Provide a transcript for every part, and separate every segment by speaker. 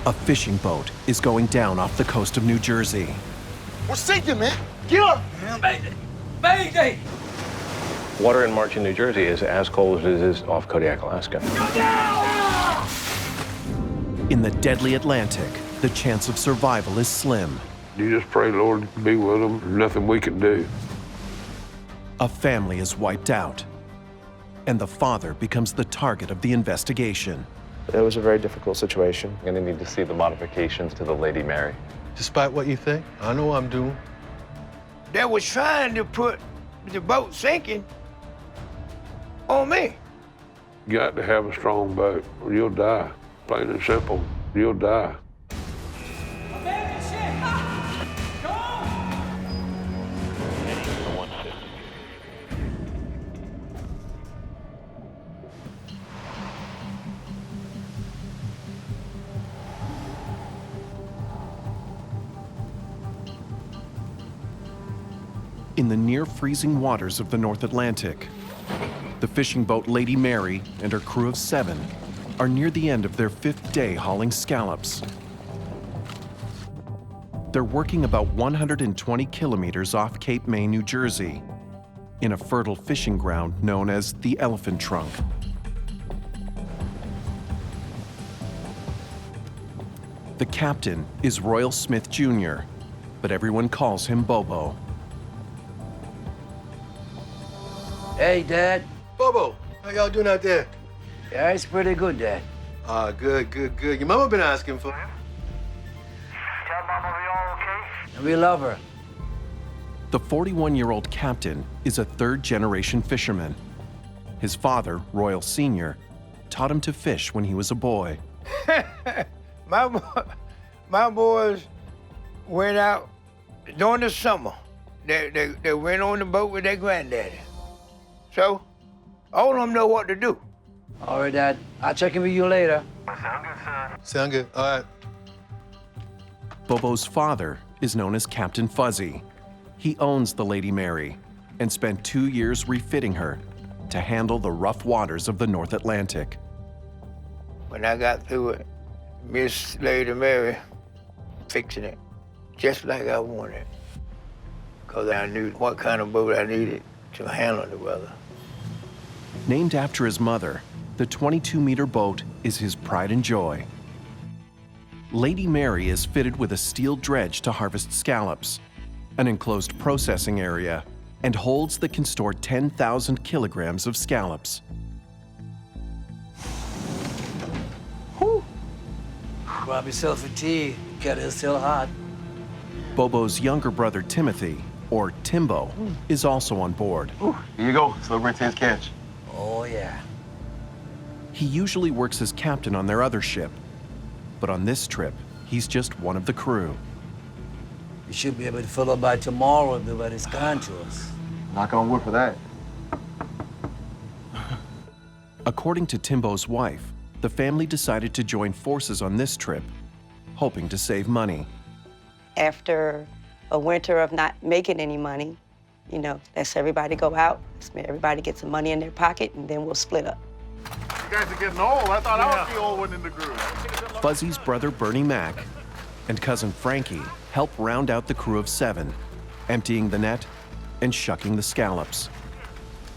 Speaker 1: A fishing boat is going down off the coast of New Jersey.
Speaker 2: We're sinking, man. Get up!
Speaker 3: Mayday! Mayday!
Speaker 4: Water in March in New Jersey is as cold as it is off Kodiak, Alaska.
Speaker 3: Go down!
Speaker 1: In the deadly Atlantic, the chance of survival is slim.
Speaker 5: You just pray, Lord, be with them. There's nothing we can do.
Speaker 1: A family is wiped out, and the father becomes the target of the investigation.
Speaker 6: It was a very difficult situation.
Speaker 4: I'm gonna need to see the modifications to the Lady Mary.
Speaker 2: Despite what you think, I know what I'm doing.
Speaker 7: They was trying to put the boat sinking on me.
Speaker 5: You got to have a strong boat or you'll die. Plain and simple, you'll die.
Speaker 3: Abandon ship! Go on!
Speaker 1: In the near-freezing waters of the North Atlantic, the fishing boat Lady Mary and her crew of 7 are near the end of their 5th day hauling scallops. They're working about 120 kilometers off Cape May, New Jersey, in a fertile fishing ground known as the Elephant Trunk. The captain is Royal Smith Jr., but everyone calls him Bobo.
Speaker 3: Hey, Dad.
Speaker 2: Bobo, how y'all doing out there?
Speaker 3: Yeah, it's pretty good, Dad.
Speaker 2: Good. Your mama been asking for you.
Speaker 7: Tell Mama we all okay?
Speaker 3: And we love her.
Speaker 1: The 41-year-old captain is a third-generation fisherman. His father, Royal Sr., taught him to fish when he was a boy.
Speaker 7: My boys went out during the summer. They went on the boat with their granddaddy. So, all of them know what to do.
Speaker 3: All right, Dad. I'll check in with you later.
Speaker 7: Sound good, son.
Speaker 2: Sound good. All right.
Speaker 1: Bobo's father is known as Captain Fuzzy. He owns the Lady Mary and spent 2 years refitting her to handle the rough waters of the North Atlantic.
Speaker 7: When I got through it, Miss Lady Mary fixing it just like I wanted. Because I knew what kind of boat I needed to handle the weather.
Speaker 1: Named after his mother, the 22-meter boat is his pride and joy. Lady Mary is fitted with a steel dredge to harvest scallops, an enclosed processing area, and holds that can store 10,000 kilograms of scallops.
Speaker 3: Grab yourself a tea. Kettle's still hot.
Speaker 1: Bobo's younger brother Timothy, or Timbo, is also on board.
Speaker 8: Here you go. Celebrate his catch.
Speaker 3: Oh, yeah.
Speaker 1: He usually works as captain on their other ship, but on this trip, he's just one of the crew.
Speaker 3: You should be able to fill up by tomorrow if nobody's kind to us.
Speaker 8: Knock on wood for that.
Speaker 1: According to Timbo's wife, the family decided to join forces on this trip, hoping to save money.
Speaker 9: After a winter of not making any money, let's everybody go out, everybody get some money in their pocket, and then we'll split up.
Speaker 10: You guys are getting old. I thought I was the old one in the group.
Speaker 1: Fuzzy's brother Bernie Mac and cousin Frankie help round out the crew of 7, emptying the net and shucking the scallops.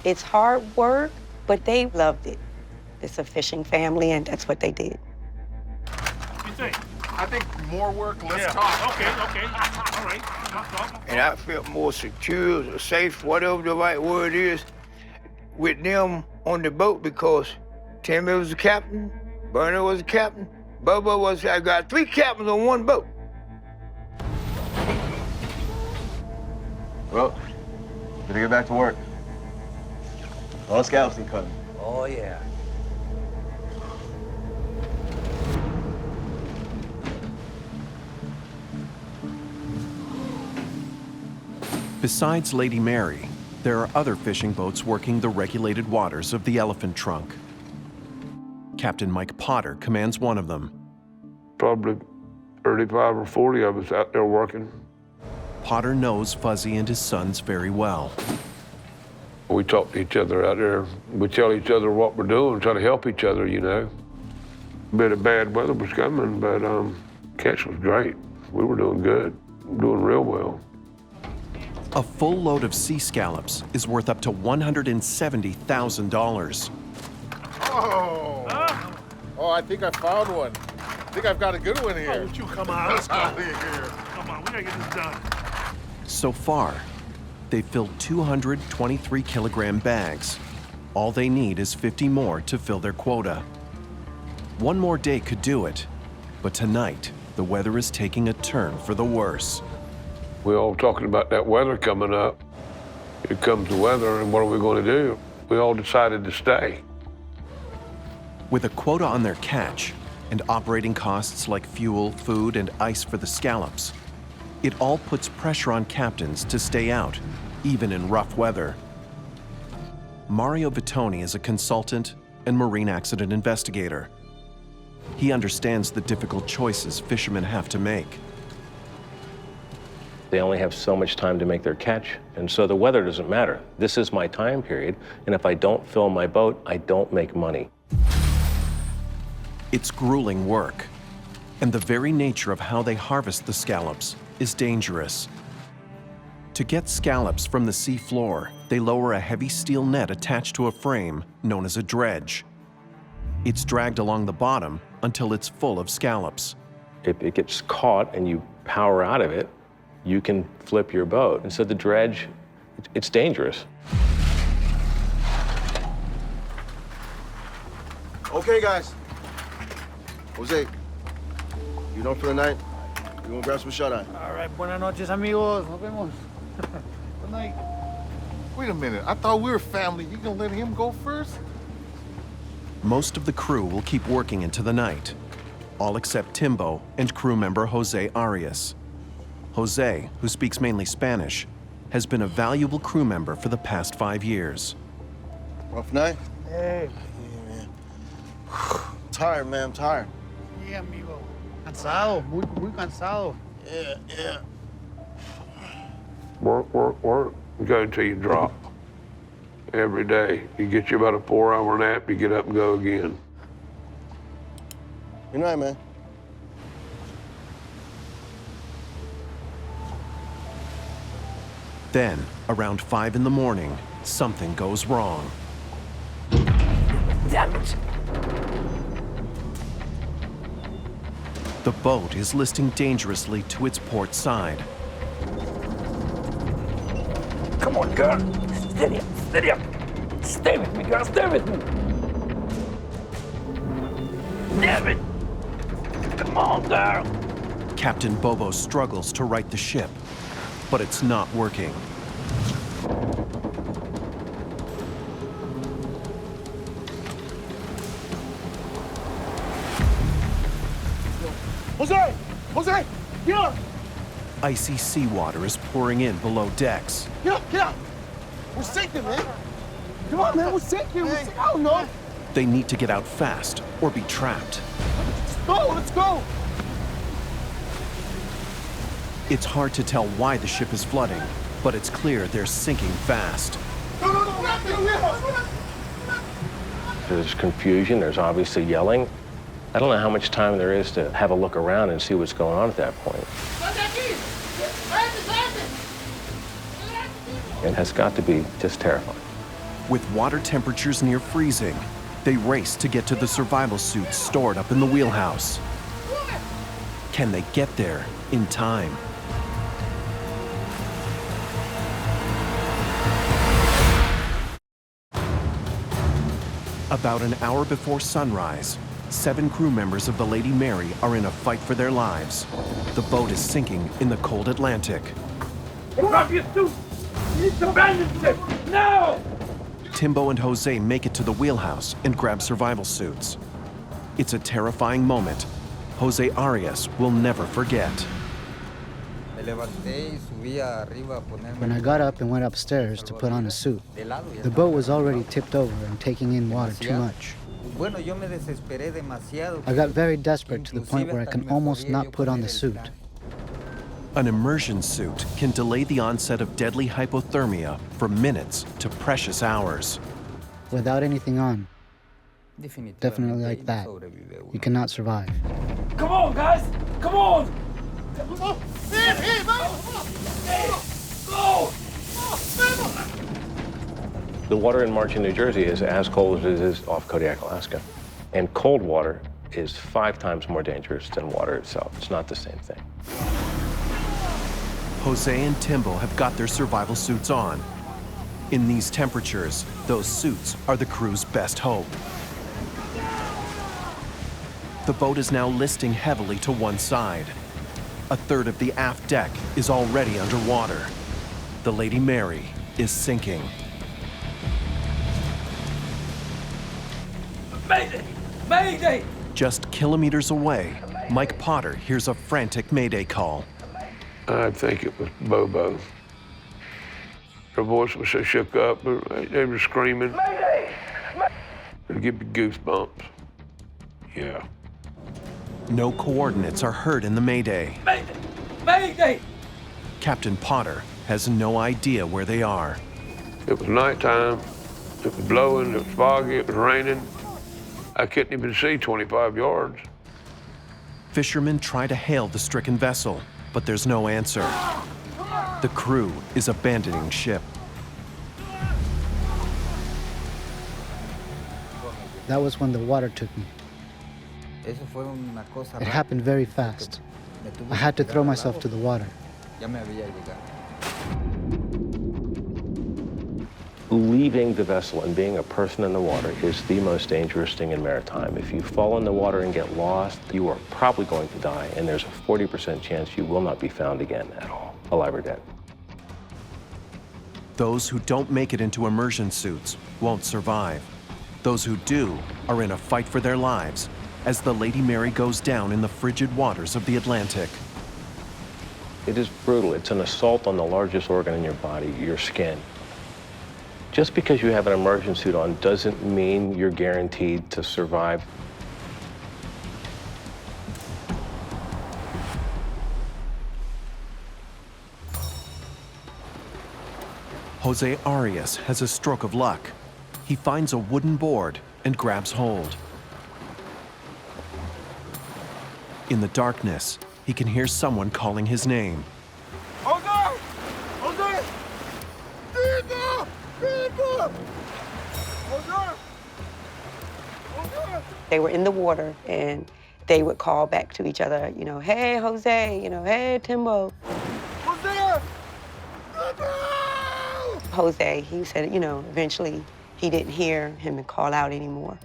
Speaker 9: It's hard work, but they loved it. It's a fishing family, and that's what they did.
Speaker 10: What do you think? I think more work, less talk. Okay. All right. Talk.
Speaker 7: And I felt more secure or safe, whatever the right word is, with them on the boat because Timmy was the captain, Bernie was the captain, Bubba was, I got 3 captains on one boat.
Speaker 8: Well, better get back to work. All the scallops need cutting.
Speaker 3: Oh, yeah.
Speaker 1: Besides Lady Mary, there are other fishing boats working the regulated waters of the Elephant Trunk. Captain Mike Potter commands one of them.
Speaker 5: Probably 35 or 40 of us out there working.
Speaker 1: Potter knows Fuzzy and his sons very well.
Speaker 5: We talk to each other out there. We tell each other what we're doing, try to help each other, Bit of bad weather was coming, but catch was great. We were doing good, doing real well.
Speaker 1: A full load of sea scallops is worth up to $170,000.
Speaker 10: Oh. Oh, I think I found one. I think I've got a good one here.
Speaker 11: Oh, would you come on? Let's go.
Speaker 10: Out of here.
Speaker 11: Come on, we gotta get this done.
Speaker 1: So far, they've filled 223-kilogram bags. All they need is 50 more to fill their quota. One more day could do it, but tonight, the weather is taking a turn for the worse.
Speaker 5: We're all talking about that weather coming up. Here comes the weather, and what are we going to do? We all decided to stay.
Speaker 1: With a quota on their catch and operating costs like fuel, food, and ice for the scallops, it all puts pressure on captains to stay out, even in rough weather. Mario Vittoni is a consultant and marine accident investigator. He understands the difficult choices fishermen have to make.
Speaker 4: They only have so much time to make their catch, and so the weather doesn't matter. This is my time period, and if I don't fill my boat, I don't make money.
Speaker 1: It's grueling work, and the very nature of how they harvest the scallops is dangerous. To get scallops from the sea floor, they lower a heavy steel net attached to a frame known as a dredge. It's dragged along the bottom until it's full of scallops.
Speaker 4: If it gets caught and you power out of it, you can flip your boat. And so the dredge, it's dangerous.
Speaker 8: Okay, guys. Jose, you done for the night? You gonna grab some shut-eye?
Speaker 11: All right, buenas noches, amigos. Nos vemos. Good night.
Speaker 10: Wait a minute. I thought we were family. You gonna let him go first?
Speaker 1: Most of the crew will keep working into the night, all except Timbo and crew member Jose Arias. Jose, who speaks mainly Spanish, has been a valuable crew member for the past 5 years.
Speaker 8: Rough night?
Speaker 11: Hey.
Speaker 8: Yeah, man. Tired, man. I'm tired.
Speaker 11: Yeah, amigo. Cansado. Muy cansado.
Speaker 8: Yeah.
Speaker 5: Work. Go until you drop. Every day. You get you about a 4-hour nap, you get up and go again.
Speaker 8: Good night, man.
Speaker 1: Then, around 5 in the morning, something goes wrong.
Speaker 3: Damn it!
Speaker 1: The boat is listing dangerously to its port side.
Speaker 3: Come on, girl. Steady up, steady up. Stay with me, girl, stay with me. Damn it! Come on, girl.
Speaker 1: Captain Bobo struggles to right the ship, but it's not working.
Speaker 11: Jose! Jose! Get up!
Speaker 1: Icy seawater is pouring in below decks.
Speaker 11: Get up! Get up! We're sinking, man! Come on, man! We're sinking! We're sinking! I don't know!
Speaker 1: They need to get out fast or be trapped.
Speaker 11: Let's go! Let's go!
Speaker 1: It's hard to tell why the ship is flooding, but it's clear they're sinking fast.
Speaker 11: No!
Speaker 4: There's confusion, there's obviously yelling. I don't know how much time there is to have a look around and see what's going on at that point. It has got to be just terrifying.
Speaker 1: With water temperatures near freezing, they race to get to the survival suits stored up in the wheelhouse. Can they get there in time? About an hour before sunrise, 7 crew members of the Lady Mary are in a fight for their lives. The boat is sinking in the cold Atlantic.
Speaker 11: Drop your suit! You need to abandon the ship! Now!
Speaker 1: Timbo and Jose make it to the wheelhouse and grab survival suits. It's a terrifying moment Jose Arias will never forget.
Speaker 12: When I got up and went upstairs to put on a suit, the boat was already tipped over and taking in water too much. I got very desperate to the point where I can almost not put on the suit.
Speaker 1: An immersion suit can delay the onset of deadly hypothermia from minutes to precious hours.
Speaker 12: Without anything on, Definitely like that. You cannot survive.
Speaker 3: Come on, guys! Come on!
Speaker 11: Go!
Speaker 4: The water in March in New Jersey is as cold as it is off Kodiak, Alaska. And cold water is 5 times more dangerous than water itself. It's not the same thing.
Speaker 1: Jose and Timbo have got their survival suits on. In these temperatures, those suits are the crew's best hope. The boat is now listing heavily to one side. A third of the aft deck is already underwater. The Lady Mary is sinking.
Speaker 3: Mayday! Mayday!
Speaker 1: Just kilometers away, Mike Potter hears a frantic mayday call.
Speaker 5: I think it was Bobo. Her voice was so shook up, they were screaming.
Speaker 3: Mayday!
Speaker 5: It'd give me goosebumps. Yeah.
Speaker 1: No coordinates are heard in the mayday.
Speaker 3: Mayday! Mayday!
Speaker 1: Captain Potter has no idea where they are.
Speaker 5: It was nighttime, it was blowing, it was foggy, it was raining. I couldn't even see 25 yards.
Speaker 1: Fishermen try to hail the stricken vessel, but there's no answer. The crew is abandoning ship.
Speaker 12: That was when the water took me. It happened very fast. I had to throw myself to the water.
Speaker 4: Leaving the vessel and being a person in the water is the most dangerous thing in maritime. If you fall in the water and get lost, you are probably going to die, and there's a 40% chance you will not be found again at all, alive or dead.
Speaker 1: Those who don't make it into immersion suits won't survive. Those who do are in a fight for their lives as the Lady Mary goes down in the frigid waters of the Atlantic.
Speaker 4: It is brutal. It's an assault on the largest organ in your body, your skin. Just because you have an immersion suit on doesn't mean you're guaranteed to survive.
Speaker 1: Jose Arias has a stroke of luck. He finds a wooden board and grabs hold. In the darkness, he can hear someone calling his name.
Speaker 11: Jose! Jose! Timbo! Timbo! Jose! Jose!
Speaker 9: They were in the water, and they would call back to each other, you know, hey, Jose, you know, hey, Timbo.
Speaker 11: Jose!
Speaker 9: Jose, he said, you know, eventually he didn't hear him and call out anymore.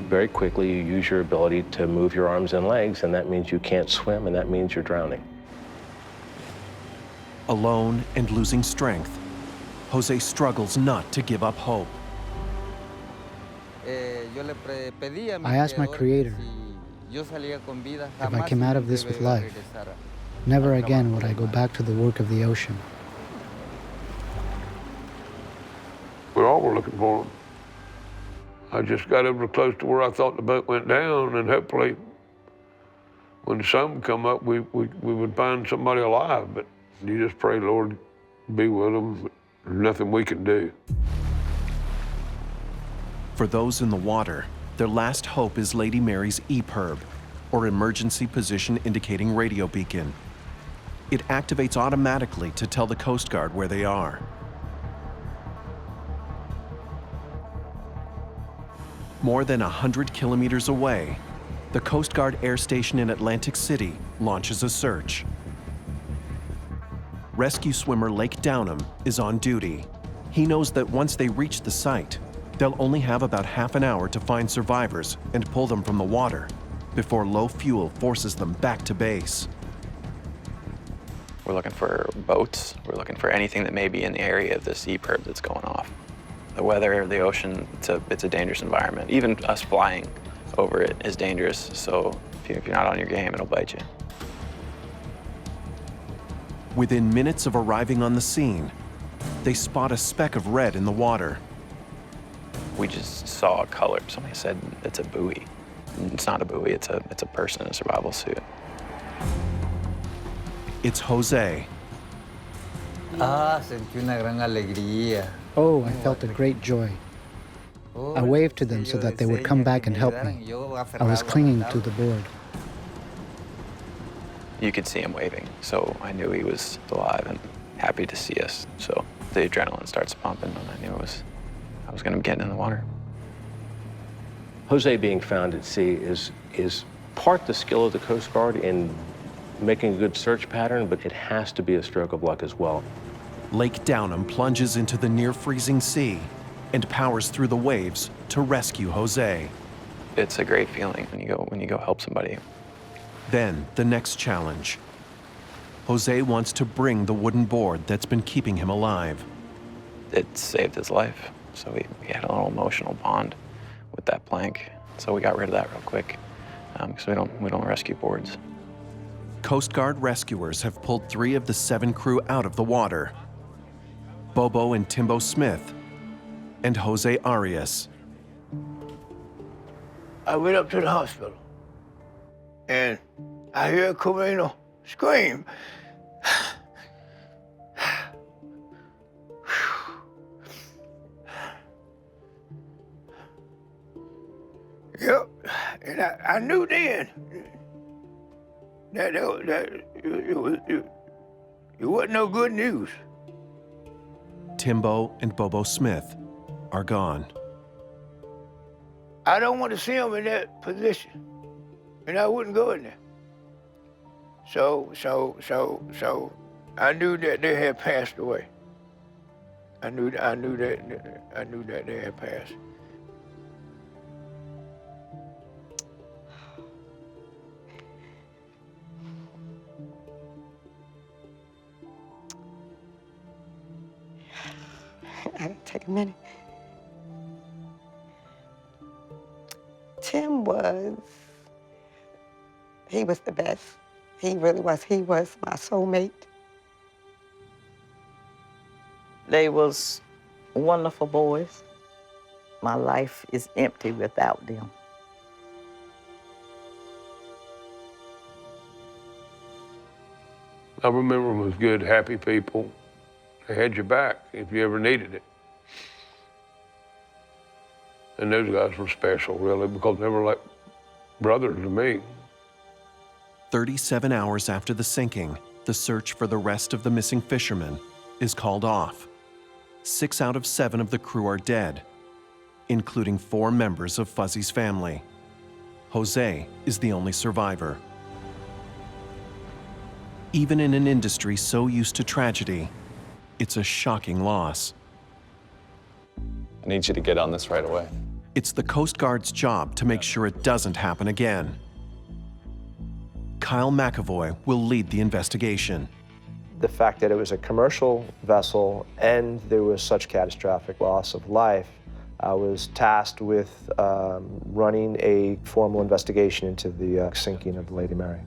Speaker 4: Very quickly, you use your ability to move your arms and legs, and that means you can't swim, and that means you're drowning.
Speaker 1: Alone and losing strength, Jose struggles not to give up hope.
Speaker 12: I asked my Creator if I came out of this with life, never again would I go back to the work of the ocean.
Speaker 5: We all were looking for him. I just got over close to where I thought the boat went down, and hopefully when the sun would come up, we would find somebody alive. But you just pray, Lord, be with them. There's nothing we can do.
Speaker 1: For those in the water, their last hope is Lady Mary's EPIRB, or Emergency Position Indicating Radio Beacon. It activates automatically to tell the Coast Guard where they are. More than 100 kilometers away, the Coast Guard Air Station in Atlantic City launches a search. Rescue swimmer Lake Downham is on duty. He knows that once they reach the site, they'll only have about half an hour to find survivors and pull them from the water before low fuel forces them back to base.
Speaker 13: We're looking for boats. We're looking for anything that may be in the area of this EPIRB that's going off. The weather, the ocean, it's a dangerous environment. Even us flying over it is dangerous, so if you're not on your game, it'll bite you.
Speaker 1: Within minutes of arriving on the scene, they spot a speck of red in the water.
Speaker 13: We just saw a color. Somebody said it's a buoy. It's not a buoy, it's a person in a survival suit.
Speaker 1: It's Jose.
Speaker 14: Sentí una gran alegría.
Speaker 12: Oh, I felt a great joy. I waved to them so that they would come back and help me. I was clinging to the board.
Speaker 13: You could see him waving, so I knew he was alive and happy to see us. So the adrenaline starts pumping, and I knew I was going to get in the water.
Speaker 4: Jose being found at sea is part the skill of the Coast Guard in making a good search pattern, but it has to be a stroke of luck as well.
Speaker 1: Lake Downham plunges into the near-freezing sea and powers through the waves to rescue Jose.
Speaker 13: It's a great feeling when you go help somebody.
Speaker 1: Then the next challenge. Jose wants to bring the wooden board that's been keeping him alive.
Speaker 13: It saved his life, so we had a little emotional bond with that plank. So we got rid of that real quick, because we don't rescue boards.
Speaker 1: Coast Guard rescuers have pulled 3 of the 7 crew out of the water. Bobo and Timbo Smith, and Jose Arias.
Speaker 7: I went up to the hospital, and I hear Corino scream. Yep, and I knew then that it wasn't no good news.
Speaker 1: Timbo and Bobo Smith are gone.
Speaker 7: I don't want to see him in that position, and I wouldn't go in there. So I knew that they had passed away. I knew that they had passed.
Speaker 9: I gotta take a minute. Tim he was the best. He really was. He was my soulmate.
Speaker 14: They was wonderful boys. My life is empty without them.
Speaker 5: I remember them as good, happy people. They had your back if you ever needed it. And those guys were special, really, because they were like brothers to me.
Speaker 1: 37 hours after the sinking, the search for the rest of the missing fishermen is called off. 6 out of 7 of the crew are dead, including 4 members of Fuzzy's family. Jose is the only survivor. Even in an industry so used to tragedy, it's a shocking loss.
Speaker 15: I need you to get on this right away.
Speaker 1: It's the Coast Guard's job to make sure it doesn't happen again. Kyle McAvoy will lead the investigation.
Speaker 6: The fact that it was a commercial vessel and there was such catastrophic loss of life, I was tasked with running a formal investigation into the sinking of the Lady Mary.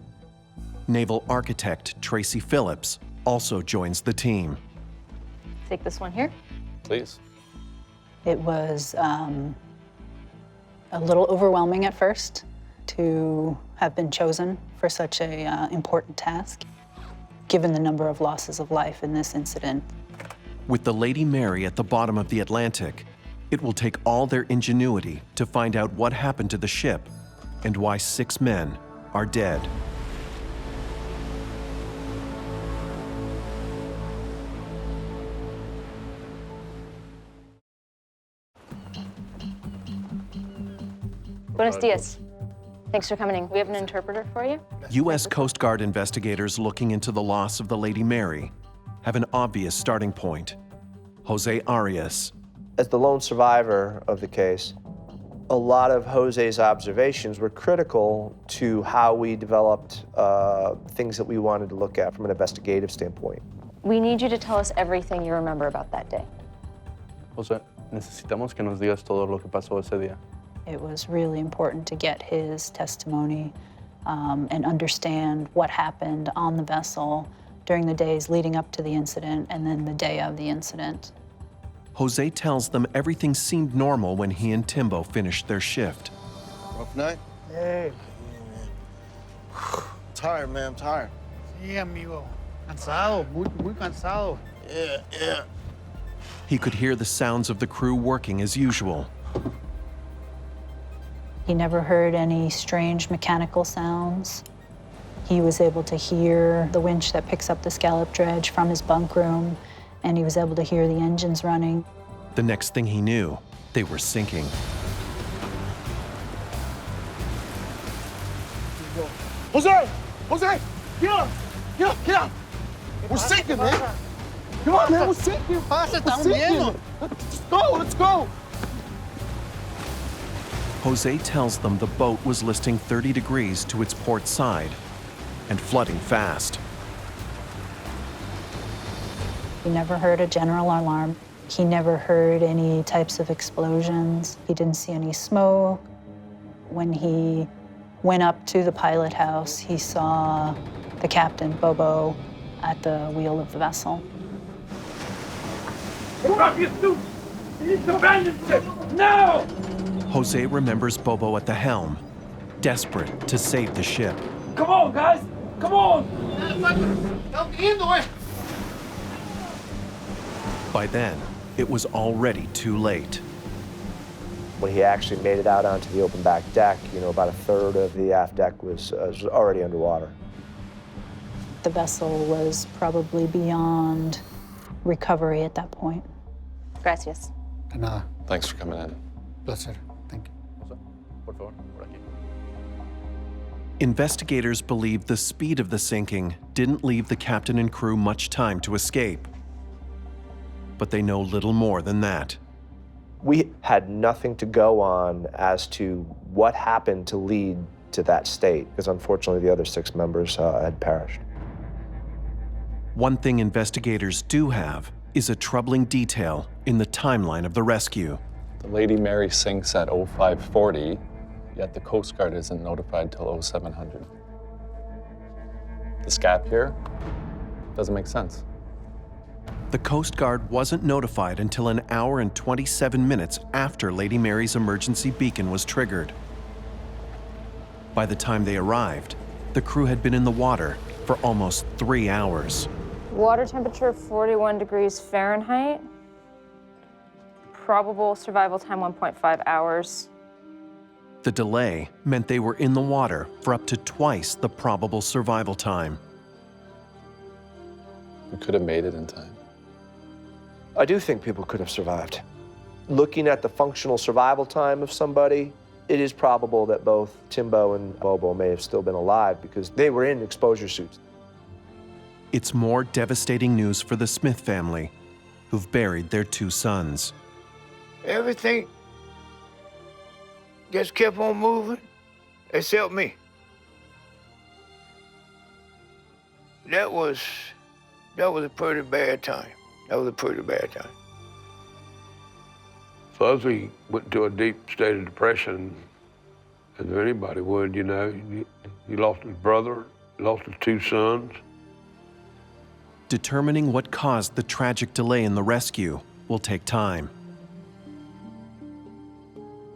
Speaker 1: Naval architect Tracy Phillips also joins the team.
Speaker 16: Take this one here.
Speaker 15: Please.
Speaker 16: It was a little overwhelming at first to have been chosen for such a important task, given the number of losses of life in this incident.
Speaker 1: With the Lady Mary at the bottom of the Atlantic, it will take all their ingenuity to find out what happened to the ship and why 6 men are dead.
Speaker 16: Buenos dias. Thanks for coming in. We have an interpreter for you.
Speaker 1: U.S. Coast Guard investigators looking into the loss of the Lady Mary have an obvious starting point: Jose Arias.
Speaker 6: As the lone survivor of the case, a lot of Jose's observations were critical to how we developed things that we wanted to look at from an investigative standpoint.
Speaker 16: We need you to tell us everything you remember about that day.
Speaker 15: Jose, necesitamos que nos digas todo lo que pasó ese día.
Speaker 16: It was really important to get his testimony and understand what happened on the vessel during the days leading up to the incident and then the day of the incident.
Speaker 1: Jose tells them everything seemed normal when he and Timbo finished their shift.
Speaker 8: Rough night?
Speaker 11: Hey.
Speaker 8: Tired, man, I'm tired.
Speaker 11: Sí, amigo. Cansado, muy cansado.
Speaker 8: Yeah.
Speaker 1: He could hear the sounds of the crew working as usual.
Speaker 16: He never heard any strange mechanical sounds. He was able to hear the winch that picks up the scallop dredge from his bunk room, and he was able to hear the engines running.
Speaker 1: The next thing he knew, they were sinking.
Speaker 11: Jose! Jose! Get up! Get up! Get up! We're sinking, man! Come on, man, we're sinking! We're sinking! Let's go! Let's go!
Speaker 1: Jose tells them the boat was listing 30 degrees to its port side and flooding fast.
Speaker 16: He never heard a general alarm. He never heard any types of explosions. He didn't see any smoke. When he went up to the pilot house, he saw the captain, Bobo, at the wheel of the vessel.
Speaker 3: Drop your suit! You need to abandon the ship! Now!
Speaker 1: Jose remembers Bobo at the helm, desperate to save the ship.
Speaker 3: Come on, guys! Come on!
Speaker 1: By then, it was already too late.
Speaker 6: When he actually made it out onto the open back deck, about a third of the aft deck was already underwater.
Speaker 16: The vessel was probably beyond recovery at that point.
Speaker 17: Gracias.
Speaker 12: Nada.
Speaker 15: Thanks for coming in.
Speaker 12: Placer. Thank you.
Speaker 15: Por favor, por aquí.
Speaker 1: Investigators believe the speed of the sinking didn't leave the captain and crew much time to escape. But they know little more than that.
Speaker 6: We had nothing to go on as to what happened to lead to that state, because unfortunately the other 6 members had perished.
Speaker 1: One thing investigators do have is a troubling detail in the timeline of the rescue.
Speaker 15: The Lady Mary sinks at 0540, yet the Coast Guard isn't notified till 0700. This gap here doesn't make sense.
Speaker 1: The Coast Guard wasn't notified until an hour and 27 minutes after Lady Mary's emergency beacon was triggered. By the time they arrived, the crew had been in the water for almost 3 hours.
Speaker 17: Water temperature 41 degrees Fahrenheit. Probable survival time 1.5 hours.
Speaker 1: The delay meant they were in the water for up to twice the probable survival time.
Speaker 15: We could have made it in time.
Speaker 6: I do think people could have survived. Looking at the functional survival time of somebody, it is probable that both Timbo and Bobo may have still been alive because they were in exposure suits.
Speaker 1: It's more devastating news for the Smith family, who've buried their 2 sons.
Speaker 7: Everything just kept on moving, except me. That was a pretty bad time. That was a pretty bad time.
Speaker 5: Fuzzy went into a deep state of depression, as anybody would, He lost his brother, lost his 2 sons.
Speaker 1: Determining what caused the tragic delay in the rescue will take time.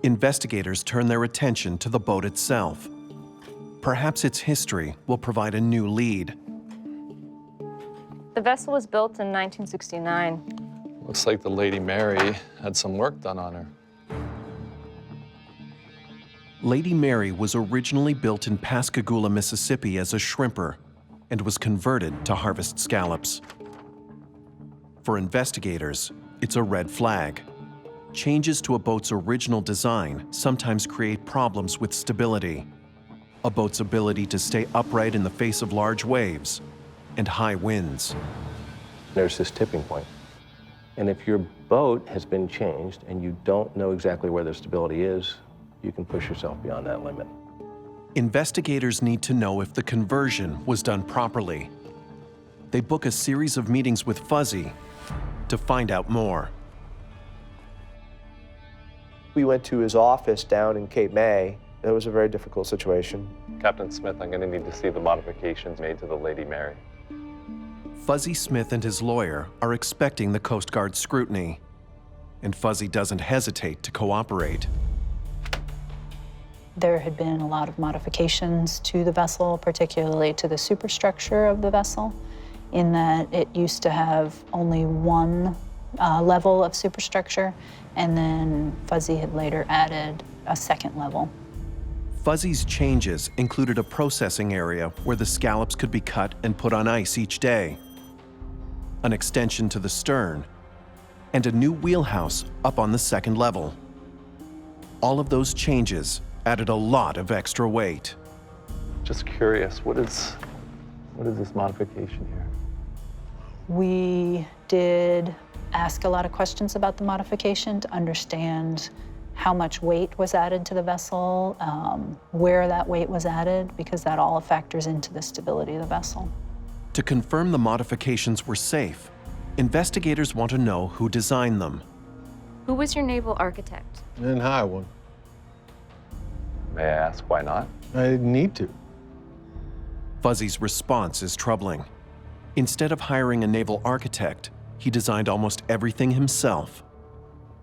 Speaker 1: Investigators turn their attention to the boat itself. Perhaps its history will provide a new lead.
Speaker 17: The vessel was built in 1969.
Speaker 15: Looks like the Lady Mary had some work done on her.
Speaker 1: Lady Mary was originally built in Pascagoula, Mississippi as a shrimper and was converted to harvest scallops. For investigators, it's a red flag. Changes to a boat's original design sometimes create problems with stability, a boat's ability to stay upright in the face of large waves and high winds.
Speaker 4: There's this tipping point. And if your boat has been changed and you don't know exactly where the stability is, you can push yourself beyond that limit.
Speaker 1: Investigators need to know if the conversion was done properly. They book a series of meetings with Fuzzy to find out more.
Speaker 6: We went to his office down in Cape May. It was a very difficult situation.
Speaker 15: Captain Smith, I'm going to need to see the modifications made to the Lady Mary.
Speaker 1: Fuzzy Smith and his lawyer are expecting the Coast Guard's scrutiny, and Fuzzy doesn't hesitate to cooperate.
Speaker 16: There had been a lot of modifications to the vessel, particularly to the superstructure of the vessel, in that it used to have only one level of superstructure, and then Fuzzy had later added a second level.
Speaker 1: Fuzzy's changes included a processing area where the scallops could be cut and put on ice each day, an extension to the stern, and a new wheelhouse up on the second level. All of those changes added a lot of extra weight.
Speaker 15: Just curious, what is this modification here?
Speaker 16: We did ask a lot of questions about the modification to understand how much weight was added to the vessel, where that weight was added, because that all factors into the stability of the vessel.
Speaker 1: To confirm the modifications were safe, investigators want to know who designed them.
Speaker 17: Who was your naval architect?
Speaker 2: I didn't hire one.
Speaker 15: May I ask why not?
Speaker 2: I didn't need to.
Speaker 1: Fuzzy's response is troubling. Instead of hiring a naval architect, he designed almost everything himself.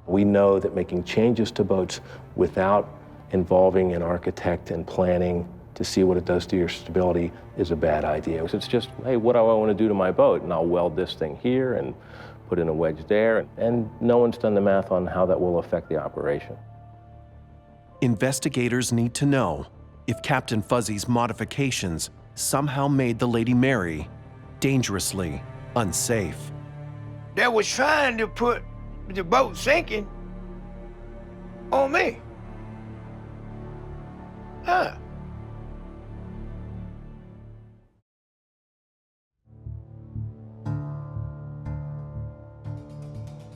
Speaker 4: We know that making changes to boats without involving an architect and planning to see what it does to your stability is a bad idea. It's just, hey, what do I want to do to my boat? And I'll weld this thing here and put in a wedge there. And no one's done the math on how that will affect the operation.
Speaker 1: Investigators need to know if Captain Fuzzy's modifications somehow made the Lady Mary dangerously unsafe.
Speaker 7: They was trying to put the boat sinking on me. Huh.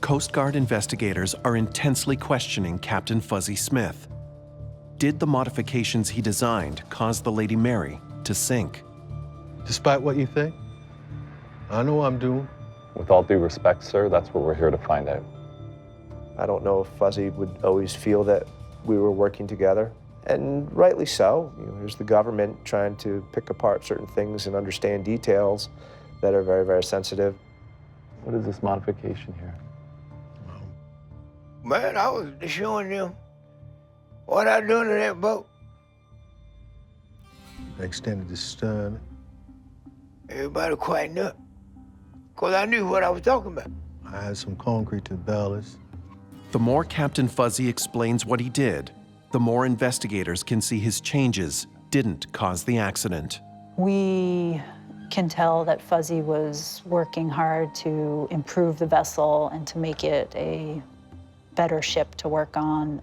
Speaker 1: Coast Guard investigators are intensely questioning Captain Fuzzy Smith. Did the modifications he designed cause the Lady Mary to sink?
Speaker 2: Despite what you think, I know what I'm doing.
Speaker 15: With all due respect, sir, that's what we're here to find out.
Speaker 6: I don't know if Fuzzy would always feel that we were working together, and rightly so. You know, here's the government trying to pick apart certain things and understand details that are very, very sensitive.
Speaker 15: What is this modification here?
Speaker 7: Man, I was showing them what I done to that boat.
Speaker 2: I extended the stern.
Speaker 7: Everybody quieten up, because I knew what I was talking about.
Speaker 2: I had some concrete to ballast.
Speaker 1: The more Captain Fuzzy explains what he did, the more investigators can see his changes didn't cause the accident.
Speaker 16: We can tell that Fuzzy was working hard to improve the vessel and to make it a better ship to work on.
Speaker 2: You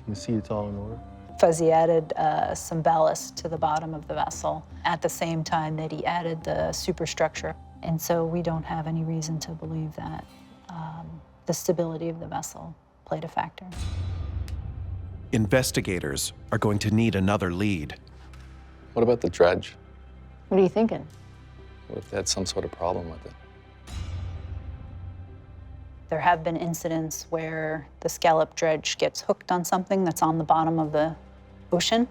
Speaker 2: can see it's all in order.
Speaker 16: Fuzzy added some ballast to the bottom of the vessel at the same time that he added the superstructure. And so we don't have any reason to believe that the stability of the vessel played a factor.
Speaker 1: Investigators are going to need another lead.
Speaker 15: What about the dredge?
Speaker 16: What are you thinking?
Speaker 15: What if they had some sort of problem with it?
Speaker 16: There have been incidents where the scallop dredge gets hooked on something that's on the bottom of the ocean,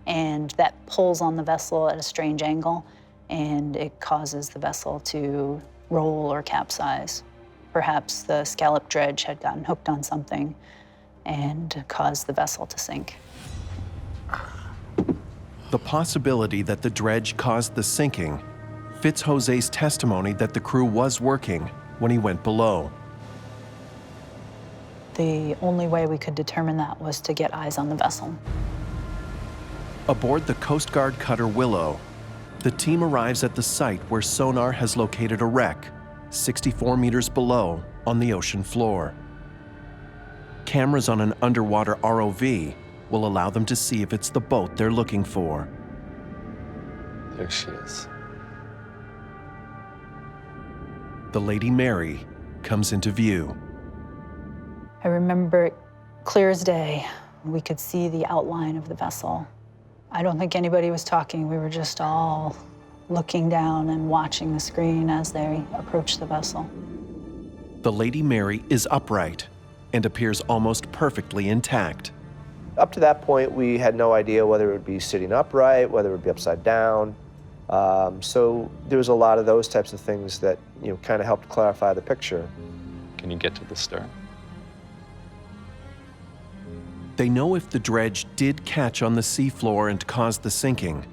Speaker 16: and that pulls on the vessel at a strange angle, and it causes the vessel to roll or capsize. Perhaps the scallop dredge had gotten hooked on something and caused the vessel to sink.
Speaker 1: The possibility that the dredge caused the sinking fits Jose's testimony that the crew was working when he went below.
Speaker 16: The only way we could determine that was to get eyes on the vessel.
Speaker 1: Aboard the Coast Guard cutter Willow, the team arrives at the site where sonar has located a wreck 64 meters below on the ocean floor. Cameras on an underwater ROV will allow them to see if it's the boat they're looking for.
Speaker 15: There she is.
Speaker 1: The Lady Mary comes into view.
Speaker 16: I remember it clear as day. We could see the outline of the vessel. I don't think anybody was talking. We were just all looking down and watching the screen as they approached the vessel.
Speaker 1: The Lady Mary is upright and appears almost perfectly intact.
Speaker 6: Up to that point, we had no idea whether it would be sitting upright, whether it would be upside down. So there was a lot of those types of things that kind of helped clarify the picture.
Speaker 15: Can you get to the stern?
Speaker 1: They know if the dredge did catch on the seafloor and cause the sinking,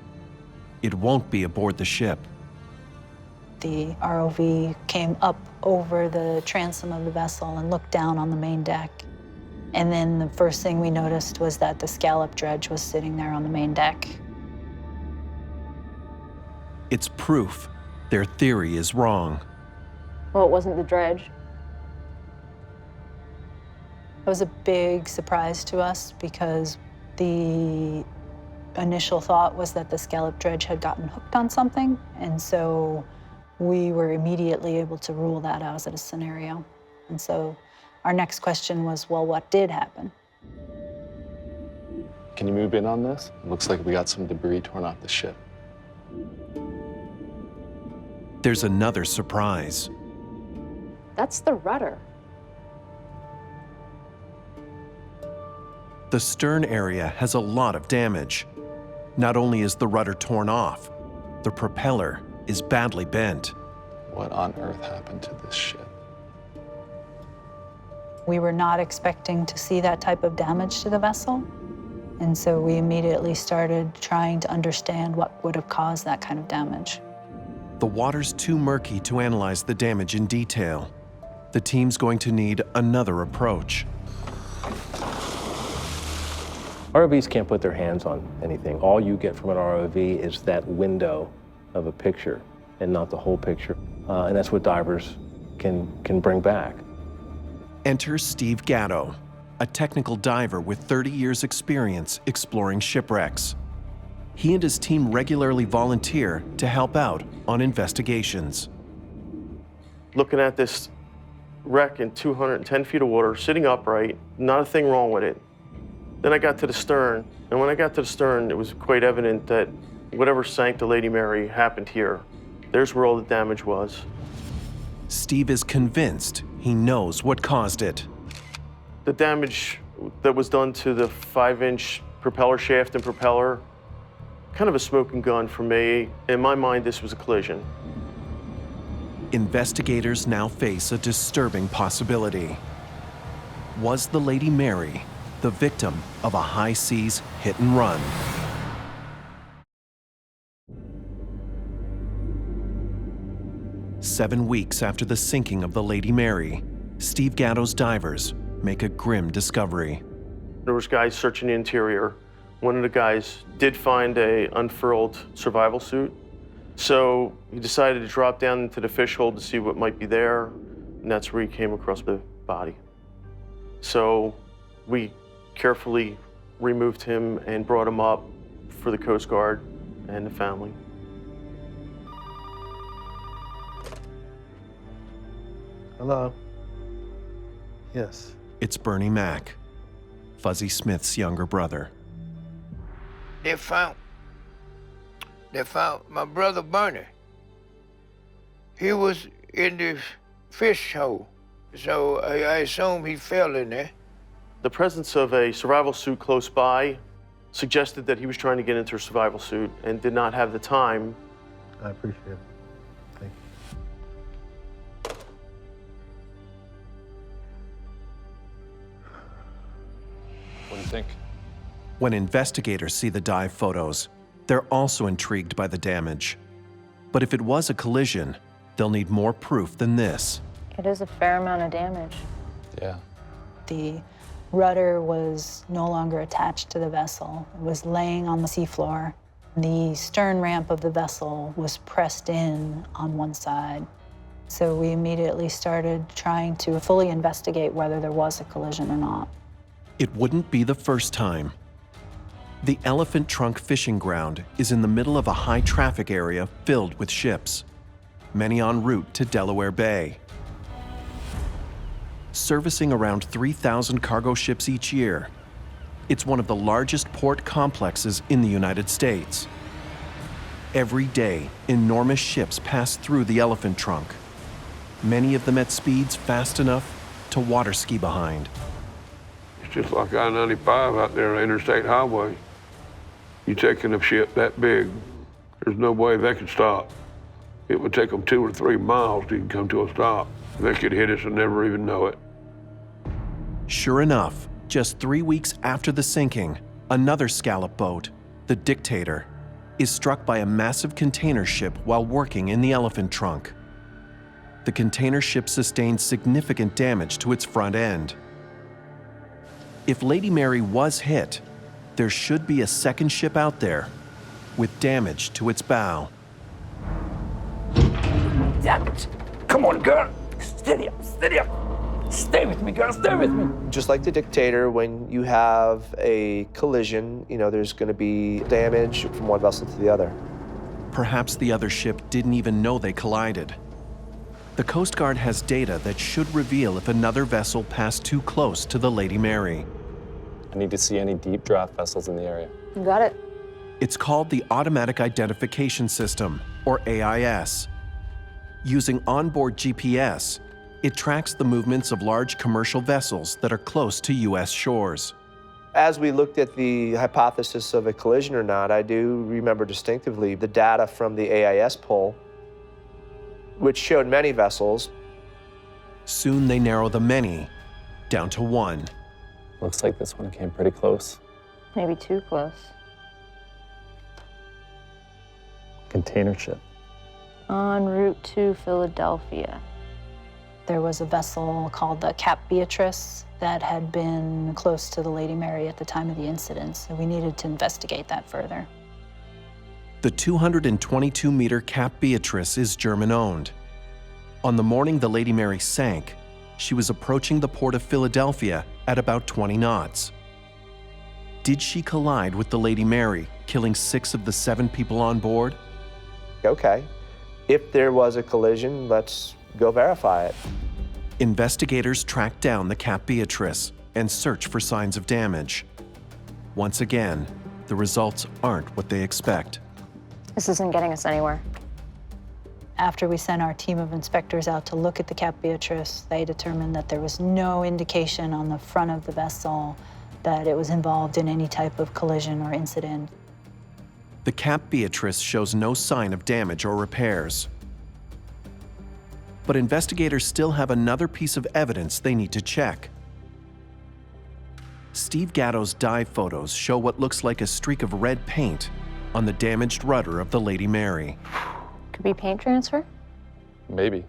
Speaker 1: it won't be aboard the ship.
Speaker 16: The ROV came up over the transom of the vessel and looked down on the main deck. And then the first thing we noticed was that the scallop dredge was sitting there on the main deck.
Speaker 1: It's proof their theory is wrong.
Speaker 17: Well, it wasn't the dredge.
Speaker 16: It was a big surprise to us because the initial thought was that the scallop dredge had gotten hooked on something, and so we were immediately able to rule that out as a scenario. And so our next question was, well, what did happen?
Speaker 15: Can you move in on this? It looks like we got some debris torn off the ship.
Speaker 1: There's another surprise.
Speaker 17: That's the rudder.
Speaker 1: The stern area has a lot of damage. Not only is the rudder torn off, the propeller is badly bent.
Speaker 15: What on earth happened to this ship?
Speaker 16: We were not expecting to see that type of damage to the vessel, and so we immediately started trying to understand what would have caused that kind of damage.
Speaker 1: The water's too murky to analyze the damage in detail. The team's going to need another approach.
Speaker 4: ROVs can't put their hands on anything. All you get from an ROV is that window of a picture and not the whole picture. And that's what divers can bring back.
Speaker 1: Enter Steve Gatto, a technical diver with 30 years' experience exploring shipwrecks. He and his team regularly volunteer to help out on investigations.
Speaker 18: Looking at this wreck in 210 feet of water, sitting upright, not a thing wrong with it. Then I got to the stern, and when I got to the stern, it was quite evident that whatever sank the Lady Mary happened here. There's where all the damage was.
Speaker 1: Steve is convinced he knows what caused it.
Speaker 18: The damage that was done to the 5-inch propeller shaft and propeller, kind of a smoking gun for me. In my mind, this was a collision.
Speaker 1: Investigators now face a disturbing possibility. Was the Lady Mary the victim of a high seas hit and run? Seven weeks after the sinking of the Lady Mary, Steve Gatto's divers make a grim discovery.
Speaker 18: There was guys searching the interior. One of the guys did find an unfurled survival suit. So he decided to drop down into the fish hole to see what might be there, and that's where he came across the body. So we carefully removed him and brought him up for the Coast Guard and the family.
Speaker 2: Hello. Yes.
Speaker 1: It's Bernie Mac, Fuzzy Smith's younger brother.
Speaker 7: They found my brother Bernie. He was in the fish hole, so I assume he fell in there.
Speaker 18: The presence of a survival suit close by suggested that he was trying to get into a survival suit and did not have the time.
Speaker 2: I appreciate it. Thank you.
Speaker 15: What do you think?
Speaker 1: When investigators see the dive photos, they're also intrigued by the damage. But if it was a collision, they'll need more proof than this.
Speaker 17: It is a fair amount of damage.
Speaker 15: Yeah.
Speaker 16: The rudder was no longer attached to the vessel. It was laying on the seafloor. The stern ramp of the vessel was pressed in on one side. So we immediately started trying to fully investigate whether there was a collision or not.
Speaker 1: It wouldn't be the first time. The Elephant Trunk fishing ground is in the middle of a high-traffic area filled with ships, many en route to Delaware Bay. Servicing around 3,000 cargo ships each year, it's one of the largest port complexes in the United States. Every day, enormous ships pass through the Elephant Trunk, many of them at speeds fast enough to water ski behind.
Speaker 5: It's just like I-95 out there on the interstate highway. You taking a ship that big, there's no way they could stop. It would take them 2 or 3 miles to even come to a stop. They could hit us and never even know it.
Speaker 1: Sure enough, just 3 weeks after the sinking, another scallop boat, the Dictator, is struck by a massive container ship while working in the elephant trunk. The container ship sustained significant damage to its front end. If Lady Mary was hit, there should be a second ship out there with damage to its bow.
Speaker 3: Damn it! Come on, girl! Steady up, steady up! Stay with me, girl, stay with me!
Speaker 6: Just like the Dictator, when you have a collision, there's going to be damage from one vessel to the other.
Speaker 1: Perhaps the other ship didn't even know they collided. The Coast Guard has data that should reveal if another vessel passed too close to the Lady Mary.
Speaker 15: I need to see any deep draft vessels in the area.
Speaker 17: You got it.
Speaker 1: It's called the Automatic Identification System, or AIS. Using onboard GPS, it tracks the movements of large commercial vessels that are close to U.S. shores.
Speaker 6: As we looked at the hypothesis of a collision or not, I do remember distinctively the data from the AIS poll, which showed many vessels.
Speaker 1: Soon they narrow the many down to one.
Speaker 15: Looks like this one came pretty close.
Speaker 17: Maybe too close.
Speaker 15: Container ship.
Speaker 17: En route to Philadelphia.
Speaker 16: There was a vessel called the Cap Beatrice that had been close to the Lady Mary at the time of the incident, so we needed to investigate that further.
Speaker 1: The 222-meter Cap Beatrice is German-owned. On the morning the Lady Mary sank, she was approaching the port of Philadelphia at about 20 knots. Did she collide with the Lady Mary, killing 6 of the 7 people on board?
Speaker 6: Okay, if there was a collision, let's go verify it.
Speaker 1: Investigators track down the Cap Beatrice and search for signs of damage. Once again, the results aren't what they expect.
Speaker 17: This isn't getting us anywhere.
Speaker 16: After we sent our team of inspectors out to look at the Cap Beatrice, they determined that there was no indication on the front of the vessel that it was involved in any type of collision or incident.
Speaker 1: The Cap Beatrice shows no sign of damage or repairs. But investigators still have another piece of evidence they need to check. Steve Gatto's dive photos show what looks like a streak of red paint on the damaged rudder of the Lady Mary.
Speaker 17: Could be paint transfer?
Speaker 15: Maybe.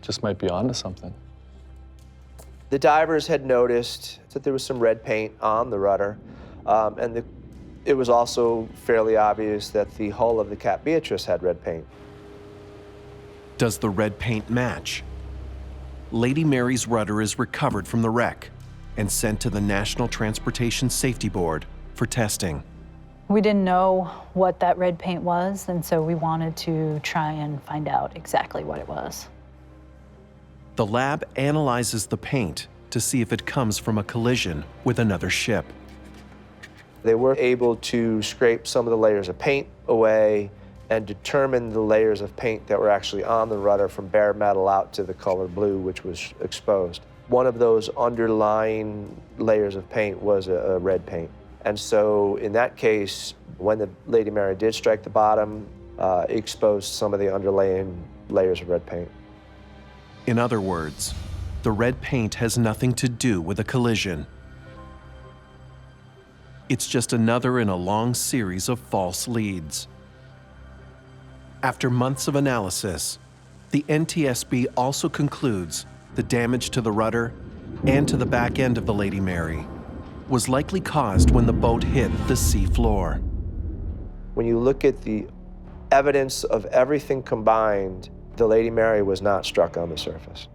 Speaker 15: Just might be onto something.
Speaker 6: The divers had noticed that there was some red paint on the rudder, and it was also fairly obvious that the hull of the Cap Beatrice had red paint.
Speaker 1: Does the red paint match? Lady Mary's rudder is recovered from the wreck and sent to the National Transportation Safety Board for testing.
Speaker 16: We didn't know what that red paint was, and so we wanted to try and find out exactly what it was.
Speaker 1: The lab analyzes the paint to see if it comes from a collision with another ship.
Speaker 6: They were able to scrape some of the layers of paint away and determine the layers of paint that were actually on the rudder from bare metal out to the color blue, which was exposed. One of those underlying layers of paint was a red paint. And so in that case, when the Lady Mary did strike the bottom, it exposed some of the underlying layers of red paint.
Speaker 1: In other words, the red paint has nothing to do with a collision. It's just another in a long series of false leads. After months of analysis, the NTSB also concludes the damage to the rudder and to the back end of the Lady Mary was likely caused when the boat hit the sea floor.
Speaker 6: When you look at the evidence of everything combined, the Lady Mary was not struck on the surface.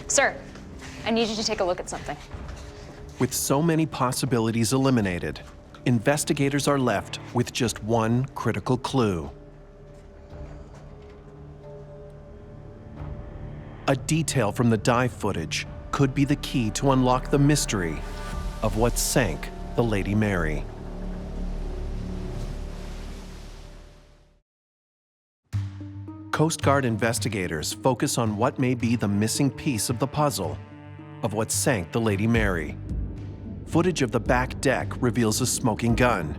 Speaker 17: Sir, I need you to take a look at something.
Speaker 1: With so many possibilities eliminated, investigators are left with just one critical clue. A detail from the dive footage could be the key to unlock the mystery of what sank the Lady Mary. Coast Guard investigators focus on what may be the missing piece of the puzzle of what sank the Lady Mary. Footage of the back deck reveals a smoking gun.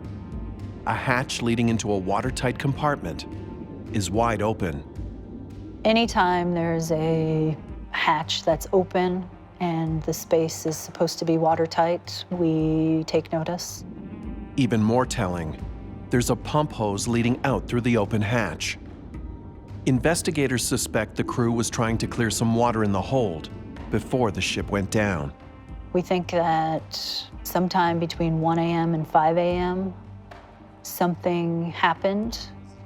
Speaker 1: A hatch leading into a watertight compartment is wide open.
Speaker 16: Anytime there's a hatch that's open and the space is supposed to be watertight, we take notice.
Speaker 1: Even more telling, there's a pump hose leading out through the open hatch. Investigators suspect the crew was trying to clear some water in the hold before the ship went down.
Speaker 16: We think that sometime between 1 a.m. and 5 a.m., something happened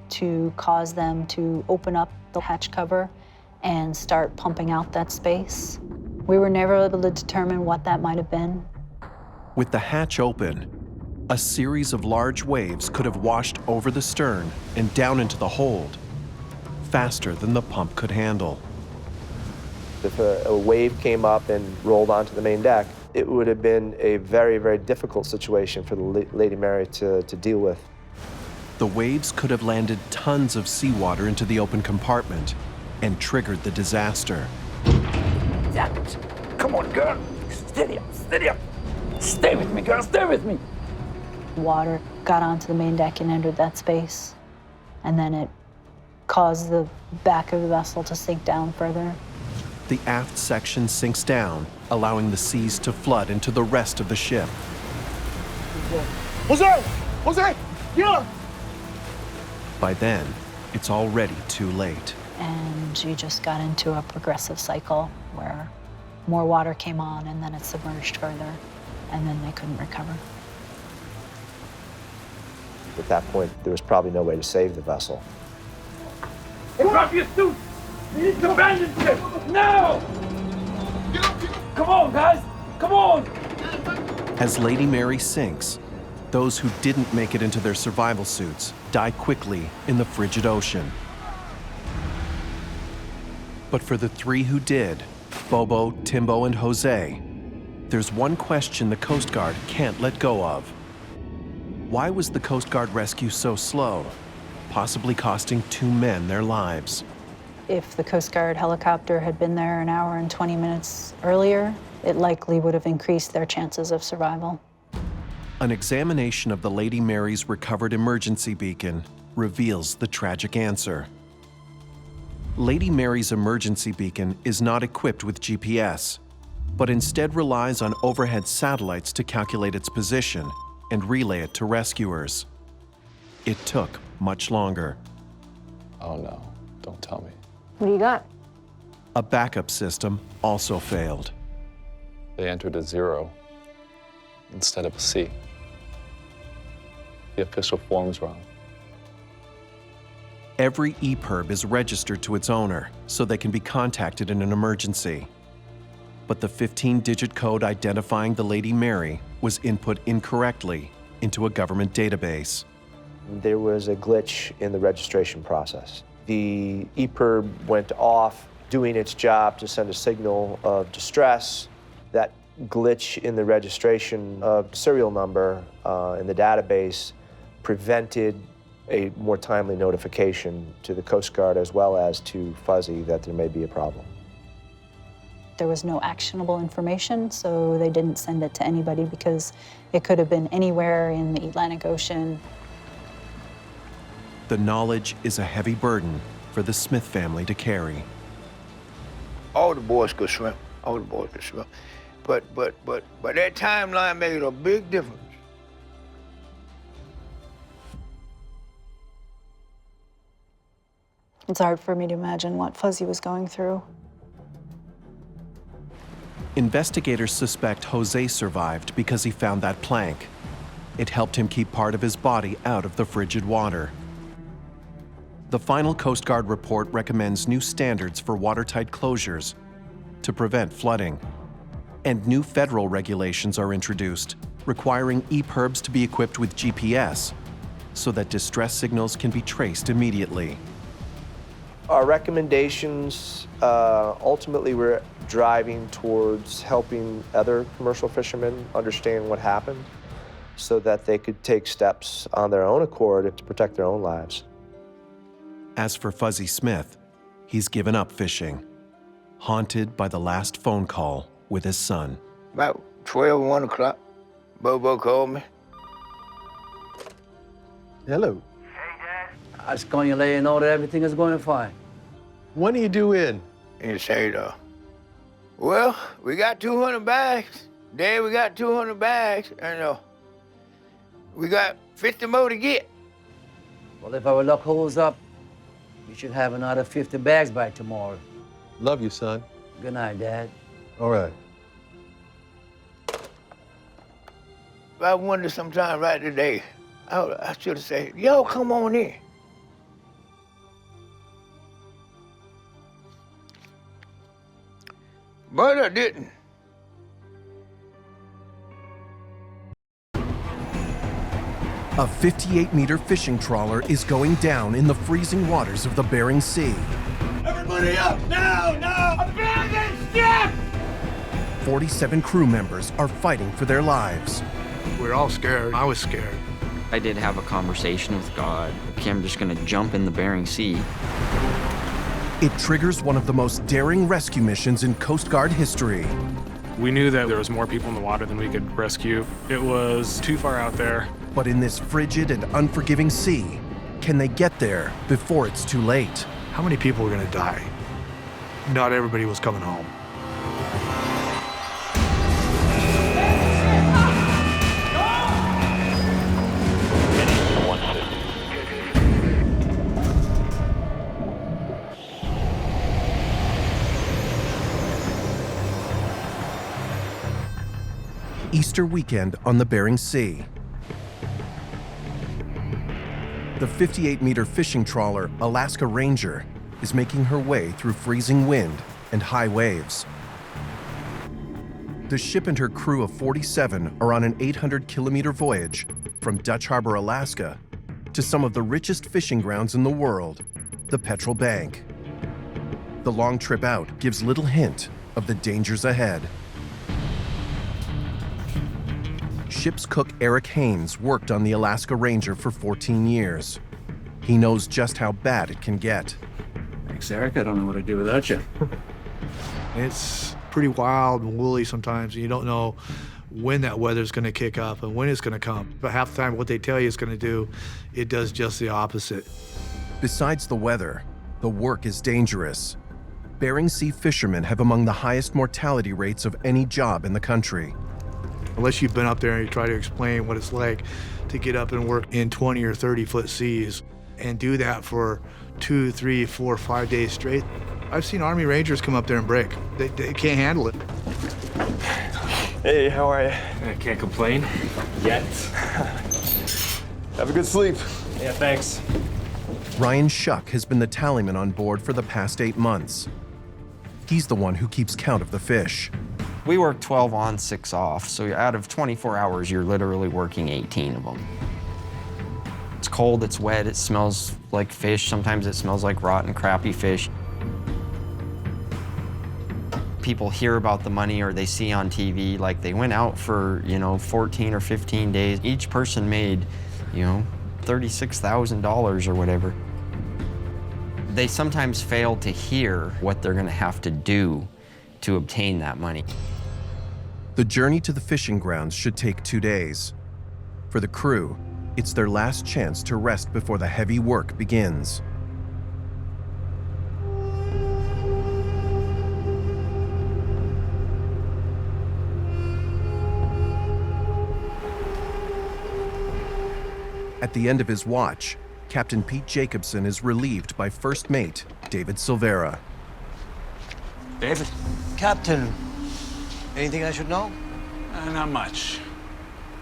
Speaker 16: to cause them to open up the hatch cover and start pumping out that space. We were never able to determine what that might have been.
Speaker 1: With the hatch open, a series of large waves could have washed over the stern and down into the hold, faster than the pump could handle.
Speaker 6: If a wave came up and rolled onto the main deck, it would have been a very, very difficult situation for the Lady Mary to deal with.
Speaker 1: The waves could have landed tons of seawater into the open compartment and triggered the disaster.
Speaker 3: Damn it. Come on, girl. Steady up, steady up. Stay with me, girl, stay with me.
Speaker 16: Water got onto the main deck and entered that space, and then it caused the back of the vessel to sink down further.
Speaker 1: The aft section sinks down, allowing the seas to flood into the rest of the ship.
Speaker 11: Jose! Jose! Yeah!
Speaker 1: By then, it's already too late.
Speaker 16: And you just got into a progressive cycle where more water came on and then it submerged further, and then they couldn't recover.
Speaker 6: At that point, there was probably no way to save the vessel.
Speaker 3: Drop your suit! You need to abandon ship! Now! Come on, guys! Come on!
Speaker 1: As Lady Mary sinks, those who didn't make it into their survival suits die quickly in the frigid ocean. But for the three who did, Bobo, Timbo, and Jose, there's one question the Coast Guard can't let go of. Why was the Coast Guard rescue so slow, possibly costing 2 men their lives?
Speaker 16: If the Coast Guard helicopter had been there an hour and 20 minutes earlier, it likely would have increased their chances of survival.
Speaker 1: An examination of the Lady Mary's recovered emergency beacon reveals the tragic answer. Lady Mary's emergency beacon is not equipped with GPS, but instead relies on overhead satellites to calculate its position and relay it to rescuers. It took much longer.
Speaker 15: Oh no, don't tell me.
Speaker 17: What do you got?
Speaker 1: A backup system also failed.
Speaker 15: They entered a 0 instead of a C. The official form's wrong.
Speaker 1: Every EPIRB is registered to its owner so they can be contacted in an emergency. But the 15-digit code identifying the Lady Mary was input incorrectly into a government database.
Speaker 6: There was a glitch in the registration process. The EPIRB went off doing its job to send a signal of distress. That glitch in the registration of serial number in the database prevented a more timely notification to the Coast Guard as well as to Fuzzy that there may be a problem.
Speaker 16: There was no actionable information, so they didn't send it to anybody because it could have been anywhere in the Atlantic Ocean.
Speaker 1: The knowledge is a heavy burden for the Smith family to carry.
Speaker 7: All the boys could swim. All the boys could swim. But that timeline made a big difference.
Speaker 16: It's hard for me to imagine what Fuzzy was going through.
Speaker 1: Investigators suspect Jose survived because he found that plank. It helped him keep part of his body out of the frigid water. The final Coast Guard report recommends new standards for watertight closures to prevent flooding. And new federal regulations are introduced, requiring EPIRBs to be equipped with GPS so that distress signals can be traced immediately.
Speaker 6: Our recommendations ultimately were driving towards helping other commercial fishermen understand what happened so that they could take steps on their own accord to protect their own lives.
Speaker 1: As for Fuzzy Smith, he's given up fishing, haunted by the last phone call with his son.
Speaker 7: About 12, 1 o'clock, Bobo called me.
Speaker 2: Hello.
Speaker 19: I just calling you, let you know that everything is going fine.
Speaker 2: When are you due in?
Speaker 7: He said, well, we got 200 bags. Dad, we got 200 bags. And We got 50 more to get.
Speaker 19: Well, if our luck holds up, we should have another 50 bags by tomorrow.
Speaker 2: Love you, son.
Speaker 19: Good night, Dad.
Speaker 2: All right.
Speaker 7: I wonder sometime right today, I should have said, yo, come on in. But I didn't.
Speaker 1: A 58-meter fishing trawler is going down in the freezing waters of the Bering Sea.
Speaker 11: Everybody up! Now! Now! Abandon ship!
Speaker 1: 47 crew members are fighting for their lives.
Speaker 20: We're all scared. I was scared.
Speaker 21: I did have a conversation with God. Okay, I'm just gonna jump in the Bering Sea.
Speaker 1: It triggers one of the most daring rescue missions in Coast Guard history.
Speaker 22: We knew that there was more people in the water than we could rescue. It was too far out there.
Speaker 1: But in this frigid and unforgiving sea, can they get there before it's too late?
Speaker 20: How many people were gonna die? Not everybody was coming home.
Speaker 1: Easter weekend on the Bering Sea. The 58-meter fishing trawler Alaska Ranger is making her way through freezing wind and high waves. The ship and her crew of 47 are on an 800-kilometer voyage from Dutch Harbor, Alaska, to some of the richest fishing grounds in the world, the Petrel Bank. The long trip out gives little hint of the dangers ahead. Ship's cook Eric Haynes worked on the Alaska Ranger for 14 years. He knows just how bad it can get.
Speaker 23: Thanks, Eric. I don't know what I'd do without you.
Speaker 20: It's pretty wild and woolly sometimes, and you don't know when that weather's going to kick up and when it's going to come. But half the time, what they tell you it's going to do, it does just the opposite.
Speaker 1: Besides the weather, the work is dangerous. Bering Sea fishermen have among the highest mortality rates of any job in the country.
Speaker 20: Unless you've been up there and you try to explain what it's like to get up and work in 20 or 30-foot seas and do that for 2, 3, 4, 5 days straight. I've seen Army Rangers come up there and break. They can't handle it.
Speaker 23: Hey, how are you? I can't complain. Yet.
Speaker 8: Have a good sleep.
Speaker 23: Yeah, thanks.
Speaker 1: Ryan Shuck has been the tallyman on board for the past 8 months. He's the one who keeps count of the fish.
Speaker 21: We work 12 on, 6 off, so out of 24 hours, you're literally working 18 of them. It's cold, it's wet, it smells like fish. Sometimes it smells like rotten, crappy fish. People hear about the money or they see on TV, like they went out for, 14 or 15 days. Each person made, $36,000 or whatever. They sometimes fail to hear what they're gonna have to do to obtain that money.
Speaker 1: The journey to the fishing grounds should take 2 days. For the crew, it's their last chance to rest before the heavy work begins. At the end of his watch, Captain Pete Jacobson is relieved by First Mate David Silvera.
Speaker 23: David?
Speaker 11: Captain, anything I should know?
Speaker 10: Not much.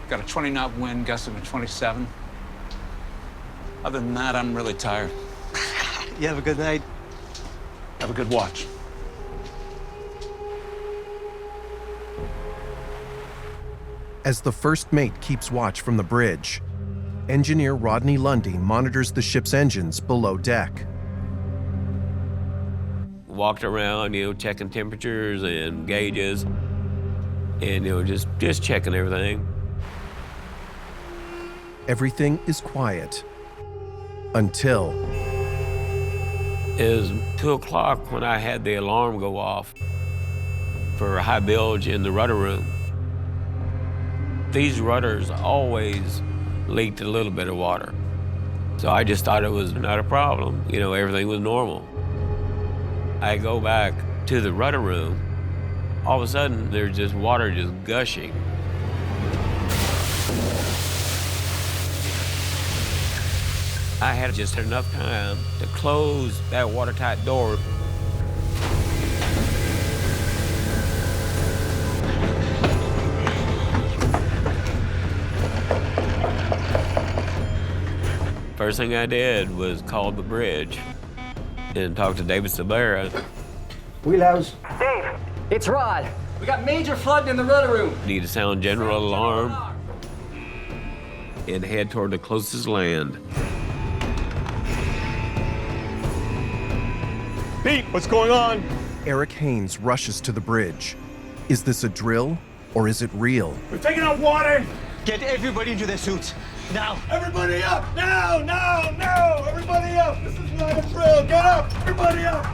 Speaker 10: Got a 20-knot wind, gusting to 27. Other than that, I'm really tired.
Speaker 11: You have a good night.
Speaker 10: Have a good watch.
Speaker 1: As the first mate keeps watch from the bridge, engineer Rodney Lundy monitors the ship's engines below deck.
Speaker 24: Walked around, checking temperatures and gauges, and just checking everything.
Speaker 1: Everything is quiet until
Speaker 24: It was 2 o'clock when I had the alarm go off for a high bilge in the rudder room. These rudders always leaked a little bit of water, so I just thought it was not a problem. Everything was normal. I go back to the rudder room. All of a sudden, there's just water just gushing. I had just enough time to close that watertight door. First thing I did was call the bridge and talk to David Sabera.
Speaker 9: Wheelhouse. Dave, it's Rod. We got major flooding in the rudder room.
Speaker 24: Need to sound general alarm and head toward the closest land.
Speaker 12: Pete, what's going on?
Speaker 1: Eric Haynes rushes to the bridge. Is this a drill or is it real?
Speaker 12: We're taking out water.
Speaker 9: Get everybody into their suits. Now.
Speaker 12: Everybody up! Now! Everybody up! This is not a drill! Get up! Everybody up!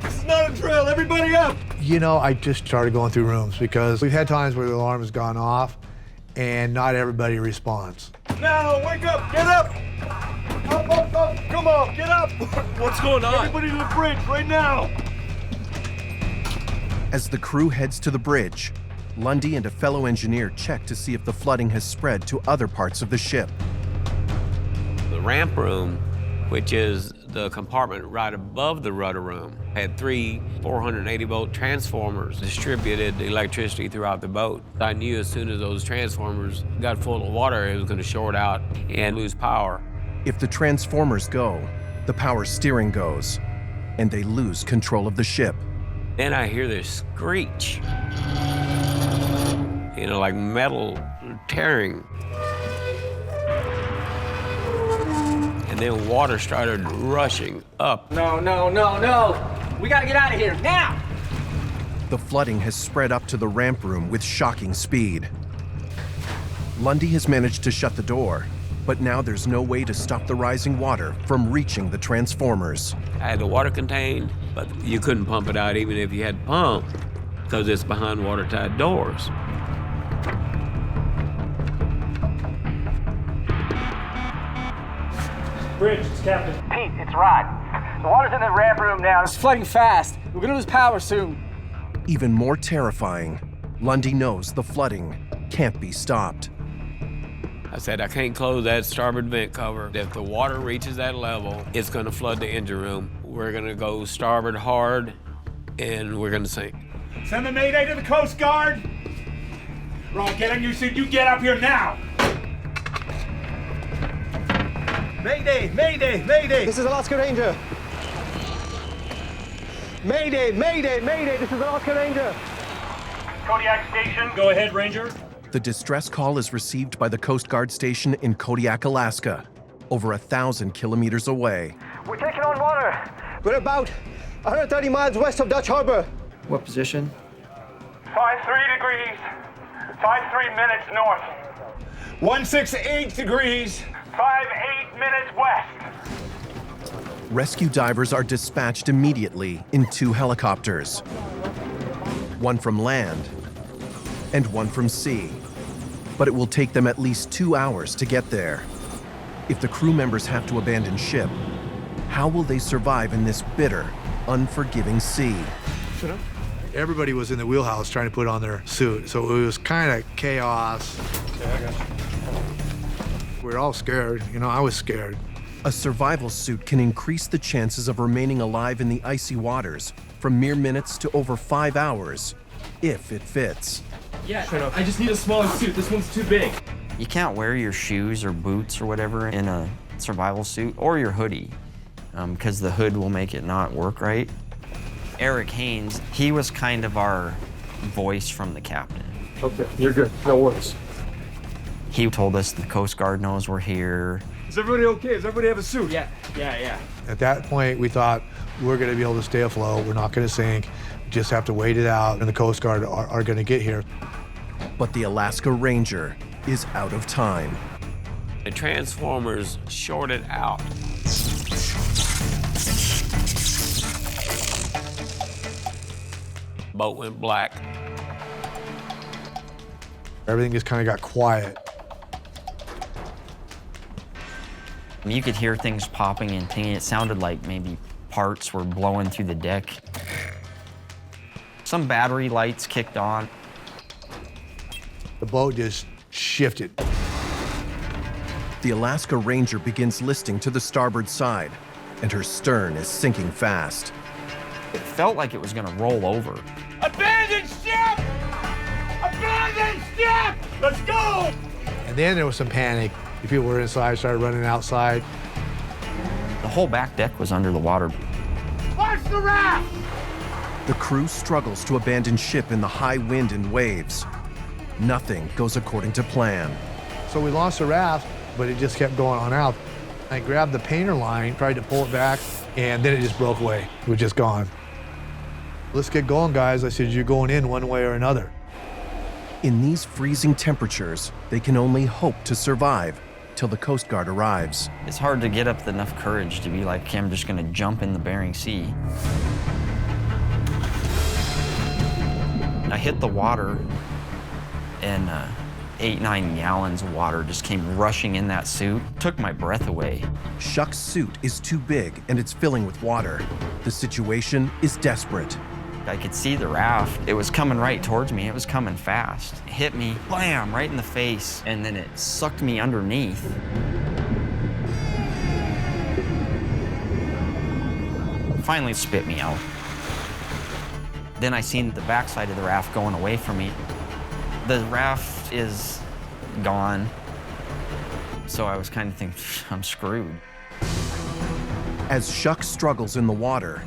Speaker 12: This is not a drill! Everybody up!
Speaker 20: You know, I just started going through rooms because we've had times where the alarm has gone off and not everybody responds.
Speaker 12: Now, wake up! Get up! Up! Come on, get up!
Speaker 23: What's going on?
Speaker 12: Everybody to the bridge right now!
Speaker 1: As the crew heads to the bridge, Lundy and a fellow engineer check to see if the flooding has spread to other parts of the ship.
Speaker 24: The ramp room, which is the compartment right above the rudder room, had 3 480-volt transformers distributed electricity throughout the boat. I knew as soon as those transformers got full of water, it was going to short out and lose power.
Speaker 1: If the transformers go, the power steering goes, and they lose control of the ship.
Speaker 24: Then I hear this screech, you know, like metal tearing. And then water started rushing up.
Speaker 9: No. We gotta get out of here, now!
Speaker 1: The flooding has spread up to the ramp room with shocking speed. Lundy has managed to shut the door, but now there's no way to stop the rising water from reaching the transformers.
Speaker 24: I had the water contained, but you couldn't pump it out even if you had pump, because it's behind watertight doors.
Speaker 9: Bridge, it's Captain. Pete, it's Rod. The water's in the ramp room now. It's flooding fast. We're gonna lose power soon.
Speaker 1: Even more terrifying, Lundy knows the flooding can't be stopped.
Speaker 24: I said, I can't close that starboard vent cover. If the water reaches that level, it's gonna flood the engine room. We're gonna go starboard hard, and we're gonna sink.
Speaker 12: Send the Mayday to the Coast Guard. Rod, get on your seat. You get up here now. Mayday!
Speaker 9: This is Alaska Ranger. Mayday! This is Alaska Ranger.
Speaker 12: Kodiak Station. Go ahead, Ranger.
Speaker 1: The distress call is received by the Coast Guard station in Kodiak, Alaska, over 1,000 kilometers away.
Speaker 9: We're taking on water. We're about 130 miles west of Dutch Harbor.
Speaker 21: What position?
Speaker 12: 53 degrees. 53 minutes north. 168 degrees. 58 minutes west.
Speaker 1: Rescue divers are dispatched immediately in 2 helicopters. One from land and one from sea. But it will take them at least 2 hours to get there. If the crew members have to abandon ship, how will they survive in this bitter, unforgiving sea?
Speaker 20: Everybody was in the wheelhouse trying to put on their suit, so it was kind of chaos.
Speaker 12: Okay, I got you.
Speaker 20: We were all scared. You know, I was scared.
Speaker 1: A survival suit can increase the chances of remaining alive in the icy waters from mere minutes to over 5 hours, if it fits.
Speaker 23: Yeah, I just need a smaller suit. This one's too big.
Speaker 21: You can't wear your shoes or boots or whatever in a survival suit, or your hoodie, because the hood will make it not work right. Eric Haynes, he was kind of our voice from the captain.
Speaker 23: Okay, you're good. No worries.
Speaker 21: He told us the Coast Guard knows we're here.
Speaker 12: Is everybody okay? Does everybody have a suit?
Speaker 23: Yeah.
Speaker 20: At that point, we thought we're going to be able to stay afloat. We're not going to sink. We just have to wait it out, and the Coast Guard are going to get here.
Speaker 1: But the Alaska Ranger is out of time.
Speaker 24: The transformers shorted out. Boat went black.
Speaker 20: Everything just kind of got quiet.
Speaker 21: You could hear things popping and pinging. It sounded like maybe parts were blowing through the deck. Some battery lights kicked on.
Speaker 20: The boat just shifted.
Speaker 1: the Alaska Ranger begins listing to the starboard side, and her stern is sinking fast.
Speaker 21: It felt like it was gonna roll over.
Speaker 12: Abandon ship! Abandon ship! Let's go!
Speaker 20: And then there was some panic. The people were inside, started running outside.
Speaker 21: The whole back deck was under the water.
Speaker 12: Watch the raft!
Speaker 1: The crew struggles to abandon ship in the high wind and waves. Nothing goes according to plan.
Speaker 20: So we lost the raft, but it just kept going on out. I grabbed the painter line, tried to pull it back, and then it just broke away. It was just gone. Let's get going, guys. I said, you're going in one way or another.
Speaker 1: In these freezing temperatures, they can only hope to survive till the Coast Guard arrives.
Speaker 21: It's hard to get up enough courage to be like, okay, I'm just gonna jump in the Bering Sea. I hit the water, and 8-9 gallons of water just came rushing in that suit, took my breath away.
Speaker 1: Shuck's suit is too big and it's filling with water. The situation is desperate.
Speaker 21: I could see the raft. It was coming right towards me. It was coming fast. It hit me, blam, right in the face, and then it sucked me underneath. Finally spit me out. Then I seen the backside of the raft going away from me. The raft is gone. So I was kind of thinking, I'm screwed.
Speaker 1: As Shuck struggles in the water,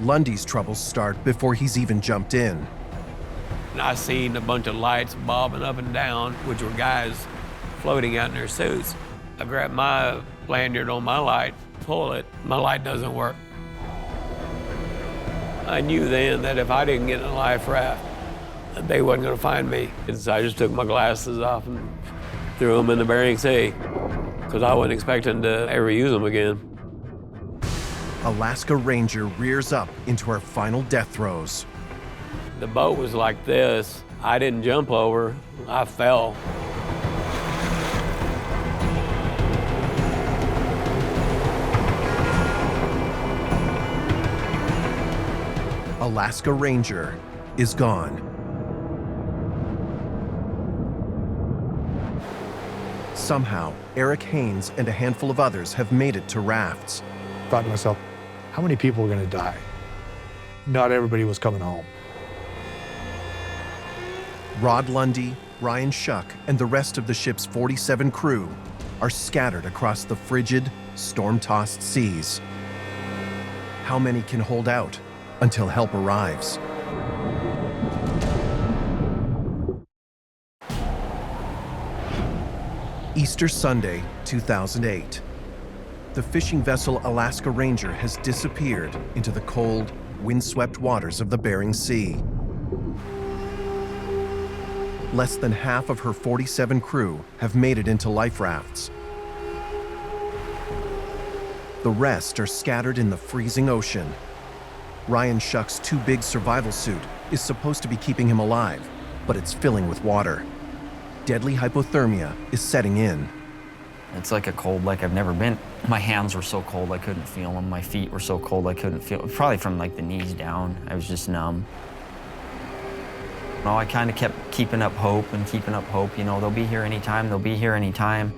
Speaker 1: Lundy's troubles start before he's even jumped in.
Speaker 24: I seen a bunch of lights bobbing up and down, which were guys floating out in their suits. I grabbed my lanyard on my light, pull it, my light doesn't work. I knew then that if I didn't get in a life raft, they wasn't gonna find me. And so I just took my glasses off and threw them in the Bering Sea, because I wasn't expecting to ever use them again.
Speaker 1: Alaska Ranger rears up into her final death throes.
Speaker 24: The boat was like this. I didn't jump over, I fell.
Speaker 1: Alaska Ranger is gone. Somehow, Eric Haynes and a handful of others have made it to rafts.
Speaker 20: I thought to myself, how many people are gonna die? Not everybody was coming home.
Speaker 1: Rod Lundy, Ryan Shuck, and the rest of the ship's 47 crew are scattered across the frigid, storm-tossed seas. How many can hold out until help arrives? Easter Sunday, 2008. The fishing vessel Alaska Ranger has disappeared into the cold, windswept waters of the Bering Sea. Less than half of her 47 crew have made it into life rafts. The rest are scattered in the freezing ocean. Ryan Shuck's too big survival suit is supposed to be keeping him alive, but it's filling with water. Deadly hypothermia is setting in.
Speaker 21: It's like a cold like I've never been. My hands were so cold I couldn't feel them. My feet were so cold I couldn't feel them. Probably from like the knees down, I was just numb. I kind of kept keeping up hope and keeping up hope. You know, they'll be here anytime, they'll be here anytime.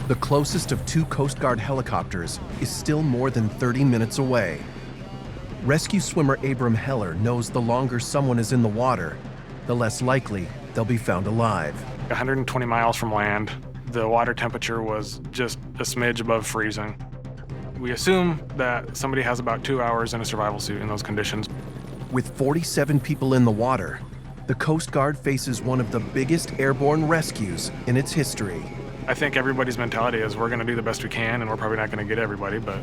Speaker 1: The closest of 2 Coast Guard helicopters is still more than 30 minutes away. Rescue swimmer Abram Heller knows the longer someone is in the water, the less likely they'll be found alive.
Speaker 22: 120 miles from land, the water temperature was just a smidge above freezing. We assume that somebody has about 2 hours in a survival suit in those conditions.
Speaker 1: With 47 people in the water, the Coast Guard faces one of the biggest airborne rescues in its history.
Speaker 22: I think everybody's mentality is we're gonna do the best we can and we're probably not gonna get everybody, but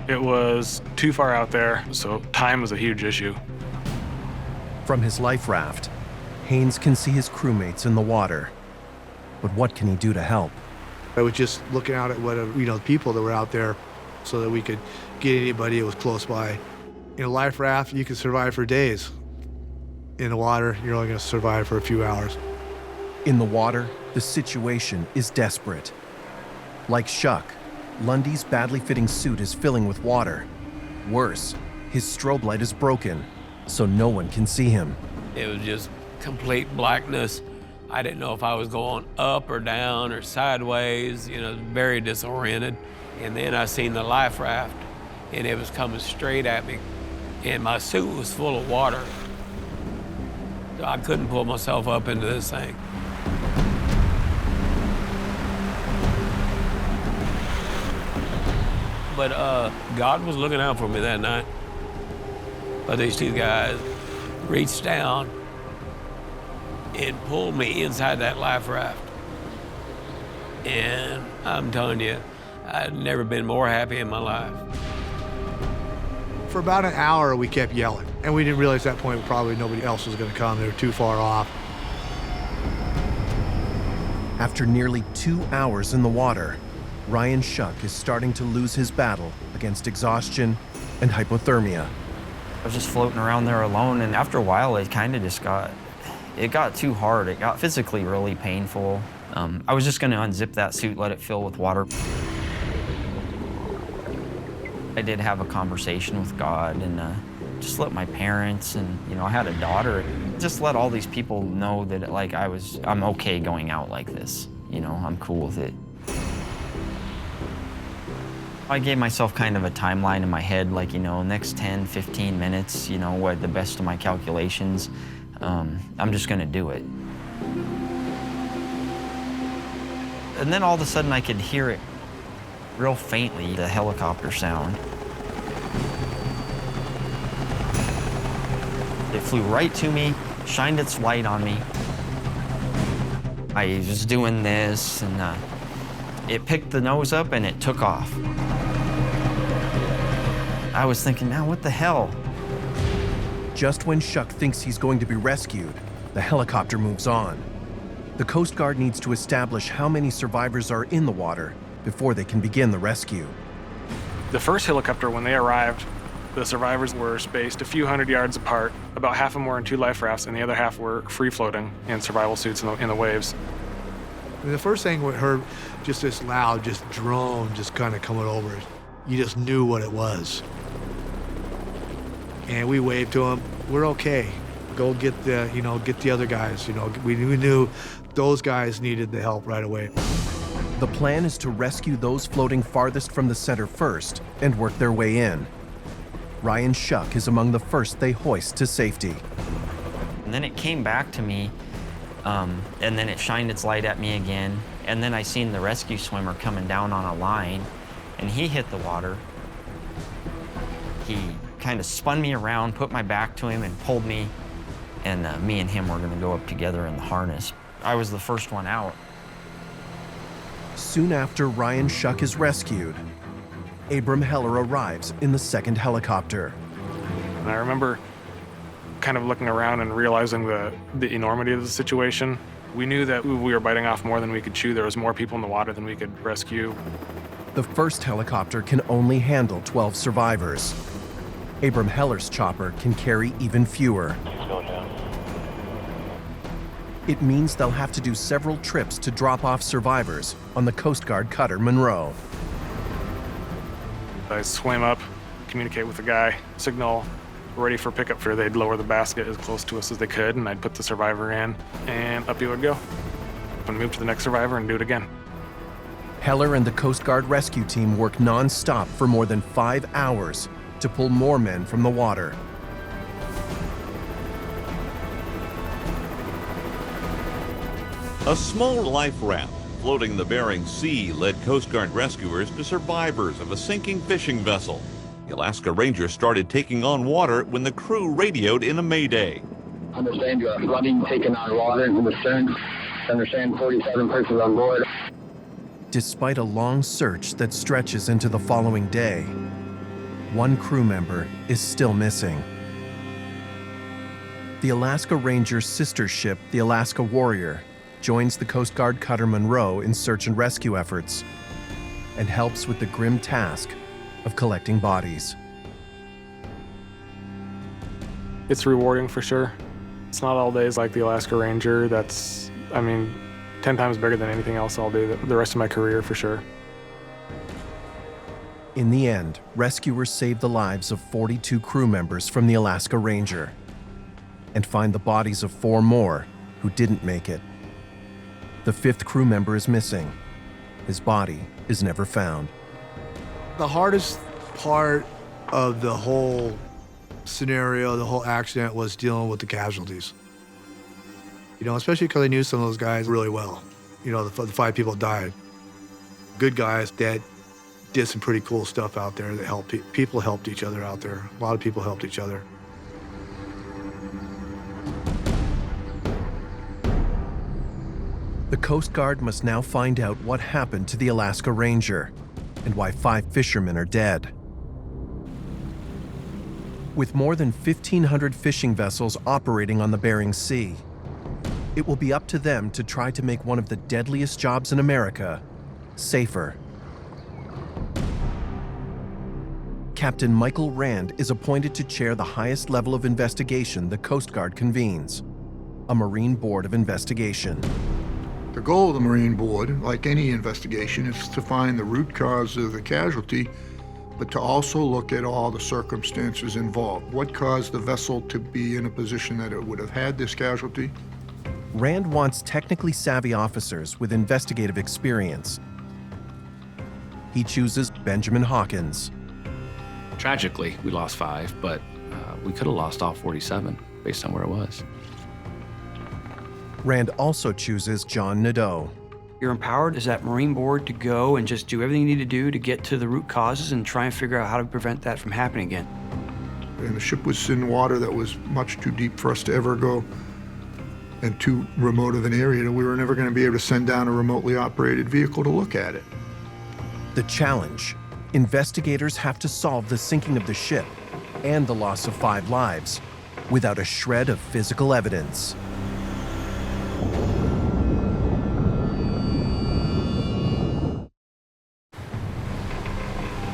Speaker 22: it was too far out there, so time was a huge issue.
Speaker 1: From his life raft, Haynes can see his crewmates in the water. But what can he do to help?
Speaker 20: I was just looking out at what, people that were out there so that we could get anybody that was close by. In a life raft, you can survive for days. In the water, you're only gonna survive for a few hours.
Speaker 1: In the water, the situation is desperate. Like Shuck, Lundy's badly fitting suit is filling with water. Worse, his strobe light is broken, so no one can see him.
Speaker 24: It was just complete blackness. I didn't know if I was going up or down or sideways, you know, very disoriented. And then I seen the life raft, and it was coming straight at me, and my suit was full of water. So I couldn't pull myself up into this thing. But God was looking out for me that night. But these two guys reached down and pulled me inside that life raft. And I'm telling you, I'd never been more happy in my life.
Speaker 20: For about an hour, we kept yelling. And we didn't realize at that point probably nobody else was gonna come. They were too far off.
Speaker 1: After nearly 2 hours in the water, Ryan Shuck is starting to lose his battle against exhaustion and hypothermia.
Speaker 21: I was just floating around there alone, and after a while, it kind of just got too hard. It got physically really painful. I was just gonna unzip that suit, let it fill with water. I did have a conversation with God and just let my parents and, you know, I had a daughter, just let all these people know that, like, I'm okay going out like this. You know, I'm cool with it. I gave myself kind of a timeline in my head, like, you know, next 10, 15 minutes, you know, what the best of my calculations, I'm just gonna do it. And then all of a sudden I could hear it real faintly, the helicopter sound. It flew right to me, shined its light on me. I was doing this, and it picked the nose up and it took off. I was thinking, now what the hell?
Speaker 1: Just when Shuck thinks he's going to be rescued, the helicopter moves on. The Coast Guard needs to establish how many survivors are in the water before they can begin the rescue.
Speaker 22: The first helicopter, when they arrived, the survivors were spaced a few hundred yards apart. About half of them were in 2 life rafts, and the other half were free-floating in survival suits in the waves.
Speaker 20: I mean, the first thing we heard, just this loud, just drone, just kind of coming over. You just knew what it was. And we waved to them. We're okay. Go get the other guys. You know, we knew those guys needed the help right away.
Speaker 1: The plan is to rescue those floating farthest from the center first and work their way in. Ryan Shuck is among the first they hoist to safety.
Speaker 21: And then it came back to me, and then it shined its light at me again. And then I seen the rescue swimmer coming down on a line, and he hit the water. He kind of spun me around, put my back to him, and pulled me. And me and him were gonna go up together in the harness. I was the first one out.
Speaker 1: Soon after Ryan Shuck is rescued, Abram Heller arrives in the second helicopter.
Speaker 22: And I remember kind of looking around and realizing the enormity of the situation. We knew that we were biting off more than we could chew. There was more people in the water than we could rescue.
Speaker 1: The first helicopter can only handle 12 survivors. Abram Heller's chopper can carry even fewer. It means they'll have to do several trips to drop off survivors on the Coast Guard cutter Monroe.
Speaker 22: I swam up, communicate with the guy, signal, ready for pickup. They'd lower the basket as close to us as they could, and I'd put the survivor in, and up he would go. And move to the next survivor and do it again.
Speaker 1: Heller and the Coast Guard rescue team work non-stop for more than 5 hours to pull more men from the water.
Speaker 4: A small life raft floating in the Bering Sea led Coast Guard rescuers to survivors of a sinking fishing vessel. The Alaska Rangers started taking on water when the crew radioed in a mayday.
Speaker 13: Understand you are flooding, taking on water in the stern. Understand 47 persons on board.
Speaker 1: Despite a long search that stretches into the following day, one crew member is still missing. The Alaska Rangers' sister ship, the Alaska Warrior, joins the Coast Guard cutter Monroe in search and rescue efforts and helps with the grim task of collecting bodies.
Speaker 22: It's rewarding for sure. It's not all days like the Alaska Ranger. That's, 10 times bigger than anything else I'll do the rest of my career for sure.
Speaker 1: In the end, rescuers saved the lives of 42 crew members from the Alaska Ranger and find the bodies of 4 more who didn't make it. The 5th crew member is missing. His body is never found.
Speaker 20: The hardest part of the whole scenario, the whole accident, was dealing with the casualties. You know, especially because I knew some of those guys really well. You know, the 5 people died. Good guys that did some pretty cool stuff out there that helped people helped each other out there. A lot of people helped each other.
Speaker 1: The Coast Guard must now find out what happened to the Alaska Ranger and why 5 fishermen are dead. With more than 1,500 fishing vessels operating on the Bering Sea, it will be up to them to try to make one of the deadliest jobs in America safer. Captain Michael Rand is appointed to chair the highest level of investigation the Coast Guard convenes, a Marine Board of Investigation.
Speaker 3: The goal of the Marine Board, like any investigation, is to find the root cause of the casualty, but to also look at all the circumstances involved. What caused the vessel to be in a position that it would have had this casualty?
Speaker 1: Rand wants technically savvy officers with investigative experience. He chooses Benjamin Hawkins.
Speaker 5: Tragically, we lost 5, but we could have lost all 47 based on where it was.
Speaker 1: Rand also chooses John Nadeau.
Speaker 14: You're empowered as that Marine Board to go and just do everything you need to do to get to the root causes and try and figure out how to prevent that from happening again.
Speaker 3: And the ship was in water that was much too deep for us to ever go, and too remote of an area that we were never going to be able to send down a remotely operated vehicle to look at it.
Speaker 1: The challenge: investigators have to solve the sinking of the ship and the loss of 5 lives without a shred of physical evidence.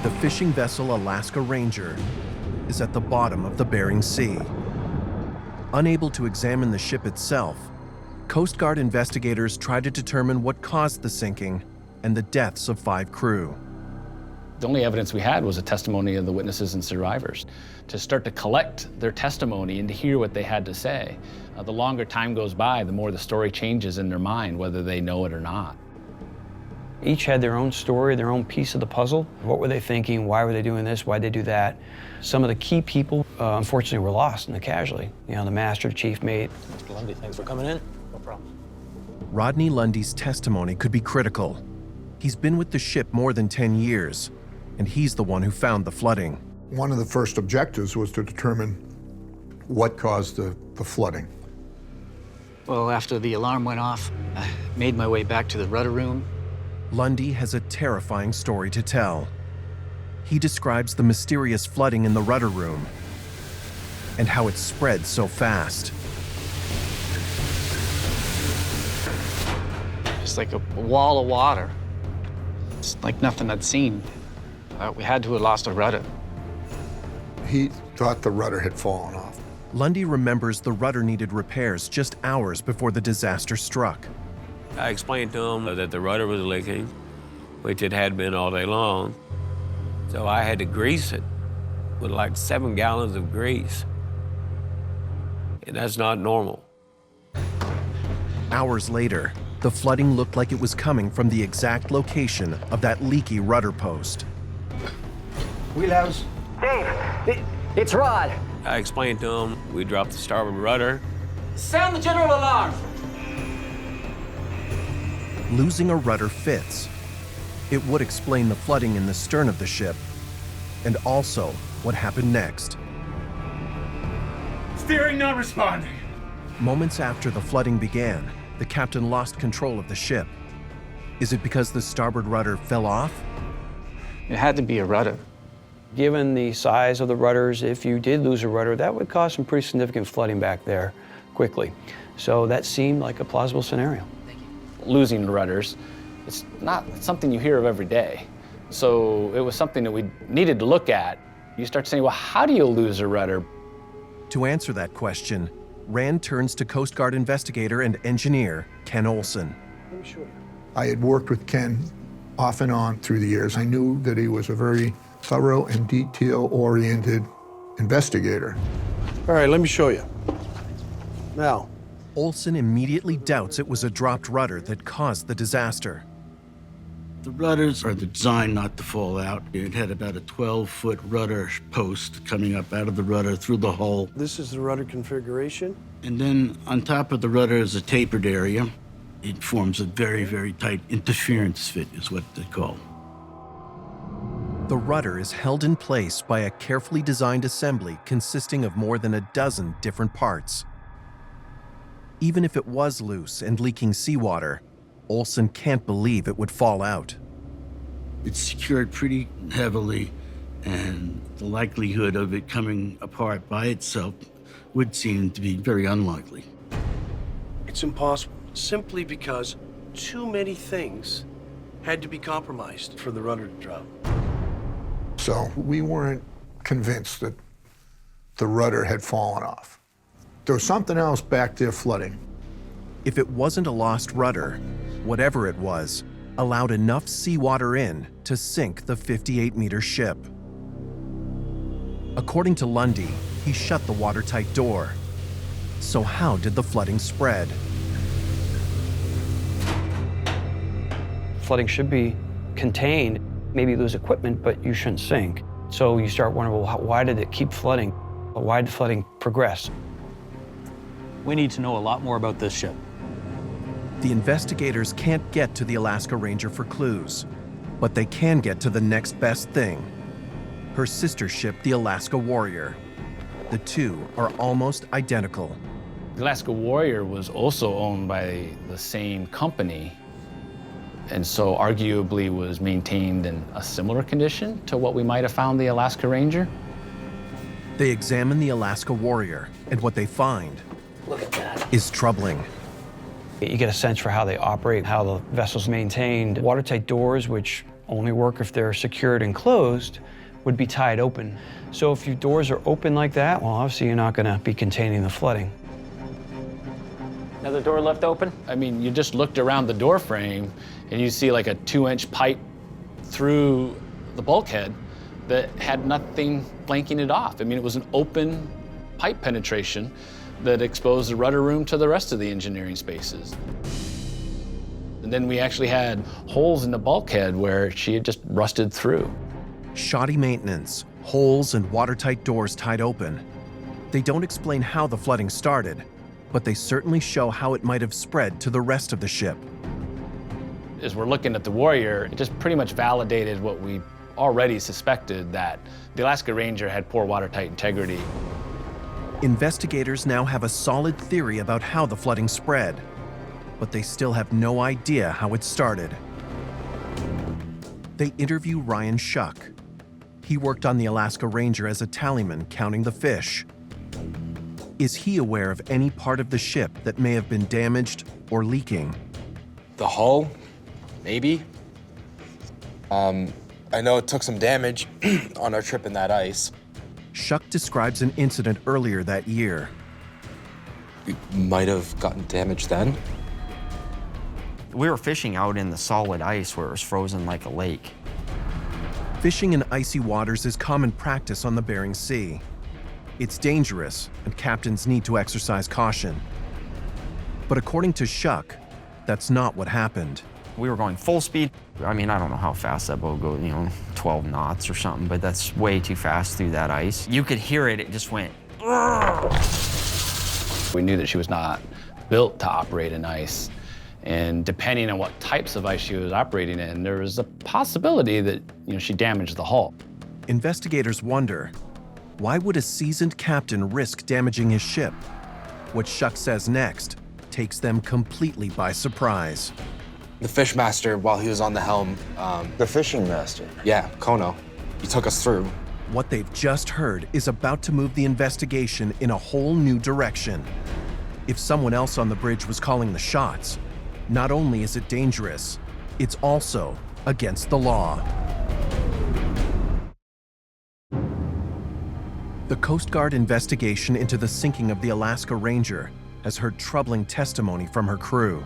Speaker 1: The fishing vessel Alaska Ranger is at the bottom of the Bering Sea. Unable to examine the ship itself, Coast Guard investigators try to determine what caused the sinking and the deaths of 5 crew.
Speaker 5: The only evidence we had was a testimony of the witnesses and survivors. To start to collect their testimony and to hear what they had to say. The longer time goes by, the more the story changes in their mind, whether they know it or not.
Speaker 14: Each had their own story, their own piece of the puzzle. What were they thinking? Why were they doing this? Why'd they do that? Some of the key people, unfortunately, were lost in the casualty. You know, the master, chief mate.
Speaker 18: Mr. Lundy, thanks for coming in. No problem.
Speaker 1: Rodney Lundy's testimony could be critical. He's been with the ship more than 10 years, and he's the one who found the flooding.
Speaker 3: One of the first objectives was to determine what caused the flooding.
Speaker 18: Well, after the alarm went off, I made my way back to the rudder room.
Speaker 1: Lundy has a terrifying story to tell. He describes the mysterious flooding in the rudder room and how it spread so fast.
Speaker 18: It's like a wall of water. It's like nothing I'd seen. We had to have lost a rudder.
Speaker 3: He thought the rudder had fallen off.
Speaker 1: Lundy remembers the rudder needed repairs just hours before the disaster struck.
Speaker 24: I explained to him that the rudder was leaking, which it had been all day long. So I had to grease it with like 7 gallons of grease. And that's not normal.
Speaker 1: Hours later, the flooding looked like it was coming from the exact location of that leaky rudder post.
Speaker 9: Wheelhouse. Dave, it's Rod.
Speaker 24: I explained to him we dropped the starboard rudder.
Speaker 9: Sound the general alarm.
Speaker 1: Losing a rudder fits. It would explain the flooding in the stern of the ship, and also what happened next.
Speaker 12: Steering not responding.
Speaker 1: Moments after the flooding began, the captain lost control of the ship. Is it because the starboard rudder fell off?
Speaker 18: It had to be a rudder.
Speaker 14: Given the size of the rudders, if you did lose a rudder, that would cause some pretty significant flooding back there quickly. So that seemed like a plausible scenario.
Speaker 5: Losing rudders, it's not something you hear of every day. So it was something that we needed to look at. You start saying, well, how do you lose a rudder?
Speaker 1: To answer that question, Rand turns to Coast Guard investigator and engineer Ken Olson.
Speaker 3: Let me show you. I had worked with Ken off and on through the years. I knew that he was a very thorough and detail-oriented investigator.
Speaker 11: All right, let me show you. Now,
Speaker 1: Olson immediately doubts it was a dropped rudder that caused the disaster.
Speaker 6: The rudders are designed not to fall out. It had about a 12-foot rudder post coming up out of the rudder through the hull.
Speaker 15: This is the rudder configuration?
Speaker 6: And then on top of the rudder is a tapered area. It forms a very, very tight interference fit is what they call.
Speaker 1: The rudder is held in place by a carefully designed assembly consisting of more than a dozen different parts. Even if it was loose and leaking seawater, Olson can't believe it would fall out.
Speaker 6: It's secured pretty heavily, and the likelihood of it coming apart by itself would seem to be very unlikely.
Speaker 15: It's impossible, simply because too many things had to be compromised for the rudder to drop.
Speaker 3: So we weren't convinced that the rudder had fallen off. There was something else back there flooding.
Speaker 1: If it wasn't a lost rudder, whatever it was, allowed enough seawater in to sink the 58-meter ship. According to Lundy, he shut the watertight door. So how did the flooding spread?
Speaker 14: Flooding should be contained. Maybe lose equipment, but you shouldn't sink. So you start wondering, well, why did it keep flooding? Why did flooding progress?
Speaker 16: We need to know a lot more about this ship.
Speaker 1: The investigators can't get to the Alaska Ranger for clues, but they can get to the next best thing: her sister ship, the Alaska Warrior. The two are almost identical.
Speaker 5: The Alaska Warrior was also owned by the same company, and so arguably was maintained in a similar condition to what we might have found the Alaska Ranger.
Speaker 1: They examine the Alaska Warrior, and what they find is troubling.
Speaker 14: You get a sense for how they operate, how the vessel's maintained. Watertight doors, which only work if they're secured and closed, would be tied open. So if your doors are open like that, well, obviously you're not going to be containing the flooding.
Speaker 5: Another door left open? I mean, you just looked around the door frame and you see like a 2-inch pipe through the bulkhead that had nothing flanking it off. I mean, it was an open pipe penetration that exposed the rudder room to the rest of the engineering spaces. And then we actually had holes in the bulkhead where she had just rusted through.
Speaker 1: Shoddy maintenance, holes and watertight doors tied open. They don't explain how the flooding started, but they certainly show how it might have spread to the rest of the ship.
Speaker 5: As we're looking at the Warrior, it just pretty much validated what we already suspected, that the Alaska Ranger had poor watertight integrity.
Speaker 1: Investigators now have a solid theory about how the flooding spread, but they still have no idea how it started. They interview Ryan Shuck. He worked on the Alaska Ranger as a tallyman counting the fish. Is he aware of any part of the ship that may have been damaged or leaking?
Speaker 17: The hull, maybe. I know it took some damage on our trip in that ice.
Speaker 1: Shuck describes an incident earlier that year.
Speaker 17: We might have gotten damaged then.
Speaker 21: We were fishing out in the solid ice where it was frozen like a lake.
Speaker 1: Fishing in icy waters is common practice on the Bering Sea. It's dangerous, and captains need to exercise caution. But according to Shuck, that's not what happened.
Speaker 21: We were going full speed. I mean, I don't know how fast that boat goes, 12 knots or something, but that's way too fast through that ice. You could hear it, it just went.
Speaker 5: We knew that she was not built to operate in ice. And depending on what types of ice she was operating in, there was a possibility that she damaged the hull.
Speaker 1: Investigators wonder, why would a seasoned captain risk damaging his ship? What Shuck says next takes them completely by surprise.
Speaker 17: The fish master, while he was on the helm.
Speaker 8: The fishing master?
Speaker 17: Yeah, Kono. He took us through.
Speaker 1: What they've just heard is about to move the investigation in a whole new direction. If someone else on the bridge was calling the shots, not only is it dangerous, it's also against the law. The Coast Guard investigation into the sinking of the Alaska Ranger has heard troubling testimony from her crew.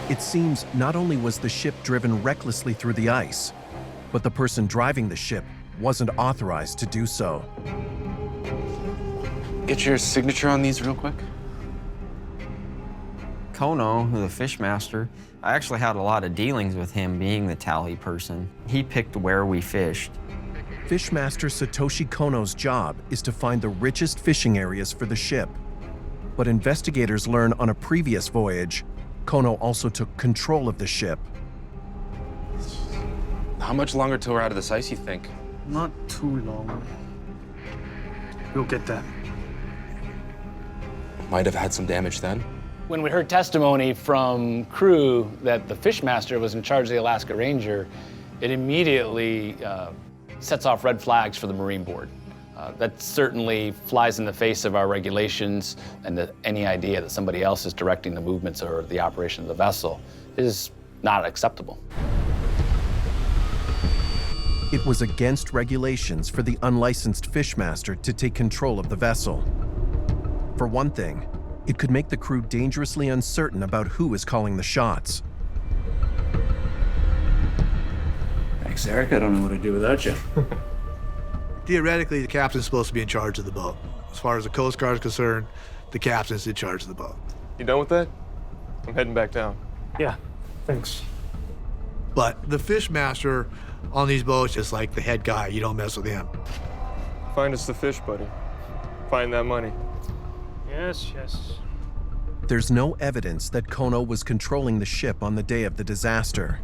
Speaker 1: It seems not only was the ship driven recklessly through the ice, but the person driving the ship wasn't authorized to do so.
Speaker 17: Get your signature on these real quick.
Speaker 21: Kono, the fish master, I actually had a lot of dealings with him being the tally person. He picked where we fished.
Speaker 1: Fishmaster Satoshi Kono's job is to find the richest fishing areas for the ship. But investigators learn on a previous voyage, Kono also took control of the ship.
Speaker 17: How much longer till we're out of this ice, you think?
Speaker 11: Not too long. You'll get that.
Speaker 17: Might have had some damage then.
Speaker 5: When we heard testimony from crew that the Fishmaster was in charge of the Alaska Ranger, it immediately sets off red flags for the Marine Board. That certainly flies in the face of our regulations, and that any idea that somebody else is directing the movements or the operation of the vessel is not acceptable.
Speaker 1: It was against regulations for the unlicensed Fishmaster to take control of the vessel. For one thing, it could make the crew dangerously uncertain about who is calling the shots.
Speaker 16: Thanks, Eric. I don't know what I'd do without you.
Speaker 20: Theoretically, the captain's supposed to be in charge of the boat. As far as the Coast Guard is concerned, the captain's in charge of the boat.
Speaker 23: You done with that? I'm heading back down.
Speaker 11: Yeah, thanks.
Speaker 20: But the Fishmaster on these boats is like the head guy. You don't mess with him.
Speaker 23: Find us the fish, buddy. Find that money.
Speaker 11: Yes, yes.
Speaker 1: There's no evidence that Kono was controlling the ship on the day of the disaster.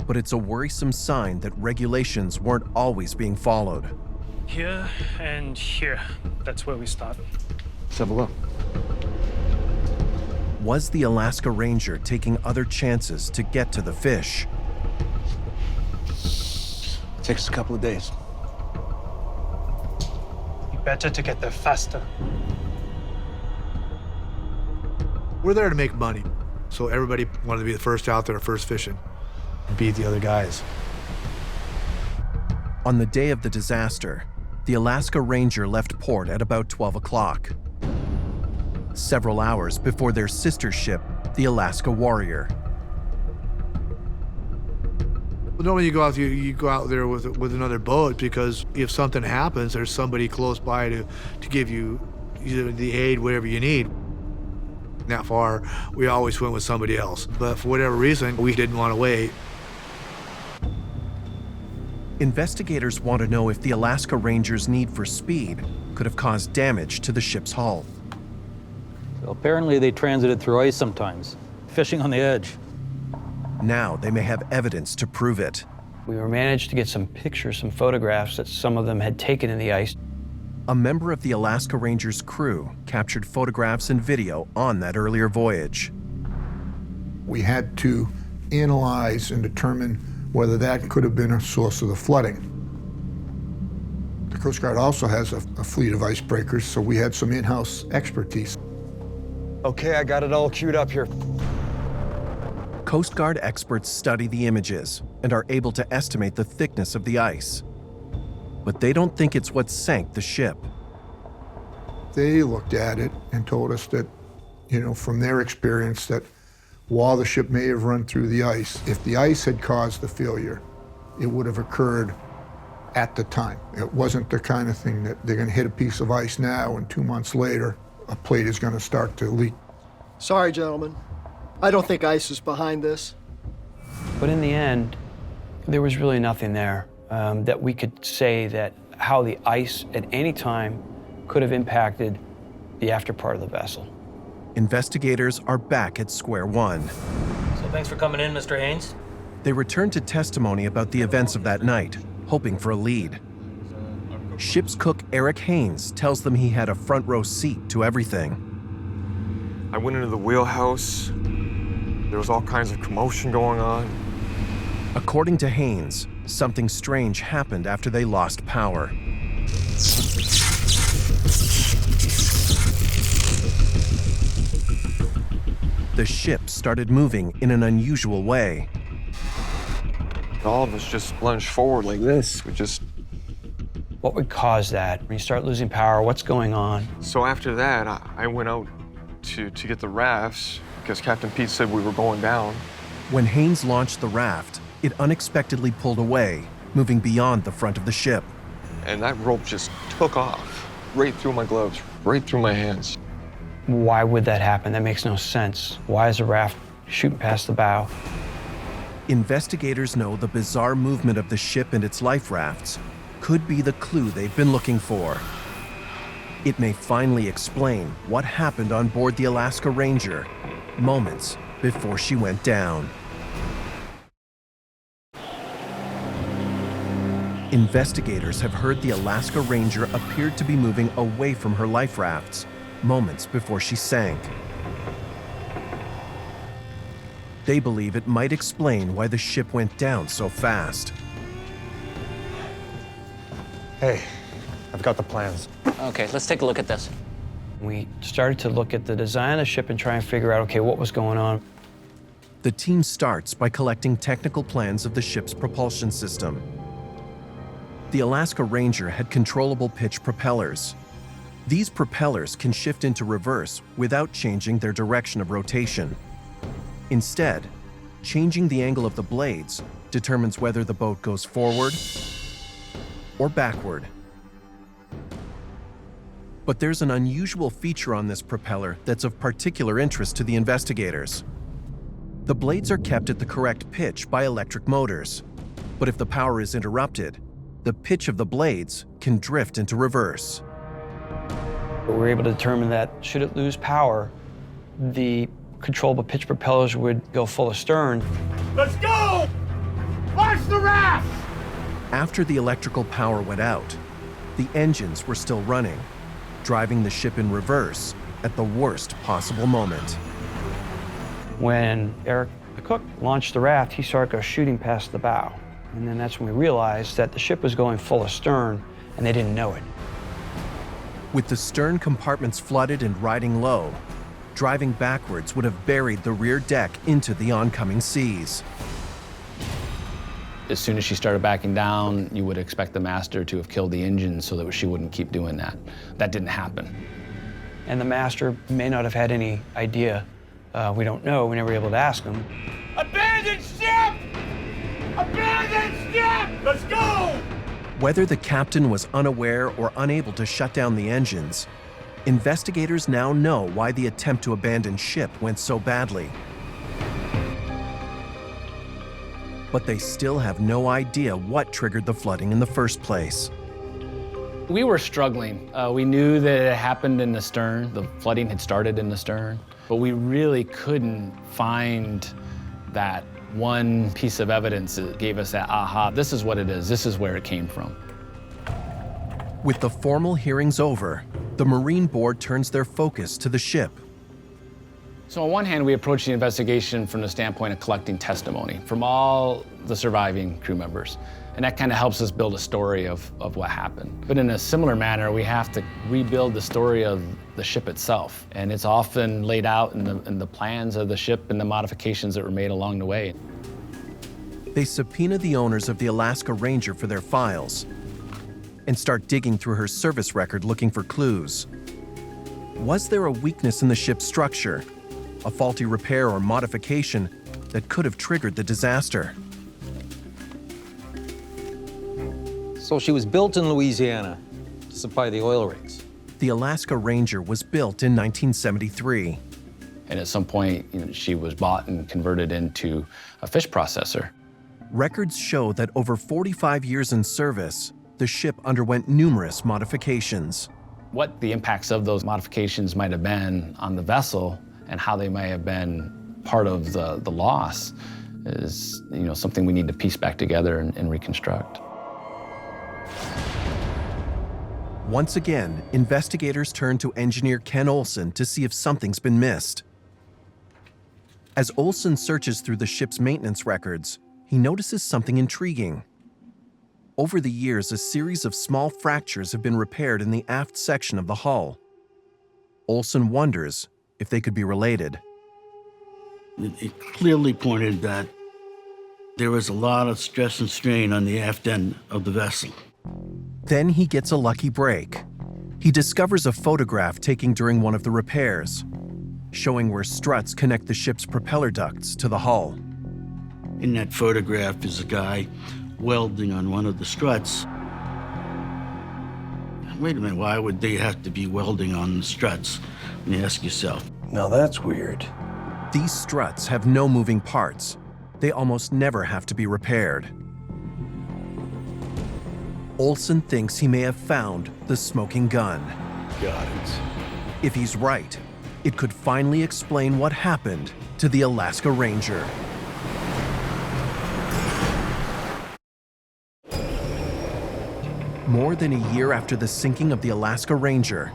Speaker 1: But it's a worrisome sign that regulations weren't always being followed.
Speaker 11: Here and here. That's where we start.
Speaker 23: Let's have a look.
Speaker 1: Was the Alaska Ranger taking other chances to get to the fish?
Speaker 23: It takes a couple of days.
Speaker 11: Be better to get there faster.
Speaker 20: We're there to make money. So everybody wanted to be the first out there, first fishing, and beat the other guys.
Speaker 1: On the day of the disaster, the Alaska Ranger left port at about 12 o'clock. Several hours before their sister ship, the Alaska Warrior.
Speaker 20: Well, normally you go out there with another boat because if something happens, there's somebody close by to give you either the aid, whatever you need. That far, we always went with somebody else. But for whatever reason, we didn't want to wait.
Speaker 1: Investigators want to know if the Alaska Ranger's need for speed could have caused damage to the ship's hull.
Speaker 16: So apparently they transited through ice sometimes, fishing on the edge.
Speaker 1: Now they may have evidence to prove it.
Speaker 14: We managed to get some pictures, some photographs that some of them had taken in the ice.
Speaker 1: A member of the Alaska Ranger's crew captured photographs and video on that earlier voyage.
Speaker 3: We had to analyze and determine whether that could have been a source of the flooding. The Coast Guard also has a fleet of icebreakers, so we had some in-house expertise.
Speaker 8: Okay, I got it all queued up here.
Speaker 1: Coast Guard experts study the images and are able to estimate the thickness of the ice. But they don't think it's what sank the ship.
Speaker 3: They looked at it and told us that, from their experience, that while the ship may have run through the ice, if the ice had caused the failure, it would have occurred at the time. It wasn't the kind of thing that they're going to hit a piece of ice now and 2 months later, a plate is going to start to leak.
Speaker 2: Sorry, gentlemen. I don't think ice is behind this.
Speaker 14: But in the end, there was really nothing there that we could say that how the ice at any time could have impacted the after part of the vessel.
Speaker 1: Investigators are back at square one.
Speaker 16: So thanks for coming in, Mr. Haynes.
Speaker 1: They return to testimony about the events of that night, hoping for a lead. Ship's cook Eric Haynes tells them he had a front row seat to everything.
Speaker 23: I went into the wheelhouse. There was all kinds of commotion going on.
Speaker 1: According to Haynes, something strange happened after they lost power. The ship started moving in an unusual way.
Speaker 23: All of us just lunged forward like this.
Speaker 14: What would cause that? When you start losing power, what's going on?
Speaker 23: So after that, I went out to get the rafts because Captain Pete said we were going down.
Speaker 1: When Haynes launched the raft, it unexpectedly pulled away, moving beyond the front of the ship.
Speaker 23: And that rope just took off, right through my gloves, right through my hands.
Speaker 14: Why would that happen? That makes no sense. Why is a raft shooting past the bow?
Speaker 1: Investigators know the bizarre movement of the ship and its life rafts could be the clue they've been looking for. It may finally explain what happened on board the Alaska Ranger moments before she went down. Investigators have heard the Alaska Ranger appeared to be moving away from her life rafts moments before she sank. They believe it might explain why the ship went down so fast.
Speaker 4: Hey, I've got the plans.
Speaker 7: Okay, let's take a look at this.
Speaker 14: We started to look at the design of the ship and try and figure out, okay, what was going on.
Speaker 1: The team starts by collecting technical plans of the ship's propulsion system. The Alaska Ranger had controllable pitch propellers. These propellers can shift into reverse without changing their direction of rotation. Instead, changing the angle of the blades determines whether the boat goes forward or backward. But there's an unusual feature on this propeller that's of particular interest to the investigators. The blades are kept at the correct pitch by electric motors, but if the power is interrupted, the pitch of the blades can drift into reverse.
Speaker 14: We were able to determine that should it lose power, the controllable pitch propellers would go full astern.
Speaker 12: Let's go! Launch the raft!
Speaker 1: After the electrical power went out, the engines were still running, driving the ship in reverse at the worst possible moment.
Speaker 14: When Eric, the cook, launched the raft, he saw it go shooting past the bow. And then that's when we realized that the ship was going full astern, and they didn't know it.
Speaker 1: With the stern compartments flooded and riding low, driving backwards would have buried the rear deck into the oncoming seas.
Speaker 5: As soon as she started backing down, you would expect the master to have killed the engine so that she wouldn't keep doing that. That didn't happen.
Speaker 14: And the master may not have had any idea. We don't know. We never were able to ask him.
Speaker 12: Abandoned ship! Abandoned ship! Let's go!
Speaker 1: Whether the captain was unaware or unable to shut down the engines, investigators now know why the attempt to abandon ship went so badly. But they still have no idea what triggered the flooding in the first place.
Speaker 5: We were struggling. We knew that it happened in the stern. The flooding had started in the stern, but we really couldn't find that one piece of evidence that gave us that, aha, this is what it is, this is where it came from.
Speaker 1: With the formal hearings over, the Marine Board turns their focus to the ship.
Speaker 5: So on one hand, we approach the investigation from the standpoint of collecting testimony from all the surviving crew members. And that kind of helps us build a story of what happened. But in a similar manner, we have to rebuild the story of the ship itself. And it's often laid out in the plans of the ship and the modifications that were made along the way.
Speaker 1: They subpoena the owners of the Alaska Ranger for their files and start digging through her service record looking for clues. Was there a weakness in the ship's structure, a faulty repair or modification that could have triggered the disaster?
Speaker 16: So she was built in Louisiana to supply the oil rigs.
Speaker 1: The Alaska Ranger was built in 1973.
Speaker 5: And at some point, she was bought and converted into a fish processor.
Speaker 1: Records show that over 45 years in service, the ship underwent numerous modifications.
Speaker 5: What the impacts of those modifications might have been on the vessel and how they may have been part of the loss is something we need to piece back together and reconstruct.
Speaker 1: Once again, investigators turn to engineer Ken Olson to see if something's been missed. As Olson searches through the ship's maintenance records, he notices something intriguing. Over the years, a series of small fractures have been repaired in the aft section of the hull. Olson wonders if they could be related.
Speaker 6: It clearly pointed that there was a lot of stress and strain on the aft end of the vessel.
Speaker 1: Then he gets a lucky break. He discovers a photograph taken during one of the repairs, showing where struts connect the ship's propeller ducts to the hull.
Speaker 6: In that photograph is a guy welding on one of the struts. Wait a minute, why would they have to be welding on the struts? And you ask yourself.
Speaker 2: Now that's weird.
Speaker 1: These struts have no moving parts. They almost never have to be repaired. Olson thinks he may have found the smoking gun.
Speaker 2: Got it.
Speaker 1: If he's right, it could finally explain what happened to the Alaska Ranger. More than a year after the sinking of the Alaska Ranger,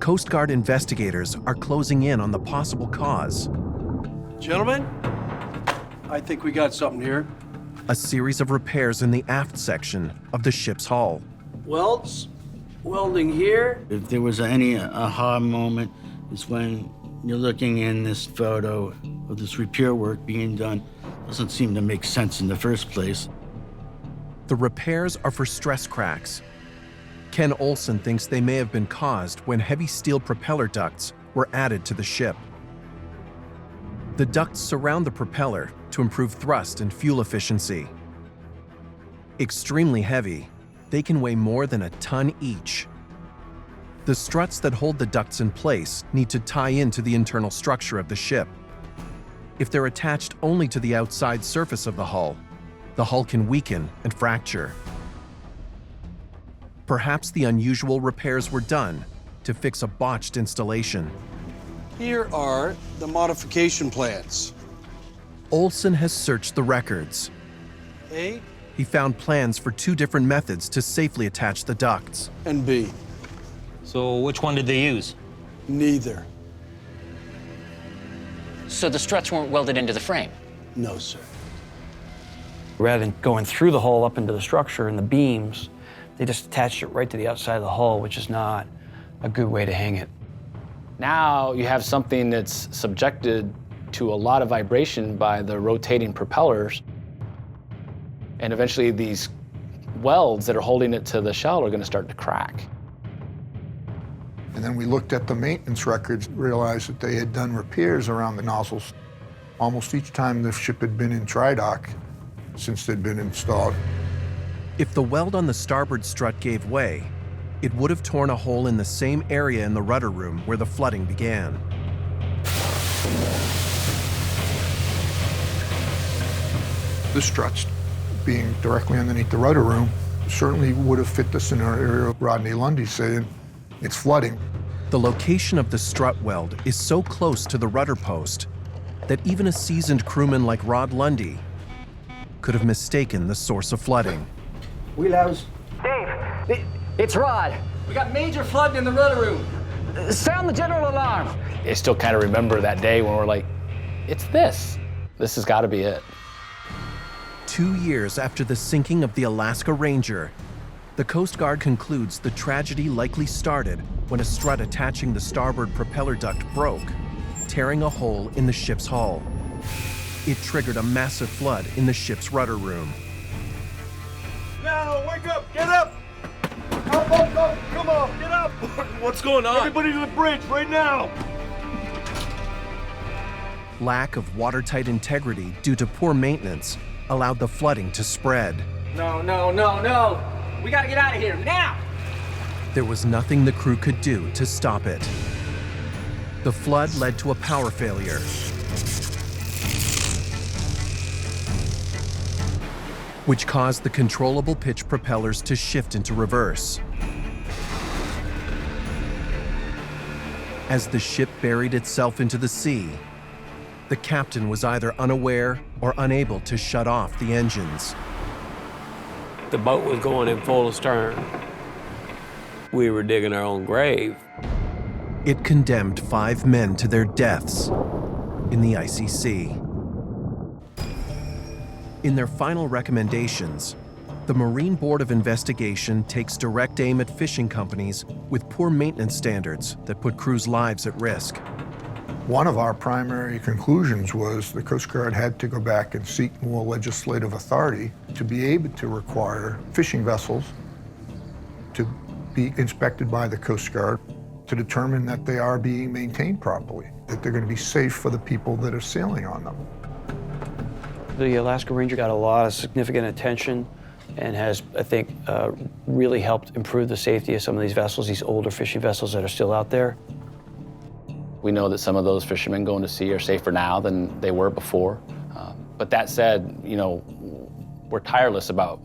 Speaker 1: Coast Guard investigators are closing in on the possible cause.
Speaker 15: Gentlemen, I think we got something here.
Speaker 1: A series of repairs in the aft section of the ship's hull.
Speaker 15: Welds, welding here.
Speaker 6: If there was any aha moment, it's when you're looking in this photo of this repair work being done. Doesn't seem to make sense in the first place.
Speaker 1: The repairs are for stress cracks. Ken Olson thinks they may have been caused when heavy steel propeller ducts were added to the ship. The ducts surround the propeller to improve thrust and fuel efficiency. Extremely heavy, they can weigh more than a ton each. The struts that hold the ducts in place need to tie into the internal structure of the ship. If they're attached only to the outside surface of the hull can weaken and fracture. Perhaps the unusual repairs were done to fix a botched installation.
Speaker 15: Here are the modification plans.
Speaker 1: Olson has searched the records.
Speaker 15: A
Speaker 1: He found plans for 2 different methods to safely attach the ducts.
Speaker 15: and B.
Speaker 16: So which one did they use?
Speaker 15: Neither.
Speaker 7: So the struts weren't welded into the frame?
Speaker 15: No, sir.
Speaker 14: Rather than going through the hull up into the structure and the beams, they just attached it right to the outside of the hull, which is not a good way to hang it.
Speaker 5: Now you have something that's subjected to a lot of vibration by the rotating propellers. And eventually these welds that are holding it to the shell are going to start to crack.
Speaker 3: And then we looked at the maintenance records, realized that they had done repairs around the nozzles almost each time the ship had been in dry dock since they'd been installed.
Speaker 1: If the weld on the starboard strut gave way, it would have torn a hole in the same area in the rudder room where the flooding began.
Speaker 3: The struts being directly underneath the rudder room certainly would have fit the scenario of Rodney Lundy saying, it's flooding.
Speaker 1: The location of the strut weld is so close to the rudder post that even a seasoned crewman like Rod Lundy could have mistaken the source of flooding.
Speaker 9: Wheelhouse. Dave, it's Rod. We got major flooding in the rudder room. Sound the general alarm.
Speaker 5: I still kind of remember that day when we're like, it's this. This has got to be it.
Speaker 1: 2 years after the sinking of the Alaska Ranger, the Coast Guard concludes the tragedy likely started when a strut attaching the starboard propeller duct broke, tearing a hole in the ship's hull. It triggered a massive flood in the ship's rudder room.
Speaker 12: Now, wake up! Get up! Up! Come on, get up!
Speaker 23: What's going on?
Speaker 12: Everybody to the bridge right now!
Speaker 1: Lack of watertight integrity due to poor maintenance allowed the flooding to spread.
Speaker 9: No. We gotta get out of here now.
Speaker 1: There was nothing the crew could do to stop it. The flood led to a power failure. Which caused the controllable pitch propellers to shift into reverse. As the ship buried itself into the sea, the captain was either unaware or unable to shut off the engines.
Speaker 24: The boat was going in full astern. We were digging our own grave.
Speaker 1: It condemned 5 men to their deaths in the icy sea. In their final recommendations, the Marine Board of Investigation takes direct aim at fishing companies with poor maintenance standards that put crews' lives at risk.
Speaker 3: One of our primary conclusions was the Coast Guard had to go back and seek more legislative authority to be able to require fishing vessels to be inspected by the Coast Guard to determine that they are being maintained properly, that they're going to be safe for the people that are sailing on them.
Speaker 14: The Alaska Ranger got a lot of significant attention and has, I think, really helped improve the safety of some of these vessels, these older fishing vessels that are still out there.
Speaker 5: We know that some of those fishermen going to sea are safer now than they were before. But that said, you know, we're tireless about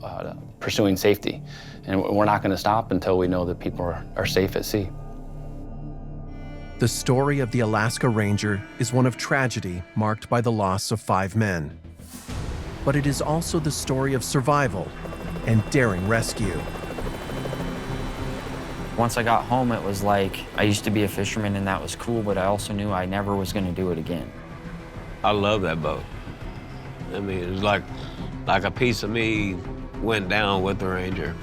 Speaker 5: pursuing safety, and we're not going to stop until we know that people are safe at sea.
Speaker 1: The story of the Alaska Ranger is one of tragedy marked by the loss of 5 men. But it is also the story of survival and daring rescue.
Speaker 21: Once I got home, it was like I used to be a fisherman and that was cool, but I also knew I never was going to do it again.
Speaker 24: I love that boat. I mean, it was like a piece of me went down with the Ranger.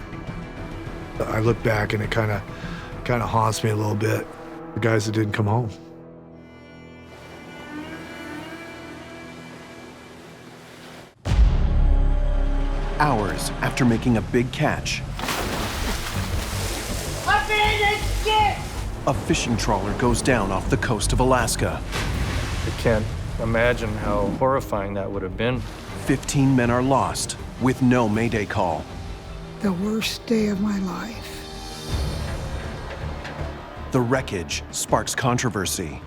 Speaker 20: I look back and it kind of haunts me a little bit. The guys that didn't come home.
Speaker 1: Hours after making a big catch, a fishing trawler goes down off the coast of Alaska.
Speaker 10: I can't imagine how horrifying that would have been.
Speaker 1: 15 men are lost with no mayday call.
Speaker 13: The worst day of my life.
Speaker 1: The wreckage sparks controversy.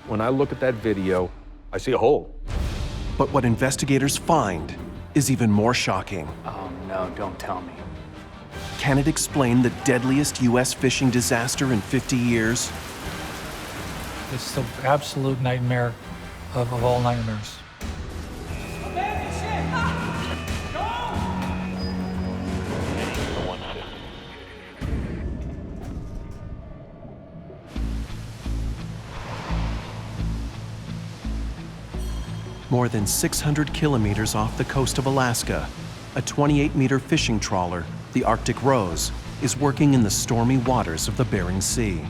Speaker 19: When I look at that video, I see a hole.
Speaker 1: But what investigators find is even more shocking.
Speaker 9: Oh no, don't tell me.
Speaker 1: Can it explain the deadliest U.S. fishing disaster in 50 years?
Speaker 22: It's the absolute nightmare of all nightmares.
Speaker 1: More than 600 kilometers off the coast of Alaska, a 28-meter fishing trawler, the Arctic Rose, is working in the stormy waters of the Bering Sea.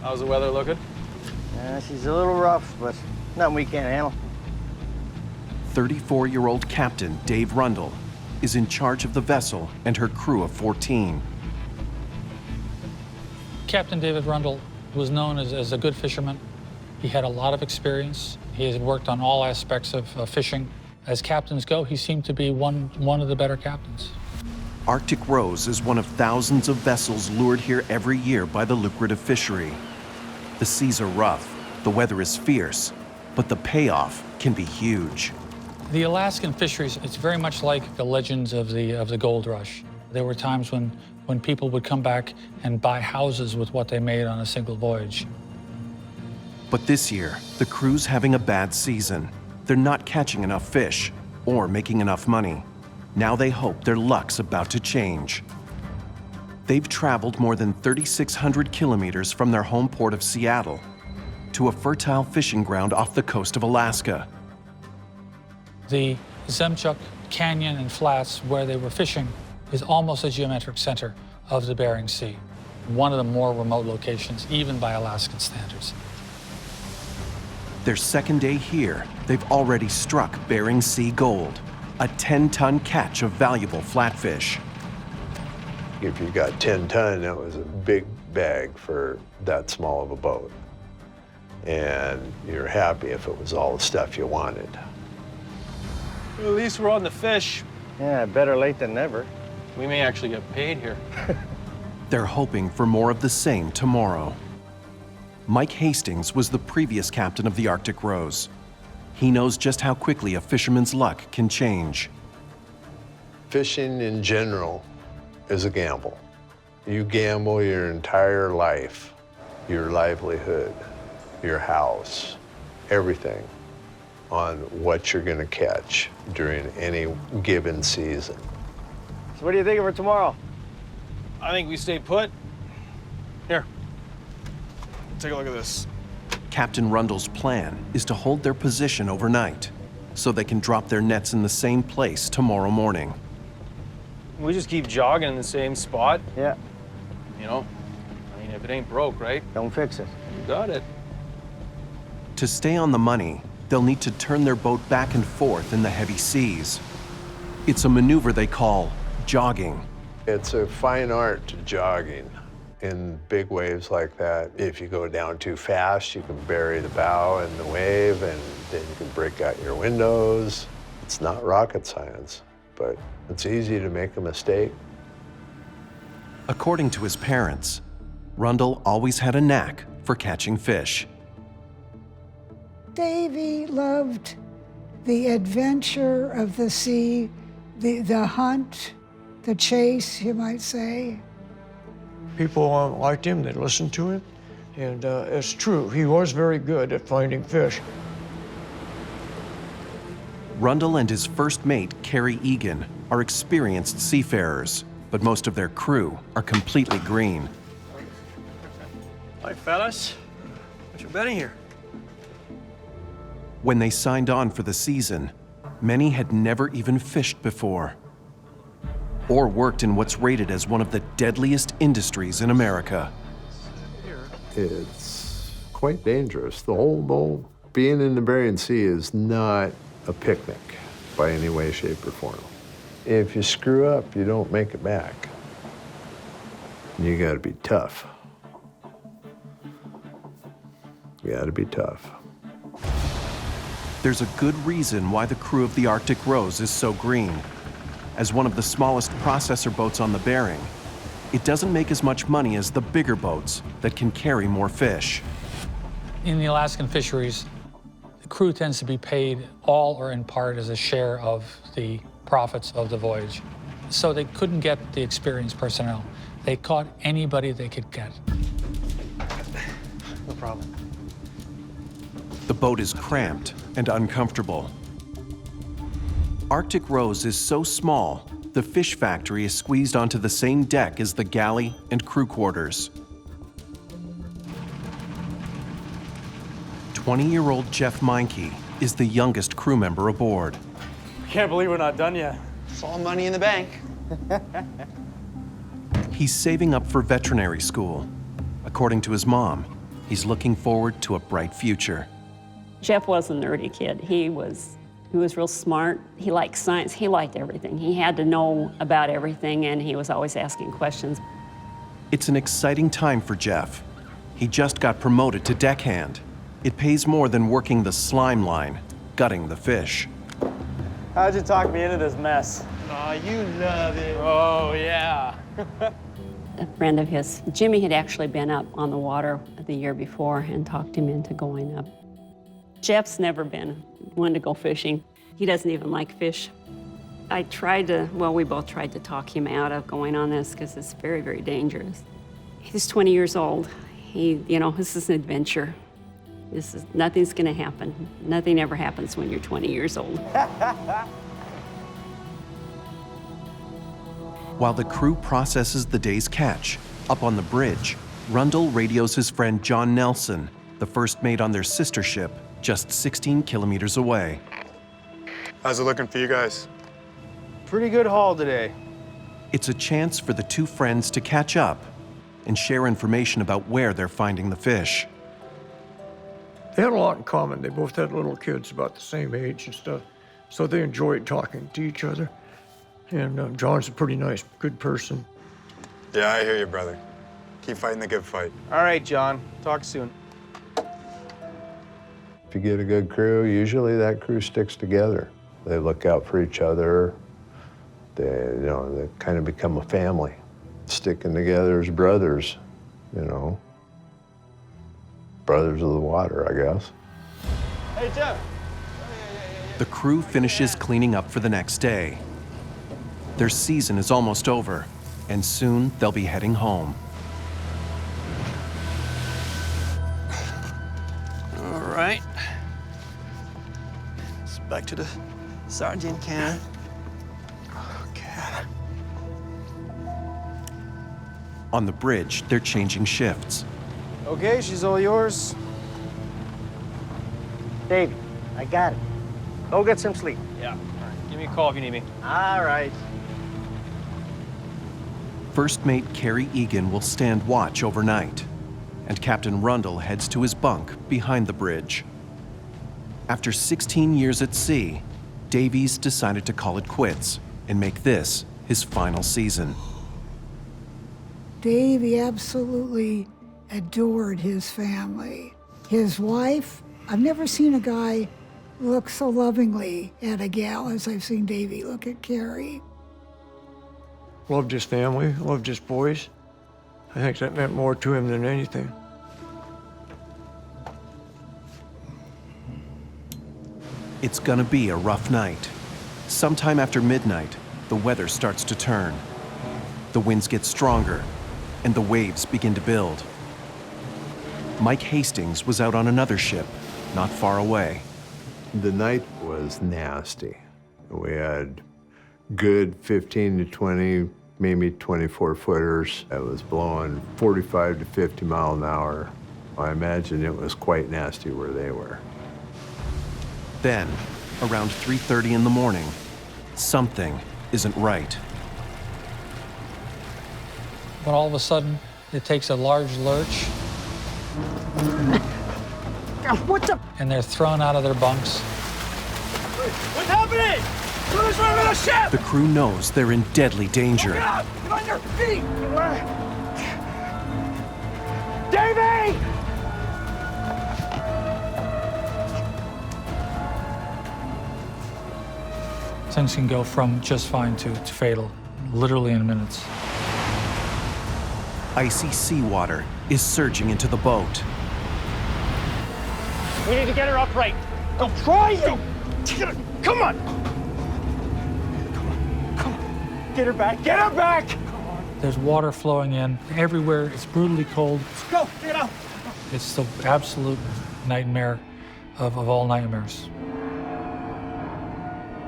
Speaker 10: How's the weather looking?
Speaker 2: She's a little rough, but nothing we can't handle.
Speaker 1: 34-year-old Captain Dave Rundle is in charge of the vessel and her crew of 14.
Speaker 22: Captain David Rundle was known as a good fisherman. He had a lot of experience. He has worked on all aspects of fishing. As captains go, he seemed to be one of the better captains.
Speaker 1: Arctic Rose is one of thousands of vessels lured here every year by the lucrative fishery. The seas are rough, the weather is fierce, but the payoff can be huge.
Speaker 22: The Alaskan fisheries, it's very much like the legends of the gold rush. There were times when people would come back and buy houses with what they made on a single voyage.
Speaker 1: But this year, the crew's having a bad season. They're not catching enough fish or making enough money. Now they hope their luck's about to change. They've traveled more than 3,600 kilometers from their home port of Seattle to a fertile fishing ground off the coast of Alaska.
Speaker 22: The Zemchuk Canyon and flats where they were fishing is almost a geometric center of the Bering Sea, one of the more remote locations, even by Alaskan standards.
Speaker 1: Their second day here, they've already struck Bering Sea gold, a 10-ton catch of valuable flatfish.
Speaker 25: If you got 10 ton, that was a big bag for that small of a boat. And you're happy if it was all the stuff you wanted.
Speaker 10: Well, at least we're on the fish.
Speaker 2: Yeah, better late than never.
Speaker 10: We may actually get paid here.
Speaker 1: They're hoping for more of the same tomorrow. Mike Hastings was the previous captain of the Arctic Rose. He knows just how quickly a fisherman's luck can change.
Speaker 25: Fishing in general is a gamble. You gamble your entire life, your livelihood, your house, everything on what you're going to catch during any given season.
Speaker 2: So what are you thinking for tomorrow?
Speaker 10: I think we stay put. Here, take a look at this.
Speaker 1: Captain Rundle's plan is to hold their position overnight so they can drop their nets in the same place tomorrow morning.
Speaker 10: We just keep jogging in the same spot.
Speaker 2: Yeah.
Speaker 10: You know, I mean, if it ain't broke, right?
Speaker 2: Don't fix it.
Speaker 10: You got it.
Speaker 1: To stay on the money, they'll need to turn their boat back and forth in the heavy seas. It's a maneuver they call jogging.
Speaker 25: It's a fine art to jogging. In big waves like that, if you go down too fast, you can bury the bow in the wave and then you can break out your windows. It's not rocket science. but it's easy to make a mistake.
Speaker 1: According to his parents, Rundle always had a knack for catching fish.
Speaker 13: Davy loved the adventure of the sea, the hunt, the chase, you might say.
Speaker 4: People liked him, they listened to him, and it's true, he was very good at finding fish.
Speaker 1: Rundle and his first mate, Carrie Egan, are experienced seafarers, but most of their crew are completely green.
Speaker 15: Hi, fellas. What you betting here?
Speaker 1: When they signed on for the season, many had never even fished before or worked in what's rated as one of the deadliest industries in America.
Speaker 25: It's quite dangerous. The whole being in the Bering Sea is not a picnic by any way, shape, or form. If you screw up, you don't make it back. You gotta be tough. You gotta be tough.
Speaker 1: There's a good reason why the crew of the Arctic Rose is so green. As one of the smallest processor boats on the Bering, it doesn't make as much money as the bigger boats that can carry more fish.
Speaker 22: In the Alaskan fisheries, the crew tends to be paid all or in part as a share of the profits of the voyage. So they couldn't get the experienced personnel. They caught anybody they could get.
Speaker 15: No problem.
Speaker 1: The boat is cramped and uncomfortable. Arctic Rose is so small, the fish factory is squeezed onto the same deck as the galley and crew quarters. 20-year-old Jeff Meinke is the youngest crew member aboard.
Speaker 8: Can't believe we're not done yet.
Speaker 11: It's all money in the bank.
Speaker 1: He's saving up for veterinary school. According to his mom, he's looking forward to a bright future.
Speaker 17: Jeff was a nerdy kid. He was real smart. He liked science. He liked everything. He had to know about everything, and he was always asking questions.
Speaker 1: It's an exciting time for Jeff. He just got promoted to deckhand. It pays more than working the slime line, gutting the fish.
Speaker 8: How'd you talk me into this mess?
Speaker 15: Aw, you love it.
Speaker 8: Oh, yeah.
Speaker 17: A friend of his, Jimmy, had actually been up on the water the year before and talked him into going up. Jeff's never been one to go fishing. He doesn't even like fish. We both tried to talk him out of going on this because it's very, very dangerous. He's 20 years old. This is an adventure. Nothing's gonna happen. Nothing ever happens when you're 20 years old.
Speaker 1: While the crew processes the day's catch, up on the bridge, Rundle radios his friend John Nelson, the first mate on their sister ship, just 16 kilometers away.
Speaker 8: How's it looking for you guys?
Speaker 15: Pretty good haul today.
Speaker 1: It's a chance for the two friends to catch up and share information about where they're finding the fish.
Speaker 4: They had a lot in common. They both had little kids about the same age and stuff, so they enjoyed talking to each other. And John's a pretty nice, good person.
Speaker 8: Yeah, I hear you, brother. Keep fighting the good fight.
Speaker 15: All right, John. Talk soon.
Speaker 25: If you get a good crew, usually that crew sticks together. They look out for each other. They kind of become a family, sticking together as brothers, brothers of the water, I guess.
Speaker 8: Hey, Jeff.
Speaker 1: The crew finishes cleaning up for the next day. Their season is almost over, and soon they'll be heading home.
Speaker 11: All right. It's back to the sardine can.
Speaker 1: On the bridge, they're changing shifts.
Speaker 15: Okay, she's all yours.
Speaker 9: Davey, I got it. Go get some sleep.
Speaker 10: Yeah. All right. Give me a call if you need me.
Speaker 9: All right.
Speaker 1: First mate Carrie Egan will stand watch overnight, and Captain Rundle heads to his bunk behind the bridge. After 16 years at sea, Davies decided to call it quits and make this his final season.
Speaker 13: Davy absolutely adored his family. His wife, I've never seen a guy look so lovingly at a gal as I've seen Davy look at Carrie.
Speaker 4: Loved his family, loved his boys. I think that meant more to him than anything.
Speaker 1: It's gonna be a rough night. Sometime after midnight, the weather starts to turn. The winds get stronger, and the waves begin to build. Mike Hastings was out on another ship, not far away.
Speaker 25: The night was nasty. We had good 15 to 20, maybe 24 footers. It was blowing 45 to 50 miles an hour. I imagine it was quite nasty where they were.
Speaker 1: Then, around 3:30 in the morning, something isn't right.
Speaker 22: But all of a sudden, it takes a large lurch.
Speaker 13: What's up?
Speaker 22: And they're thrown out of their bunks.
Speaker 12: What's happening? Who's running the ship?
Speaker 1: The crew knows they're in deadly danger.
Speaker 12: Get up! Get on your feet! Davey!
Speaker 22: Things can go from just fine to fatal, literally in minutes.
Speaker 1: Icy seawater is surging into the boat.
Speaker 12: We need to get her upright. Go try you! Come on! Come on. Get her back! Get her back!
Speaker 22: There's water flowing in everywhere. It's brutally cold.
Speaker 12: Let's go! Get out!
Speaker 22: It's the absolute nightmare of all nightmares.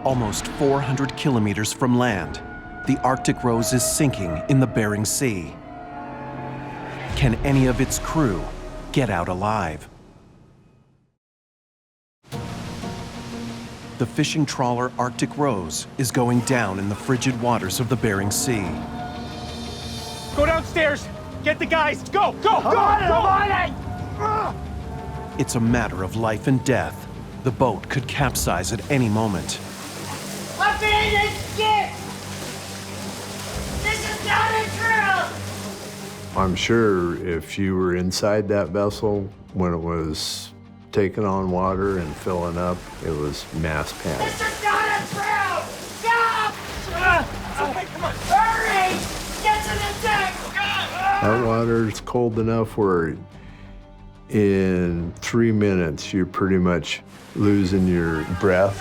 Speaker 1: Almost 400 kilometers from land, the Arctic Rose is sinking in the Bering Sea. Can any of its crew get out alive? The fishing trawler Arctic Rose is going down in the frigid waters of the Bering Sea.
Speaker 12: Go downstairs! Get the guys! Go! Go! Go! I'm on it!
Speaker 1: It's a matter of life and death. The boat could capsize at any moment.
Speaker 12: Let me in and skip! This is not a drill!
Speaker 25: I'm sure if you were inside that vessel when it was taking on water and filling up, it was mass panic.
Speaker 12: This is not a drill! Stop! Okay, come on. Hurry! Get to the deck!
Speaker 25: That water's cold enough where in 3 minutes you're pretty much losing your breath.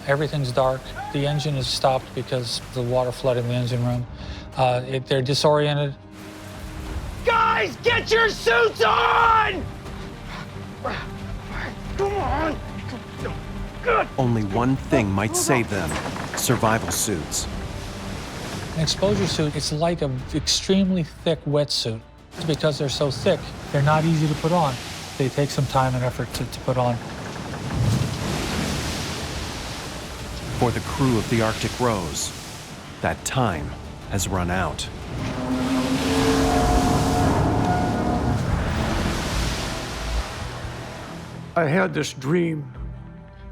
Speaker 22: Everything's dark. The engine is stopped because the water flooded the engine room. They're disoriented.
Speaker 12: Guys, get your suits on! Come on! Good!
Speaker 1: Only one thing might save them: survival suits.
Speaker 22: An exposure suit, it's like an extremely thick wetsuit. Because they're so thick, they're not easy to put on. They take some time and effort to put on.
Speaker 1: For the crew of the Arctic Rose, that time has run out.
Speaker 4: I had this dream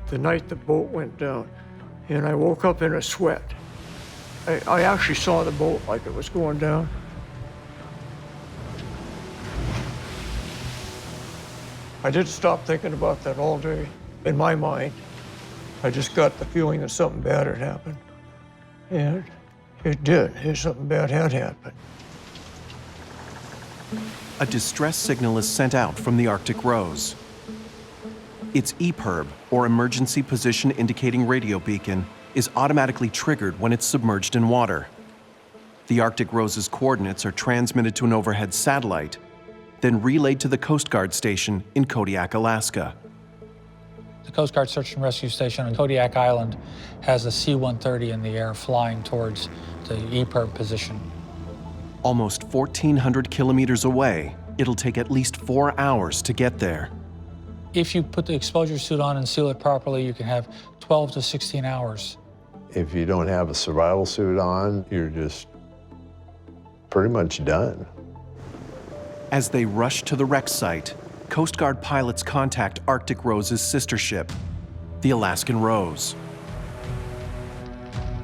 Speaker 4: the night the boat went down, and I woke up in a sweat. I actually saw the boat like it was going down. I didn't stop thinking about that all day. In my mind, I just got the feeling that something bad had happened. And it did. Something bad had happened.
Speaker 1: A distress signal is sent out from the Arctic Rose. Its EPIRB, or Emergency Position Indicating Radio Beacon, is automatically triggered when it's submerged in water. The Arctic Rose's coordinates are transmitted to an overhead satellite, then relayed to the Coast Guard station in Kodiak, Alaska.
Speaker 22: The Coast Guard Search and Rescue Station on Kodiak Island has a C-130 in the air flying towards the EPIRB position.
Speaker 1: Almost 1,400 kilometers away, it'll take at least 4 hours to get there.
Speaker 22: If you put the exposure suit on and seal it properly, you can have 12 to 16 hours.
Speaker 25: If you don't have a survival suit on, you're just pretty much done.
Speaker 1: As they rush to the wreck site, Coast Guard pilots contact Arctic Rose's sister ship, the Alaskan Rose.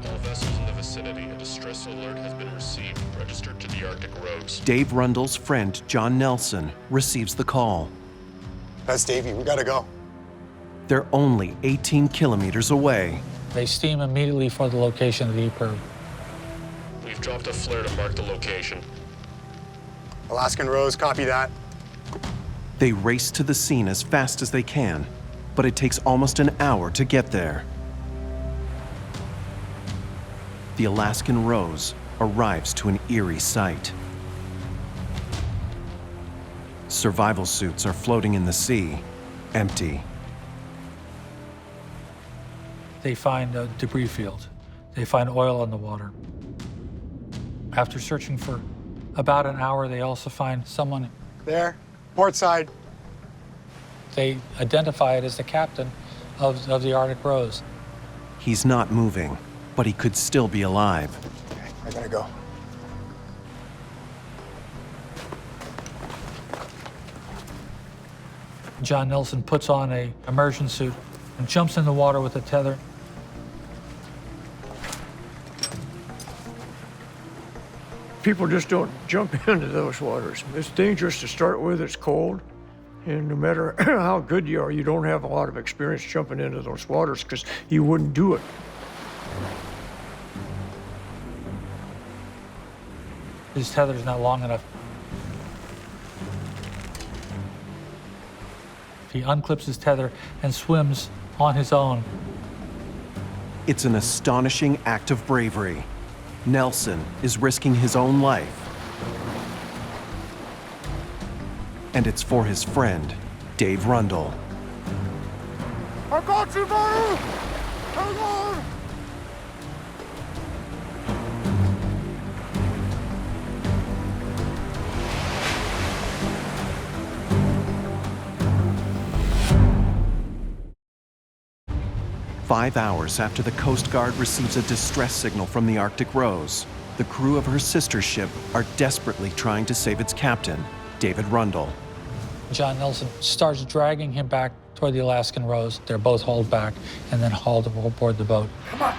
Speaker 6: All vessels in the vicinity, a distress alert has been received. Registered to the Arctic Rose.
Speaker 1: Dave Rundle's friend, John Nelson, receives the call.
Speaker 8: That's Davey. We gotta go.
Speaker 1: They're only 18 kilometers away.
Speaker 22: They steam immediately for the location of the EPIRB.
Speaker 6: We've dropped a flare to mark the location.
Speaker 8: Alaskan Rose, copy that.
Speaker 1: They race to the scene as fast as they can, but it takes almost an hour to get there. The Alaskan Rose arrives to an eerie sight. Survival suits are floating in the sea, empty.
Speaker 22: They find a debris field. They find oil in the water. After searching for about an hour, they also find someone.
Speaker 8: There, port side.
Speaker 22: They identify it as the captain of the Arctic Rose.
Speaker 1: He's not moving, but he could still be alive.
Speaker 8: Okay, I gotta go.
Speaker 22: John Nelson puts on an immersion suit and jumps in the water with a tether.
Speaker 4: People just don't jump into those waters. It's dangerous to start with, it's cold, and no matter how good you are, you don't have a lot of experience jumping into those waters because you wouldn't do it.
Speaker 22: His tether's not long enough. He unclips his tether and swims on his own.
Speaker 1: It's an astonishing act of bravery. Nelson is risking his own life. And it's for his friend, Dave Rundle.
Speaker 12: I got you, buddy! Hang on!
Speaker 1: 5 hours after the Coast Guard receives a distress signal from the Arctic Rose, the crew of her sister ship are desperately trying to save its captain, David Rundle.
Speaker 22: John Nelson starts dragging him back toward the Alaskan Rose. They're both hauled back and then hauled aboard the boat.
Speaker 12: Come on!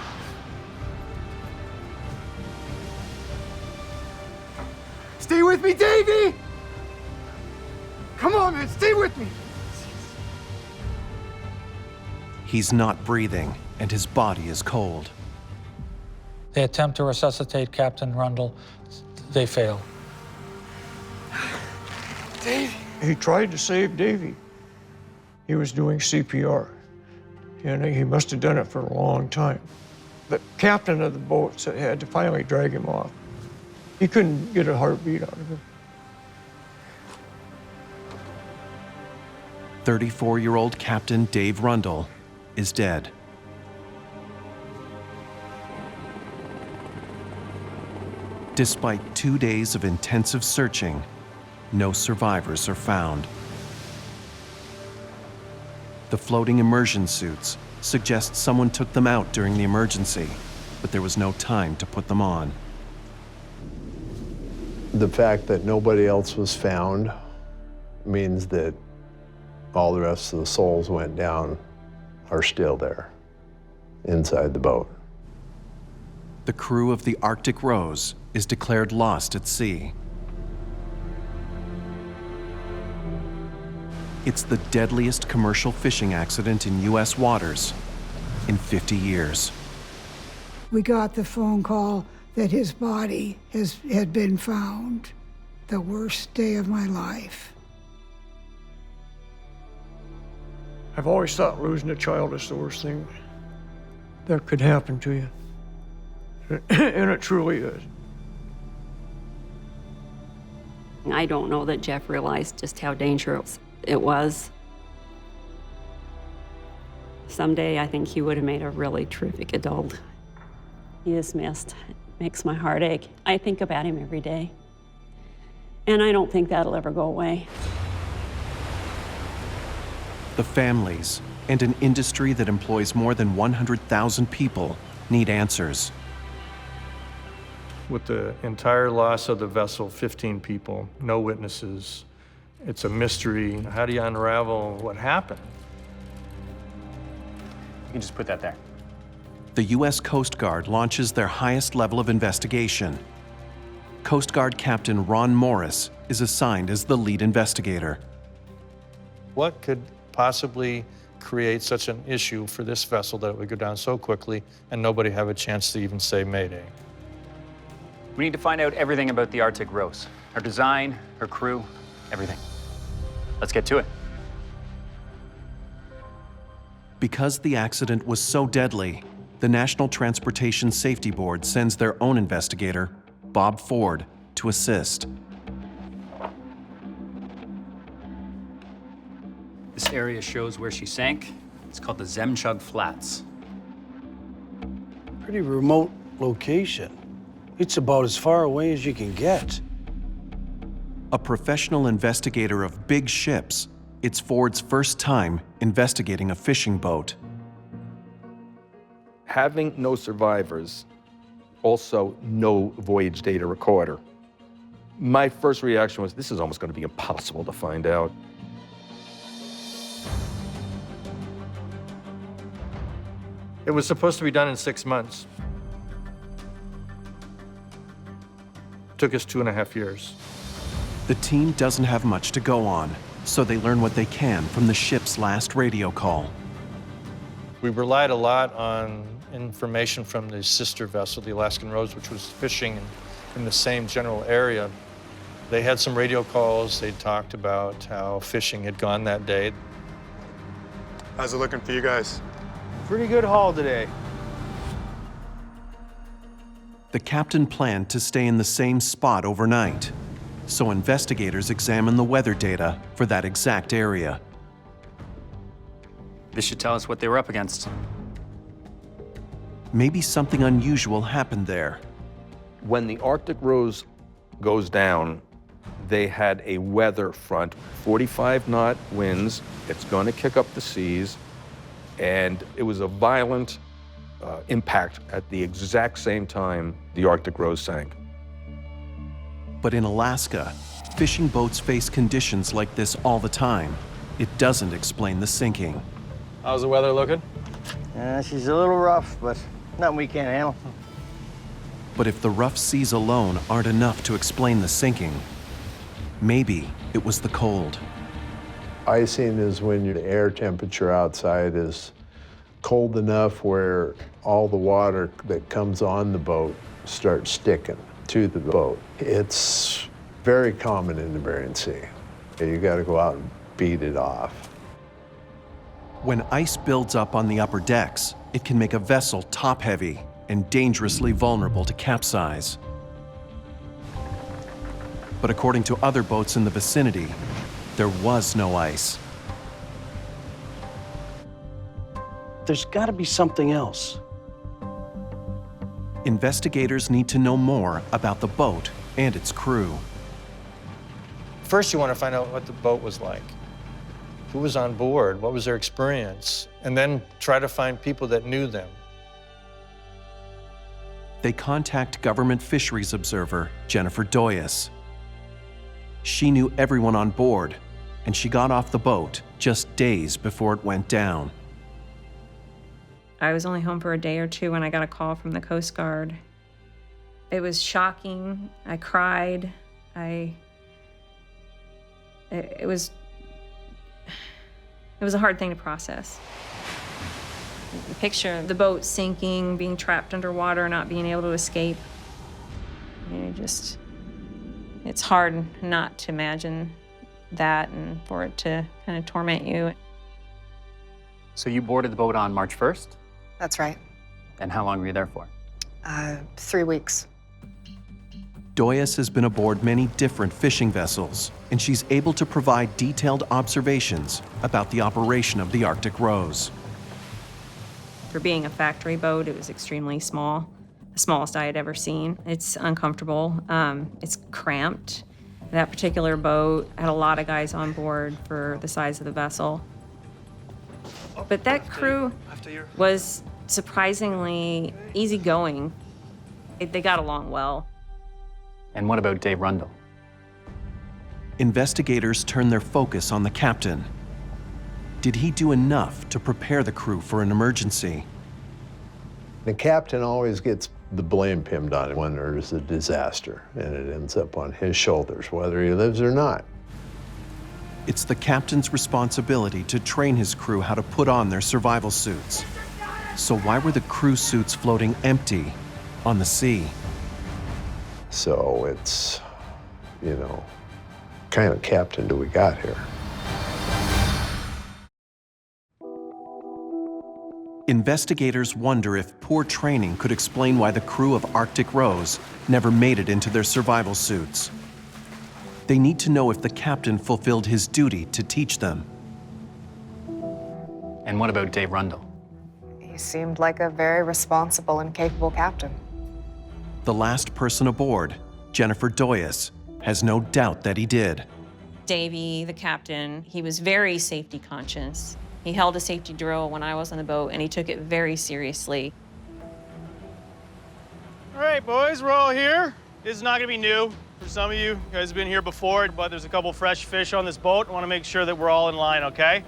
Speaker 12: Stay with me, Davey! Come on, man, stay with me!
Speaker 1: He's not breathing, and his body is cold.
Speaker 22: They attempt to resuscitate Captain Rundle. They fail.
Speaker 12: Davey!
Speaker 4: He tried to save Davey. He was doing CPR, and he must have done it for a long time. The captain of the boat had to finally drag him off. He couldn't get a heartbeat out of him.
Speaker 1: 34-year-old Captain Dave Rundle is dead. Despite 2 days of intensive searching, no survivors are found. The floating immersion suits suggest someone took them out during the emergency, but there was no time to put them on.
Speaker 25: The fact that nobody else was found means that all the rest of the souls went down are still there, inside the boat.
Speaker 1: The crew of the Arctic Rose is declared lost at sea. It's the deadliest commercial fishing accident in U.S. waters in 50 years.
Speaker 13: We got the phone call that his body had been found. The worst day of my life.
Speaker 4: I've always thought losing a child is the worst thing that could happen to you. And it truly is.
Speaker 17: I don't know that Jeff realized just how dangerous it was. Someday, I think he would have made a really terrific adult. He is missed. It makes my heart ache. I think about him every day. And I don't think that'll ever go away.
Speaker 1: The families and an industry that employs more than 100,000 people need answers.
Speaker 3: With the entire loss of the vessel, 15 people, no witnesses, it's a mystery. How do you unravel what happened?
Speaker 7: You can just put that there.
Speaker 1: The U.S. Coast Guard launches their highest level of investigation. Coast Guard Captain Ron Morris is assigned as the lead investigator.
Speaker 3: What could possibly create such an issue for this vessel that it would go down so quickly and nobody have a chance to even say Mayday?
Speaker 7: We need to find out everything about the Arctic Rose. Her design, her crew, everything. Let's get to it.
Speaker 1: Because the accident was so deadly, the National Transportation Safety Board sends their own investigator, Bob Ford, to assist.
Speaker 7: This area shows where she sank. It's called the Zemchug Flats.
Speaker 15: Pretty remote location. It's about as far away as you can get.
Speaker 1: A professional investigator of big ships, it's Ford's first time investigating a fishing boat.
Speaker 19: Having no survivors, also no voyage data recorder. My first reaction was, this is almost going to be impossible to find out.
Speaker 3: It was supposed to be done in 6 months. Took us 2.5 years.
Speaker 1: The team doesn't have much to go on, so they learn what they can from the ship's last radio call.
Speaker 3: We relied a lot on information from the sister vessel, the Alaskan Rose, which was fishing in the same general area. They had some radio calls. They talked about how fishing had gone that day.
Speaker 8: How's it looking for you guys?
Speaker 10: Pretty good haul today.
Speaker 1: The captain planned to stay in the same spot overnight, so investigators examine the weather data for that exact area.
Speaker 7: This should tell us what they were up against.
Speaker 1: Maybe something unusual happened there.
Speaker 19: When the Arctic Rose goes down, they had a weather front, 45-knot winds. It's going to kick up the seas, and it was a violent impact at the exact same time the Arctic Rose sank.
Speaker 1: But in Alaska, fishing boats face conditions like this all the time. It doesn't explain the sinking.
Speaker 10: How's the weather looking?
Speaker 9: She's a little rough, but nothing we can't handle.
Speaker 1: But if the rough seas alone aren't enough to explain the sinking, maybe it was the cold.
Speaker 25: Icing is when your air temperature outside is cold enough where all the water that comes on the boat starts sticking to the boat. It's very common in the Bering Sea. You got to go out and beat it off.
Speaker 1: When ice builds up on the upper decks, it can make a vessel top-heavy and dangerously vulnerable to capsize. But according to other boats in the vicinity, there was no ice.
Speaker 15: There's got to be something else.
Speaker 1: Investigators need to know more about the boat and its crew.
Speaker 3: First, you want to find out what the boat was like. Who was on board? What was their experience? And then try to find people that knew them.
Speaker 1: They contact government fisheries observer Jennifer Doyas. She knew everyone on board, and she got off the boat just days before it went down.
Speaker 14: I was only home for a day or two when I got a call from the Coast Guard. It was shocking. I cried. It was a hard thing to process. The picture of the boat sinking, being trapped underwater, not being able to escape. It's hard not to imagine that and for it to kind of torment you.
Speaker 7: So you boarded the boat on March 1st?
Speaker 16: That's right.
Speaker 7: And how long were you there for?
Speaker 16: 3 weeks.
Speaker 1: Doyas has been aboard many different fishing vessels, and she's able to provide detailed observations about the operation of the Arctic Rose.
Speaker 14: For being a factory boat, it was extremely small, the smallest I had ever seen. It's uncomfortable, it's cramped. That particular boat had a lot of guys on board for the size of the vessel. But that crew was surprisingly easygoing. They got along well.
Speaker 7: And what about Dave Rundle?
Speaker 1: Investigators turn their focus on the captain. Did he do enough to prepare the crew for an emergency?
Speaker 25: The captain always gets the blame pinned on him when there's a disaster, and it ends up on his shoulders, whether he lives or not.
Speaker 1: It's the captain's responsibility to train his crew how to put on their survival suits. So why were the crew suits floating empty on the sea?
Speaker 25: So it's, kind of captain do we got here?
Speaker 1: Investigators wonder if poor training could explain why the crew of Arctic Rose never made it into their survival suits. They need to know if the captain fulfilled his duty to teach them.
Speaker 7: And what about Dave Rundle?
Speaker 16: He seemed like a very responsible and capable captain.
Speaker 1: The last person aboard, Jennifer Doyas, has no doubt that he did.
Speaker 14: Davey, the captain, he was very safety conscious. He held a safety drill when I was on the boat, and he took it very seriously.
Speaker 10: All right, boys, we're all here. This is not gonna be new for some of you. You guys have been here before, but there's a couple fresh fish on this boat. I wanna make sure that we're all in line, okay?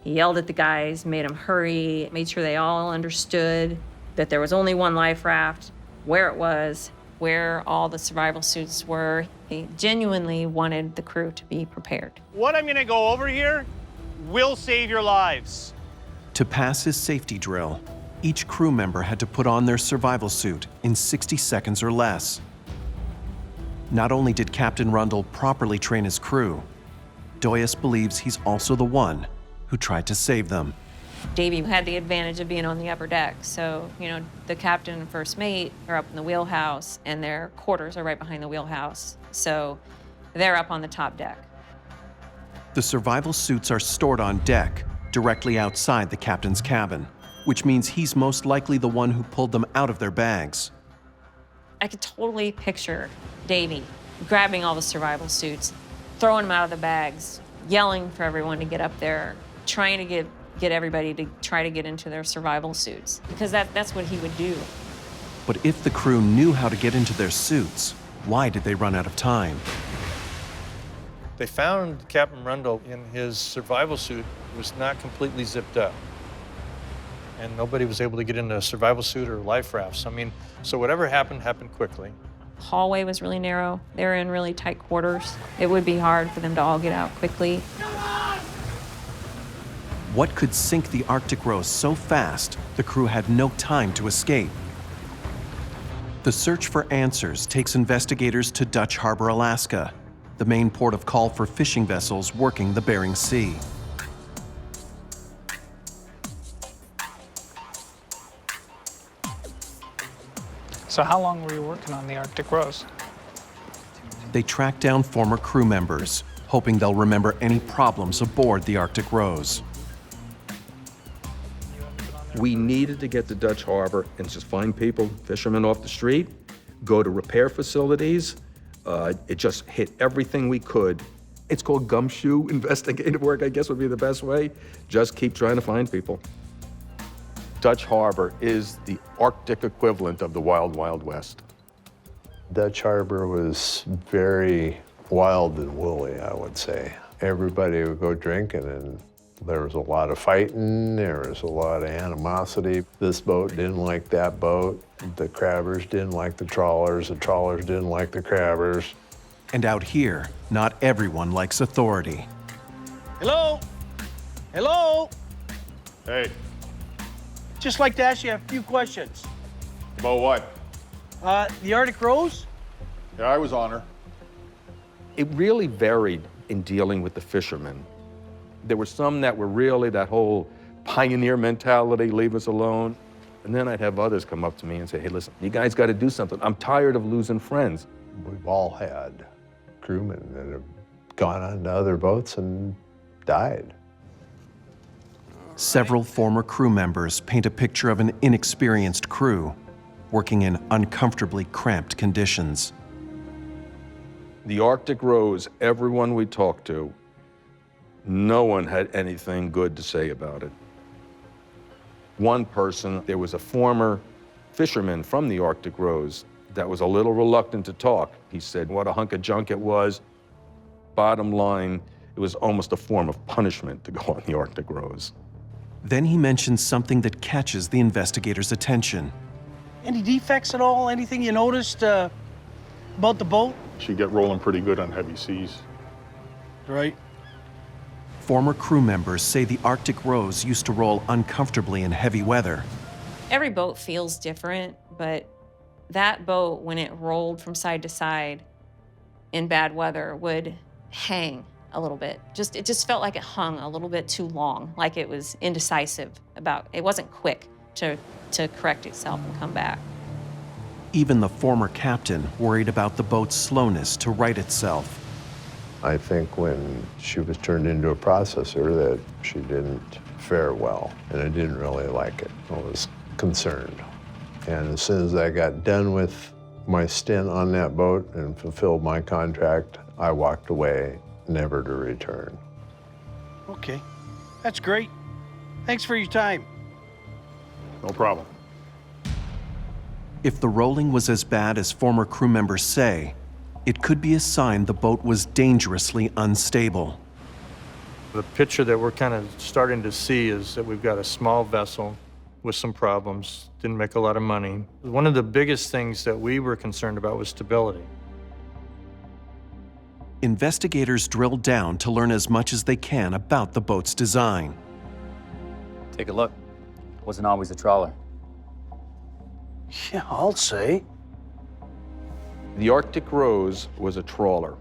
Speaker 14: He yelled at the guys, made them hurry, made sure they all understood that there was only one life raft, where it was, where all the survival suits were. He genuinely wanted the crew to be prepared.
Speaker 10: What I'm gonna go over here will save your lives.
Speaker 1: To pass his safety drill, each crew member had to put on their survival suit in 60 seconds or less. Not only did Captain Rundle properly train his crew, Doyas believes he's also the one who tried to save them.
Speaker 14: Davey had the advantage of being on the upper deck, so, the captain and first mate are up in the wheelhouse, and their quarters are right behind the wheelhouse, so they're up on the top deck.
Speaker 1: The survival suits are stored on deck, directly outside the captain's cabin, which means he's most likely the one who pulled them out of their bags.
Speaker 14: I could totally picture Davey grabbing all the survival suits, throwing them out of the bags, yelling for everyone to get up there, trying to get everybody to try to get into their survival suits, because that's what he would do.
Speaker 1: But if the crew knew how to get into their suits, why did they run out of time?
Speaker 3: They found Captain Rundle in his survival suit. It was not completely zipped up. And nobody was able to get into a survival suit or life rafts. So whatever happened quickly.
Speaker 14: The hallway was really narrow. They were in really tight quarters. It would be hard for them to all get out quickly.
Speaker 1: What could sink the Arctic Rose so fast the crew had no time to escape? The search for answers takes investigators to Dutch Harbor, Alaska, the main port of call for fishing vessels working the Bering Sea.
Speaker 22: So how long were you working on the Arctic Rose?
Speaker 1: They track down former crew members, hoping they'll remember any problems aboard the Arctic Rose.
Speaker 19: We needed to get to Dutch Harbor and just find people, fishermen off the street, go to repair facilities. It just hit everything we could. It's called gumshoe investigative work, I guess would be the best way. Just keep trying to find people. Dutch Harbor is the Arctic equivalent of the Wild Wild West.
Speaker 25: Dutch Harbor was very wild and woolly, I would say. Everybody would go drinking, and there was a lot of fighting, there was a lot of animosity. This boat didn't like that boat. The crabbers didn't like the trawlers didn't like the crabbers.
Speaker 1: And out here, not everyone likes authority.
Speaker 10: Hello? Hello?
Speaker 12: Hey,
Speaker 10: Just like to ask you a few questions.
Speaker 12: about what?
Speaker 10: The Arctic Rose?
Speaker 12: Yeah, I was on her.
Speaker 19: It really varied in dealing with the fishermen. There were some that were really that whole pioneer mentality, leave us alone. And then I'd have others come up to me and say, hey, listen, you guys got to do something. I'm tired of losing friends.
Speaker 25: We've all had crewmen that have gone on to other boats and died.
Speaker 1: Several former crew members paint a picture of an inexperienced crew working in uncomfortably cramped conditions.
Speaker 19: The Arctic Rose, everyone we talked to, no one had anything good to say about it. One person, there was a former fisherman from the Arctic Rose that was a little reluctant to talk. He said what a hunk of junk it was. Bottom line, it was almost a form of punishment to go on the Arctic Rose.
Speaker 1: Then he mentions something that catches the investigators' attention.
Speaker 10: Any defects at all? Anything you noticed about the boat?
Speaker 12: She'd get rolling pretty good on heavy seas.
Speaker 10: Right.
Speaker 1: Former crew members say the Arctic Rose used to roll uncomfortably in heavy weather.
Speaker 14: Every boat feels different, but that boat, when it rolled from side to side in bad weather, would hang a little bit. It just felt like it hung a little bit too long, like it was indecisive it wasn't quick to correct itself and come back.
Speaker 1: Even the former captain worried about the boat's slowness to right itself.
Speaker 25: I think when she was turned into a processor that she didn't fare well, and I didn't really like it. I was concerned. And as soon as I got done with my stint on that boat and fulfilled my contract, I walked away, never to return.
Speaker 15: Okay, that's great. Thanks for your time.
Speaker 19: No problem.
Speaker 1: If the rolling was as bad as former crew members say, it could be a sign the boat was dangerously unstable.
Speaker 3: The picture that we're kind of starting to see is that we've got a small vessel with some problems, didn't make a lot of money. One of the biggest things that we were concerned about was stability.
Speaker 1: Investigators drill down to learn as much as they can about the boat's design.
Speaker 7: Take a look. It wasn't always a trawler.
Speaker 15: Yeah, I'll say.
Speaker 19: The Arctic Rose was a trawler,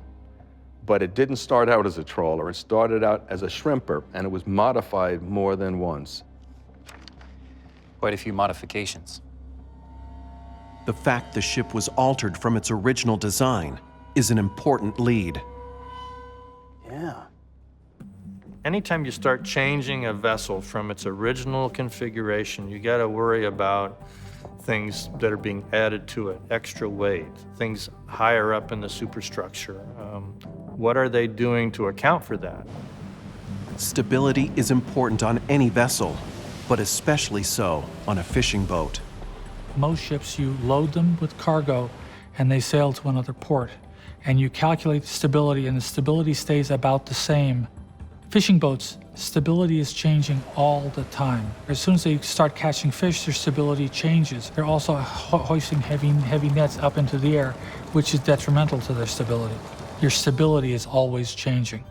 Speaker 19: but it didn't start out as a trawler. It started out as a shrimper, and it was modified more than once.
Speaker 7: Quite a few modifications.
Speaker 1: The fact the ship was altered from its original design is an important lead.
Speaker 15: Yeah.
Speaker 3: Anytime you start changing a vessel from its original configuration, you got to worry about things that are being added to it, extra weight, things higher up in the superstructure. What are they doing to account for that?
Speaker 1: Stability is important on any vessel, but especially so on a fishing boat.
Speaker 22: Most ships, you load them with cargo and they sail to another port. And you calculate the stability, and the stability stays about the same. Fishing boats, stability is changing all the time. As soon as they start catching fish, their stability changes. They're also hoisting heavy nets up into the air, which is detrimental to their stability. Your stability is always changing.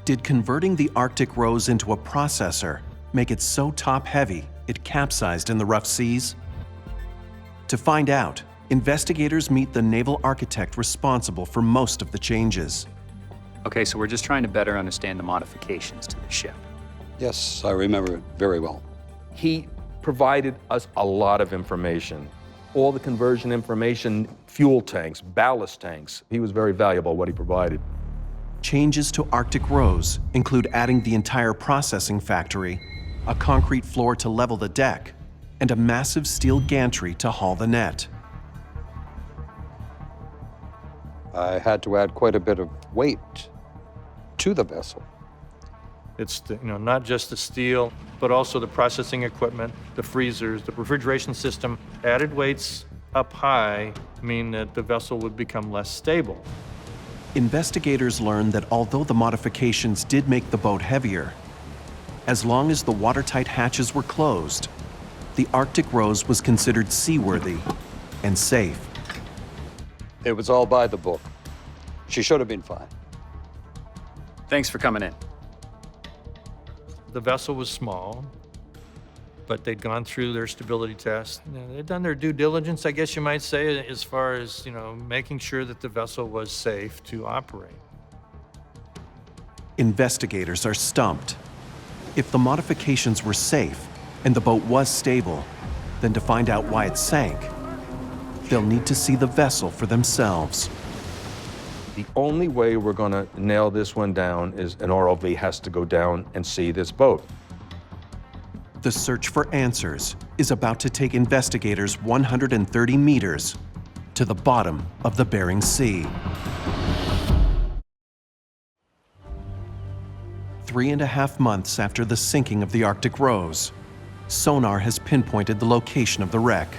Speaker 1: Did converting the Arctic Rose into a processor make it so top-heavy it capsized in the rough seas? To find out, investigators meet the naval architect responsible for most of the changes.
Speaker 7: Okay, so we're just trying to better understand the modifications to the ship.
Speaker 5: Yes, I remember it very well.
Speaker 19: He provided us a lot of information. All the conversion information, fuel tanks, ballast tanks. He was very valuable, what he provided.
Speaker 1: Changes to Arctic Rose include adding the entire processing factory, a concrete floor to level the deck, and a massive steel gantry to haul the net.
Speaker 5: I had to add quite a bit of weight to the vessel.
Speaker 3: It's not just the steel, but also the processing equipment, the freezers, the refrigeration system. Added weights up high mean that the vessel would become less stable.
Speaker 1: Investigators learned that although the modifications did make the boat heavier, as long as the watertight hatches were closed, the Arctic Rose was considered seaworthy and safe.
Speaker 5: It was all by the book. She should have been fine.
Speaker 7: Thanks for coming in.
Speaker 3: The vessel was small, but they'd gone through their stability test. They'd done their due diligence, I guess you might say, as far as, making sure that the vessel was safe to operate.
Speaker 1: Investigators are stumped. If the modifications were safe and the boat was stable, then to find out why it sank, they'll need to see the vessel for themselves.
Speaker 19: The only way we're going to nail this one down is an ROV has to go down and see this boat.
Speaker 1: The search for answers is about to take investigators 130 meters to the bottom of the Bering Sea. 3.5 months after the sinking of the Arctic Rose, sonar has pinpointed the location of the wreck.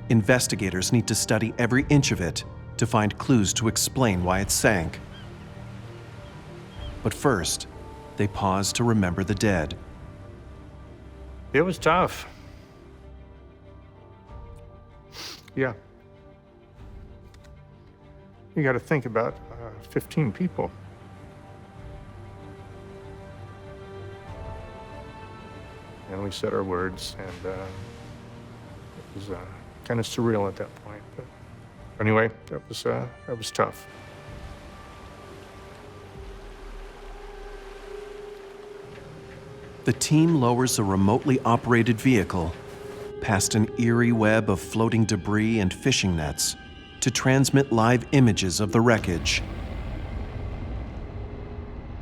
Speaker 1: Investigators need to study every inch of it to find clues to explain why it sank. But first, they pause to remember the dead.
Speaker 3: It was tough. Yeah. You got to think about 15 people. and we said our words, and it was kind of surreal at that point. But anyway, that was tough.
Speaker 1: The team lowers a remotely operated vehicle past an eerie web of floating debris and fishing nets to transmit live images of the wreckage.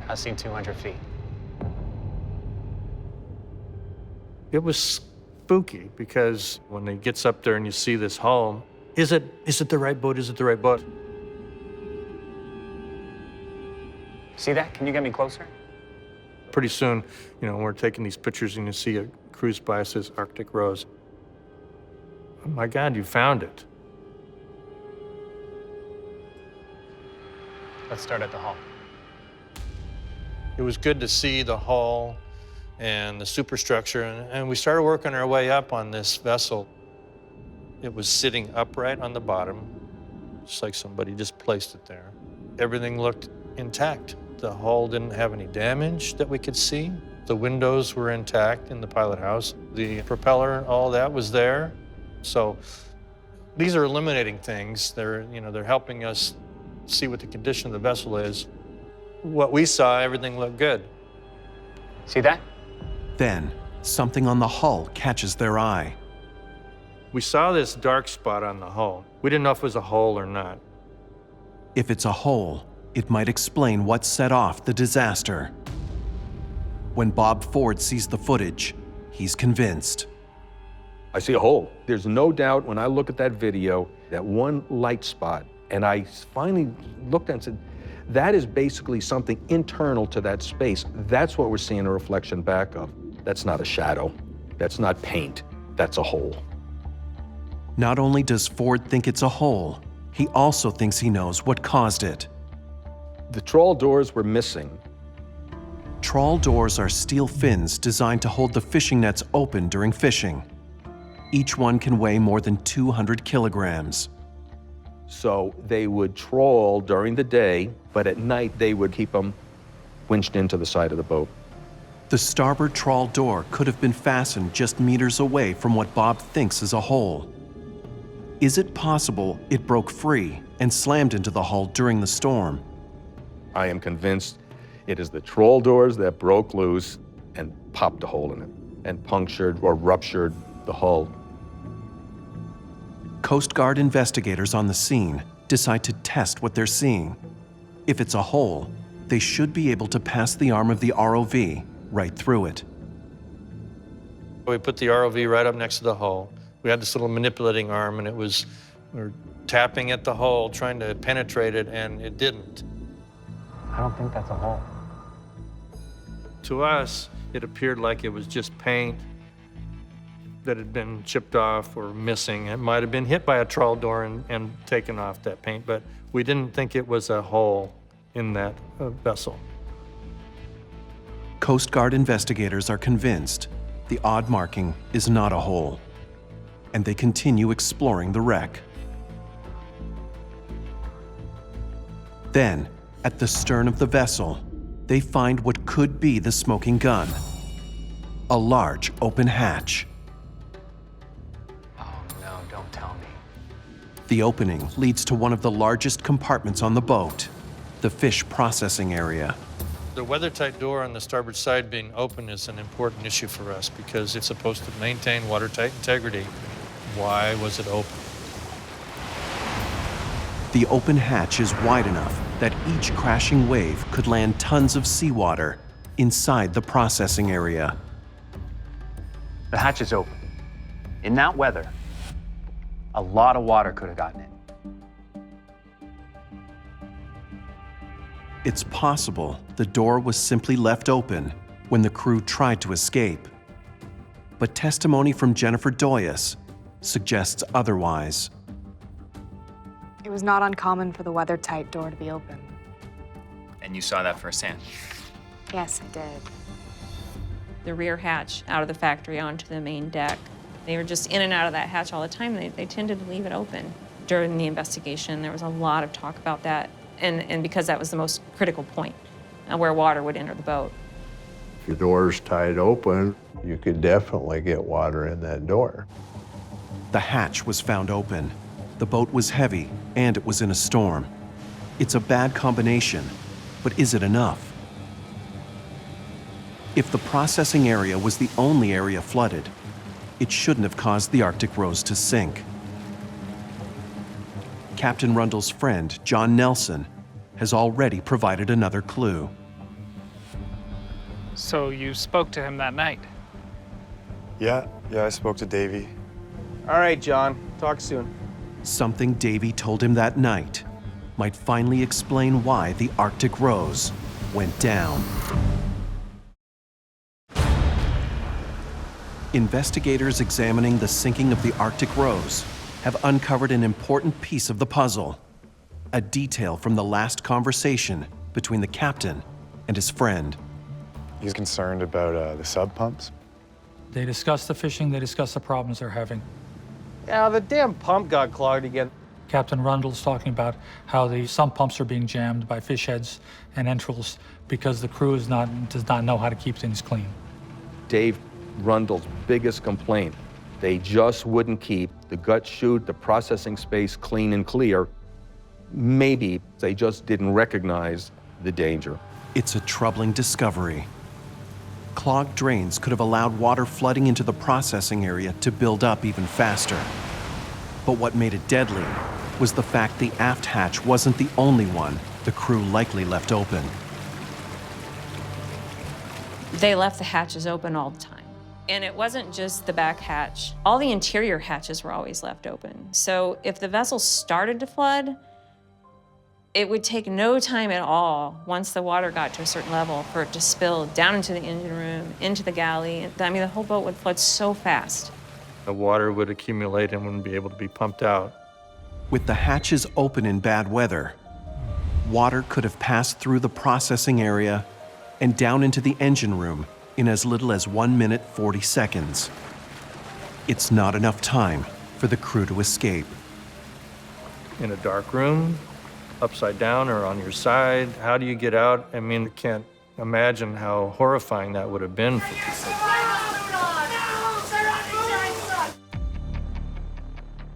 Speaker 7: I've seen 200 feet.
Speaker 3: It was spooky because when it gets up there and you see this hull, is it the right boat? Is it the right boat?
Speaker 7: See that? Can you get me closer?
Speaker 3: Pretty soon, we're taking these pictures and you see a cruise by that says Arctic Rose. Oh my God, you found it.
Speaker 7: Let's start at the hull.
Speaker 3: It was good to see the hull and the superstructure, and we started working our way up on this vessel. It was sitting upright on the bottom, just like somebody just placed it there. Everything looked intact. The hull didn't have any damage that we could see. The windows were intact in the pilot house. The propeller, all that was there. So these are eliminating things. They're helping us see what the condition of the vessel is. What we saw, everything looked good.
Speaker 7: See that?
Speaker 1: Then, something on the hull catches their eye.
Speaker 3: We saw this dark spot on the hull. We didn't know if it was a hole or not.
Speaker 1: If it's a hole, it might explain what set off the disaster. When Bob Ford sees the footage, he's convinced.
Speaker 19: I see a hole. There's no doubt when I look at that video, that one light spot, and I finally looked at it and said, that is basically something internal to that space. That's what we're seeing a reflection back of. That's not a shadow. That's not paint. That's a hole.
Speaker 1: Not only does Ford think it's a hole, he also thinks he knows what caused it.
Speaker 19: The trawl doors were missing.
Speaker 1: Trawl doors are steel fins designed to hold the fishing nets open during fishing. Each one can weigh more than 200 kilograms.
Speaker 19: So they would trawl during the day, but at night they would keep them winched into the side of the boat.
Speaker 1: The starboard trawl door could have been fastened just meters away from what Bob thinks is a hole. Is it possible it broke free and slammed into the hull during the storm?
Speaker 19: I am convinced it is the trawl doors that broke loose and popped a hole in it and punctured or ruptured the hull.
Speaker 1: Coast Guard investigators on the scene decide to test what they're seeing. If it's a hole, they should be able to pass the arm of the ROV right through it.
Speaker 3: We put the ROV right up next to the hull. We had this little manipulating arm, and we were tapping at the hull, trying to penetrate it, and it didn't.
Speaker 7: I don't think that's a hole.
Speaker 3: To us, it appeared like it was just paint that had been chipped off or missing. It might have been hit by a trawl door and taken off that paint, but we didn't think it was a hole in that vessel.
Speaker 1: Coast Guard investigators are convinced the odd marking is not a hole, and they continue exploring the wreck. Then, at the stern of the vessel, they find what could be the smoking gun, a large open hatch.
Speaker 7: Oh no, don't tell me.
Speaker 1: The opening leads to one of the largest compartments on the boat, the fish processing area.
Speaker 3: The weathertight door on the starboard side being open is an important issue for us because it's supposed to maintain watertight integrity. Why was it open?
Speaker 1: The open hatch is wide enough that each crashing wave could land tons of seawater inside the processing area.
Speaker 7: The hatch is open. In that weather, a lot of water could have gotten in.
Speaker 1: It's possible the door was simply left open when the crew tried to escape. But testimony from Jennifer Doyas suggests otherwise.
Speaker 16: It was not uncommon for the weathertight door to be open.
Speaker 7: And you saw that firsthand?
Speaker 16: Yes, I did.
Speaker 14: The rear hatch out of the factory onto the main deck. They were just in and out of that hatch all the time. They tended to leave it open. During the investigation, there was a lot of talk about that, and because that was the most critical point where water would enter the boat.
Speaker 25: If your door's tied open, you could definitely get water in that door.
Speaker 1: The hatch was found open. The boat was heavy, and it was in a storm. It's a bad combination, but is it enough? If the processing area was the only area flooded, it shouldn't have caused the Arctic Rose to sink. Captain Rundle's friend, John Nelson, has already provided another clue.
Speaker 18: So you spoke to him that night?
Speaker 8: Yeah, I spoke to Davey.
Speaker 10: All right, John. Talk soon.
Speaker 1: Something Davey told him that night might finally explain why the Arctic Rose went down. Investigators examining the sinking of the Arctic Rose have uncovered an important piece of the puzzle, a detail from the last conversation between the captain and his friend.
Speaker 8: He's concerned about the sub pumps.
Speaker 22: They discussed the fishing, they discussed the problems they're having.
Speaker 10: Yeah, the damn pump got clogged again.
Speaker 22: Captain Rundle's talking about how the sump pumps are being jammed by fish heads and entrails because the crew does not know how to keep things clean.
Speaker 19: Dave Rundle's biggest complaint, they just wouldn't keep the gut chute, the processing space clean and clear. Maybe they just didn't recognize the danger.
Speaker 1: It's a troubling discovery. Clogged drains could have allowed water flooding into the processing area to build up even faster. But what made it deadly was the fact the aft hatch wasn't the only one the crew likely left open.
Speaker 14: They left the hatches open all the time. And it wasn't just the back hatch. All the interior hatches were always left open. So if the vessel started to flood, it would take no time at all, once the water got to a certain level, for it to spill down into the engine room, into the galley. I mean, the whole boat would flood so fast.
Speaker 3: The water would accumulate and wouldn't be able to be pumped out.
Speaker 1: With the hatches open in bad weather, water could have passed through the processing area and down into the engine room in as little as 1 minute 40 seconds. It's not enough time for the crew to escape.
Speaker 3: In a dark room, upside down or on your side, how do you get out? I mean, I can't imagine how horrifying that would have been for people.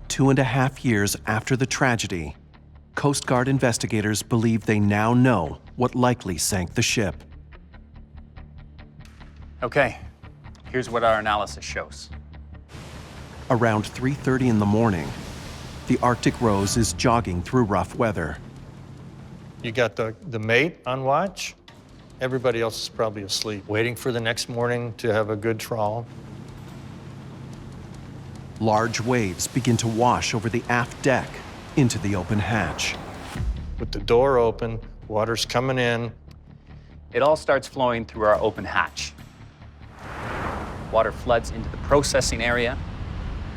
Speaker 1: 2.5 years after the tragedy, Coast Guard investigators believe they now know what likely sank the ship.
Speaker 7: Okay, here's what our analysis shows.
Speaker 1: Around 3:30 in the morning, the Arctic Rose is jogging through rough weather.
Speaker 3: You got the mate on watch. Everybody else is probably asleep, waiting for the next morning to have a good trawl.
Speaker 1: Large waves begin to wash over the aft deck into the open hatch.
Speaker 3: With the door open, water's coming in.
Speaker 7: It all starts flowing through our open hatch. Water floods into the processing area.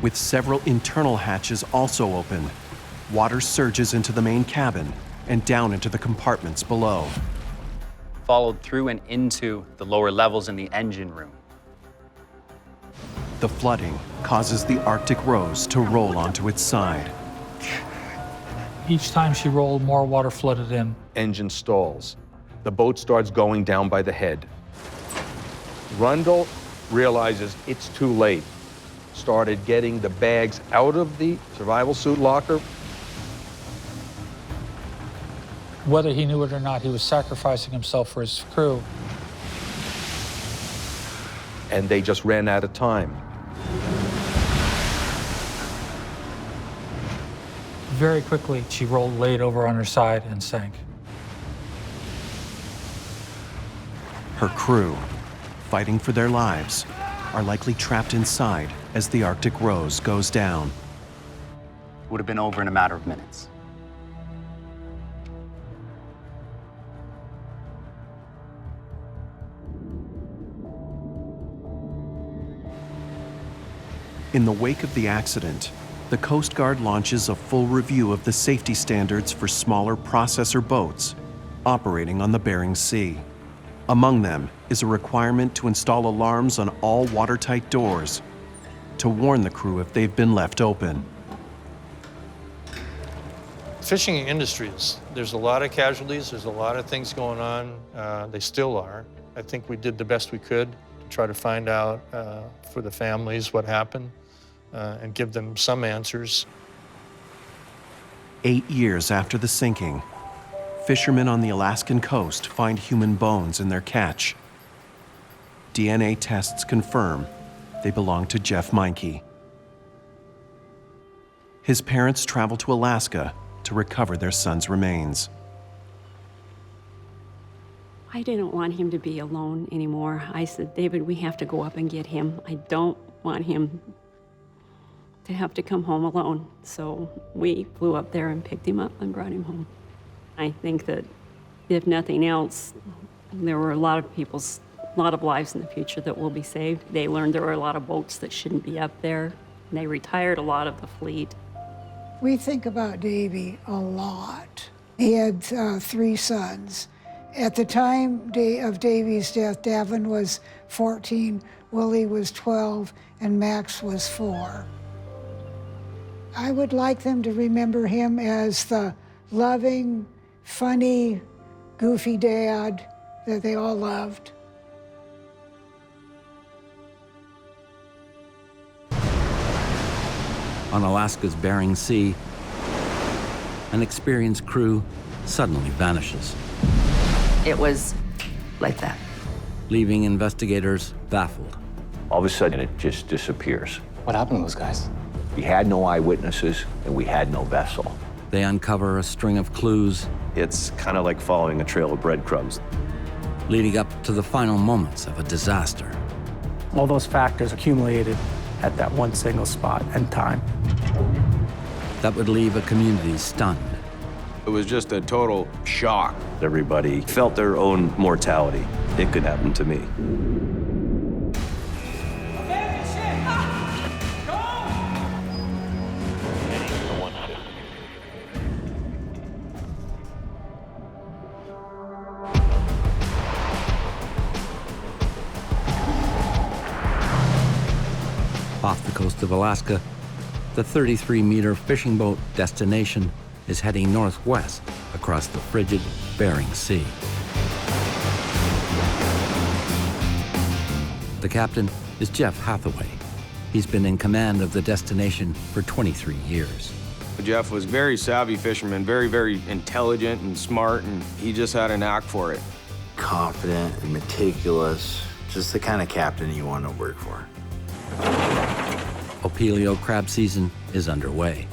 Speaker 1: With several internal hatches also open, water surges into the main cabin and down into the compartments below.
Speaker 7: Followed through and into the lower levels in the engine room.
Speaker 1: The flooding causes the Arctic Rose to roll onto its side.
Speaker 22: Each time she rolled, more water flooded in.
Speaker 19: Engine stalls. The boat starts going down by the head. Rundle realizes it's too late. Started getting the bags out of the survival suit locker.
Speaker 22: Whether he knew it or not, he was sacrificing himself for his crew.
Speaker 19: And they just ran out of time.
Speaker 22: Very quickly, she rolled, laid over on her side, and sank.
Speaker 1: Her crew, fighting for their lives, are likely trapped inside as the Arctic Rose goes down.
Speaker 7: Would have been over in a matter of minutes.
Speaker 1: In the wake of the accident, the Coast Guard launches a full review of the safety standards for smaller processor boats operating on the Bering Sea. Among them is a requirement to install alarms on all watertight doors to warn the crew if they've been left open.
Speaker 3: Fishing industries, there's a lot of casualties, there's a lot of things going on. They still are. I think we did the best we could to try to find out for the families what happened and give them some answers.
Speaker 1: 8 years after the sinking, fishermen on the Alaskan coast find human bones in their catch. DNA tests confirm they belong to Jeff Meinke. His parents travel to Alaska to recover their son's remains.
Speaker 17: I didn't want him to be alone anymore. I said, David, we have to go up and get him. I don't want him to have to come home alone. So we flew up there and picked him up and brought him home. I think that if nothing else, there were a lot of lives in the future that will be saved. They learned there were a lot of boats that shouldn't be up there. And they retired a lot of the fleet.
Speaker 13: We think about Davy a lot. He had 3 sons. At the time of Davy's death, Davin was 14, Willie was 12, and Max was 4. I would like them to remember him as the loving, funny, goofy dad that they all loved.
Speaker 2: On Alaska's Bering Sea, an experienced crew suddenly vanishes.
Speaker 20: It was like that.
Speaker 2: Leaving investigators baffled.
Speaker 21: All of a sudden, it just disappears.
Speaker 9: What happened to those guys?
Speaker 21: We had no eyewitnesses, and we had no vessel.
Speaker 2: They uncover a string of clues.
Speaker 21: It's kind of like following a trail of breadcrumbs.
Speaker 2: Leading up to the final moments of a disaster.
Speaker 23: All those factors accumulated at that one single spot and time.
Speaker 2: That would leave a community stunned.
Speaker 24: It was just a total shock.
Speaker 21: Everybody felt their own mortality. It could happen to me.
Speaker 2: Off the coast of Alaska, the 33-meter fishing boat Destination is heading northwest across the frigid Bering Sea. The captain is Jeff Hathaway. He's been in command of the Destination for 23 years.
Speaker 24: Jeff was a very savvy fisherman, very, very intelligent and smart, and he just had a knack for it.
Speaker 26: Confident and meticulous, just the kind of captain you want to work for.
Speaker 2: Opelio crab season is underway.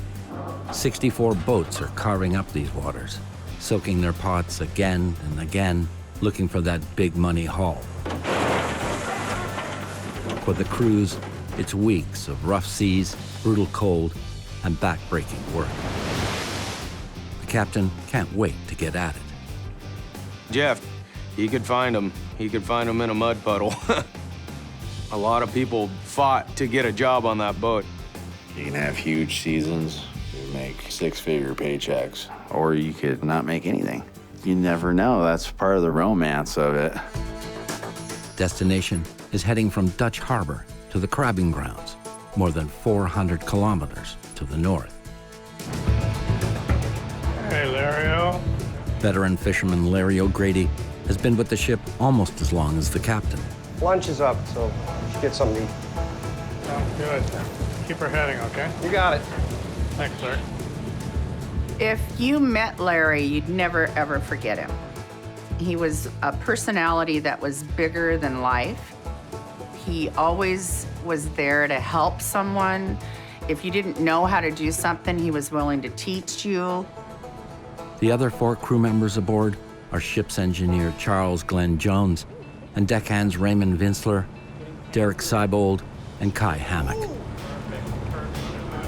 Speaker 2: 64 boats are carving up these waters, soaking their pots again and again, looking for that big money haul. For the crews, it's weeks of rough seas, brutal cold, and back-breaking work. The captain can't wait to get at it.
Speaker 24: Jeff, he could find them. He could find them in a mud puddle. A lot of people fought to get a job on that boat.
Speaker 26: You can have huge seasons, you make 6-figure paychecks, or you could not make anything. You never know. That's part of the romance of it.
Speaker 2: Destination is heading from Dutch Harbor to the crabbing grounds, more than 400 kilometers to the north.
Speaker 4: Hey, Larry-O.
Speaker 2: Veteran fisherman Larry O'Grady has been with the ship almost as long as the captain.
Speaker 27: Lunch is up, so we should get something to eat.
Speaker 4: Sounds good. Keep her heading, okay?
Speaker 27: You got it.
Speaker 4: Thanks, sir.
Speaker 20: If you met Larry, you'd never, ever forget him. He was a personality that was bigger than life. He always was there to help someone. If you didn't know how to do something, he was willing to teach you.
Speaker 2: The other 4 crew members aboard are ship's engineer Charles Glenn Jones and deckhands Raymond Vinsler, Derek Seibold, and Kai Hammock.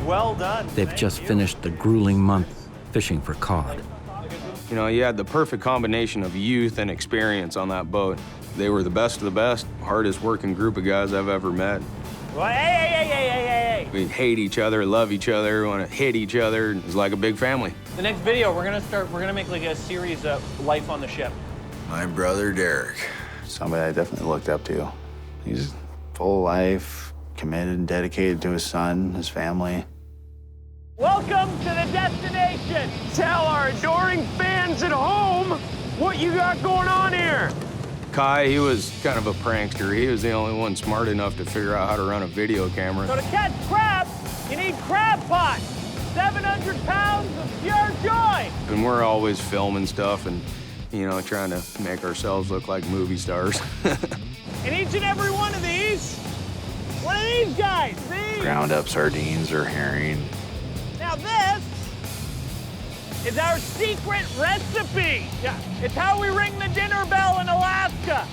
Speaker 10: Well done.
Speaker 2: They've just finished a grueling month fishing for cod.
Speaker 24: You know, you had the perfect combination of youth and experience on that boat. They were the best of the best, hardest working group of guys I've ever met.
Speaker 10: Well, hey.
Speaker 24: We hate each other, love each other, want to hit each other. It was like a big family.
Speaker 10: The next video, we're gonna make like a series of life on the ship.
Speaker 26: My brother, Derek. Somebody I definitely looked up to. He's full life, committed and dedicated to his son, his family.
Speaker 12: Welcome to the destination. Tell our adoring fans at home what you got going on here.
Speaker 24: Kai, he was kind of a prankster. He was the only one smart enough to figure out how to run a video camera.
Speaker 10: So to catch crab, you need crab pots. 700 pounds of pure joy.
Speaker 24: And we're always filming stuff and, you know, trying to make ourselves look like movie stars.
Speaker 10: And each and every one of these, one of these guys, see?
Speaker 26: Ground up sardines or herring.
Speaker 10: Now this is our secret recipe. Yeah, it's how we ring the dinner bell in Alaska.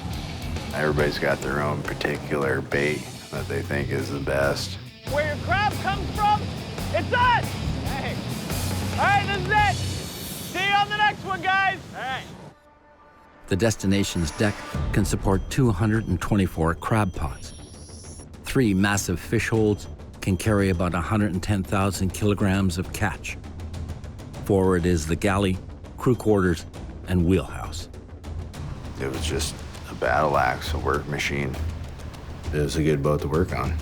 Speaker 26: Everybody's got their own particular bait that they think is the best.
Speaker 10: Where your crab comes from, it's us. Hey. All right, this is it. See you on the next one, guys. All right.
Speaker 2: The destination's deck can support 224 crab pots. 3 massive fish holds can carry about 110,000 kilograms of catch. Forward is the galley, crew quarters, and wheelhouse.
Speaker 26: It was just a battle axe, a work machine. It was a good boat to work on.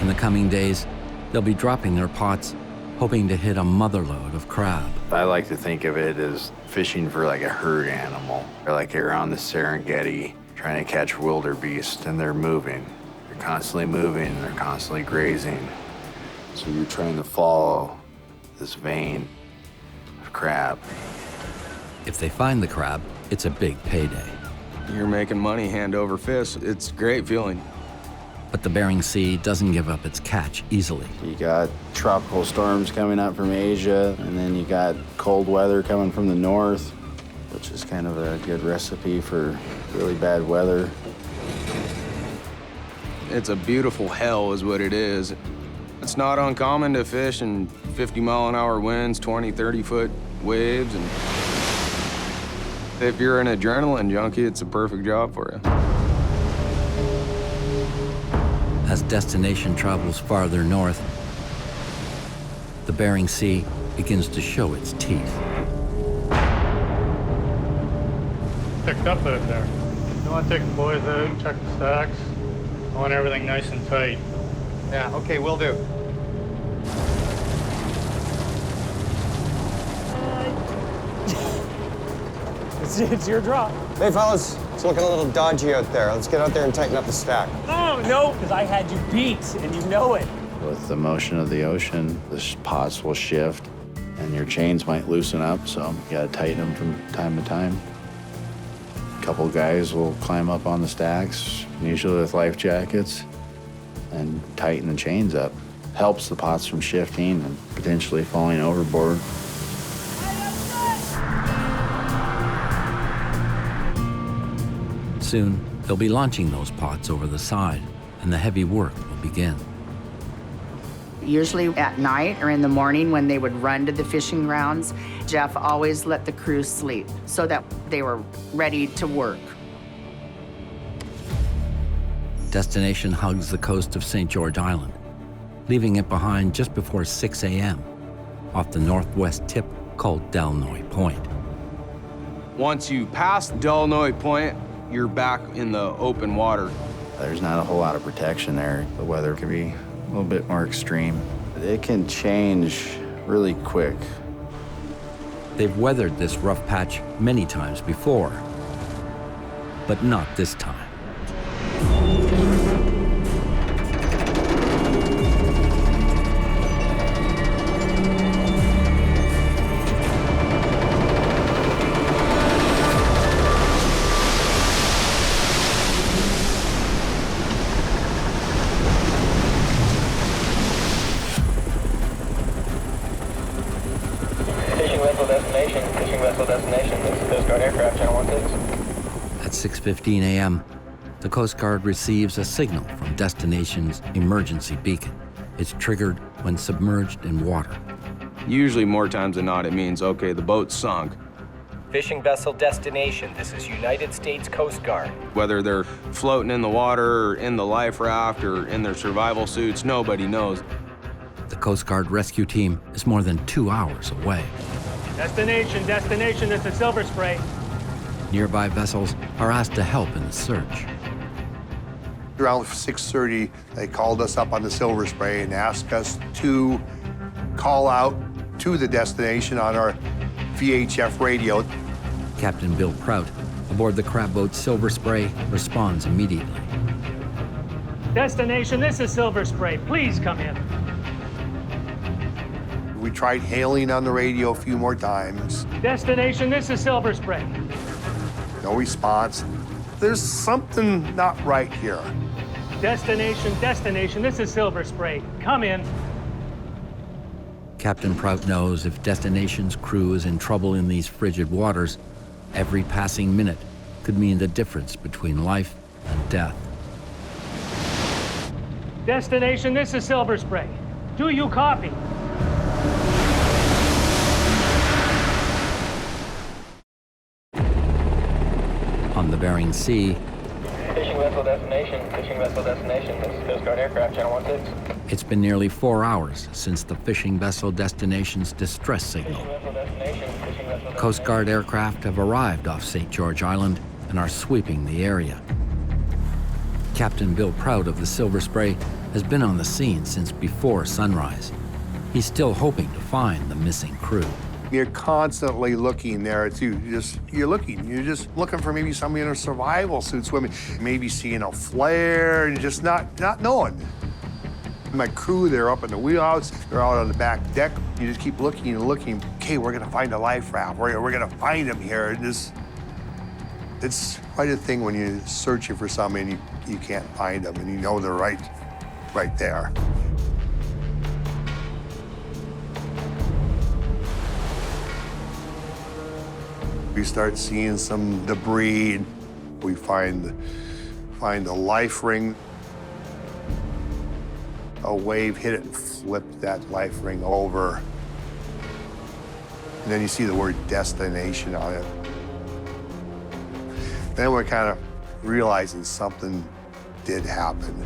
Speaker 2: In the coming days, they'll be dropping their pots, hoping to hit a motherload of crab.
Speaker 26: I like to think of it as fishing for like a herd animal, or like you're on the Serengeti trying to catch wildebeest, and they're moving. They're constantly moving, they're constantly grazing. So you're trying to follow this vein of crab.
Speaker 2: If they find the crab, it's a big payday.
Speaker 24: You're making money hand over fist. It's a great feeling.
Speaker 2: But the Bering Sea doesn't give up its catch easily.
Speaker 26: You got tropical storms coming up from Asia, and then you got cold weather coming from the north, which is kind of a good recipe for really bad weather.
Speaker 24: It's a beautiful hell is what it is. It's not uncommon to fish in 50-mile-an-hour winds, 20, 30-foot waves, and if you're an adrenaline junkie, it's a perfect job for you.
Speaker 2: As destination travels farther north, the Bering Sea begins to show its teeth.
Speaker 10: Picked up out there. You want to take the boys out, check the stacks. I want everything nice and tight.
Speaker 27: Yeah, okay, will do.
Speaker 10: It's your drop.
Speaker 27: Hey, fellas, it's looking a little dodgy out there. Let's get out there and tighten up the stack.
Speaker 10: Oh, no, because I had you beat, and you know it.
Speaker 26: With the motion of the ocean, the pots will shift, and your chains might loosen up, so you gotta tighten them from time to time. A couple guys will climb up on the stacks, usually with life jackets, and tighten the chains up. Helps the pots from shifting and potentially falling overboard.
Speaker 2: Soon, they'll be launching those pots over the side, and the heavy work will begin.
Speaker 20: Usually at night or in the morning when they would run to the fishing grounds, Jeff always let the crew sleep so that they were ready to work.
Speaker 2: Destination hugs the coast of St. George Island, leaving it behind just before 6 a.m. off the northwest tip called Delnoy Point.
Speaker 24: Once you pass Delnoy Point, you're back in the open water.
Speaker 26: There's not a whole lot of protection there. The weather can be a little bit more extreme. It can change really quick.
Speaker 2: They've weathered this rough patch many times before, but not this time.
Speaker 5: Fishing vessel destination. This is Coast Guard aircraft, channel 16.
Speaker 2: At 6:15 a.m., the Coast Guard receives a signal from destination's emergency beacon. It's triggered when submerged in water.
Speaker 24: Usually, more times than not, it means, okay, the boat's sunk.
Speaker 5: Fishing vessel destination. This is United States Coast Guard.
Speaker 24: Whether they're floating in the water, or in the life raft, or in their survival suits, nobody knows.
Speaker 2: The Coast Guard rescue team is more than 2 hours away.
Speaker 10: Destination, this is Silver Spray.
Speaker 2: Nearby vessels are asked to help in the search.
Speaker 6: Around 6:30, they called us up on the Silver Spray and asked us to call out to the destination on our VHF radio.
Speaker 2: Captain Bill Prout, aboard the crab boat Silver Spray, responds immediately.
Speaker 8: Destination, this is Silver Spray. Please come in.
Speaker 6: We tried hailing on the radio a few more times.
Speaker 8: Destination, this is Silver Spray.
Speaker 6: No response. There's something not right here.
Speaker 8: Destination, this is Silver Spray. Come in.
Speaker 2: Captain Prout knows if Destination's crew is in trouble in these frigid waters, every passing minute could mean the difference between life and death.
Speaker 8: Destination, this is Silver Spray. Do you copy?
Speaker 2: On the Bering Sea,
Speaker 5: Fishing vessel destination, this is Coast Guard aircraft, channel 16.
Speaker 2: it's been nearly 4 hours since the fishing vessel Destination's distress signal. Coast Guard aircraft have arrived off St. George Island and are sweeping the area. Captain Bill Prout of the Silver Spray has been on the scene since before sunrise. He's still hoping to find the missing crew.
Speaker 6: You're constantly looking there too. You're just looking for maybe somebody in a survival suit swimming, maybe seeing a flare and just not knowing. My crew, they're up in the wheelhouse, they're out on the back deck. You just keep looking and looking. Okay, we're gonna find a life raft. We're gonna find them here. It's quite a thing when you're searching for somebody and you can't find them and you know they're right there. We start seeing some debris. We find a life ring. A wave hit it and flipped that life ring over. And then you see the word destination on it. Then we're kind of realizing something did happen.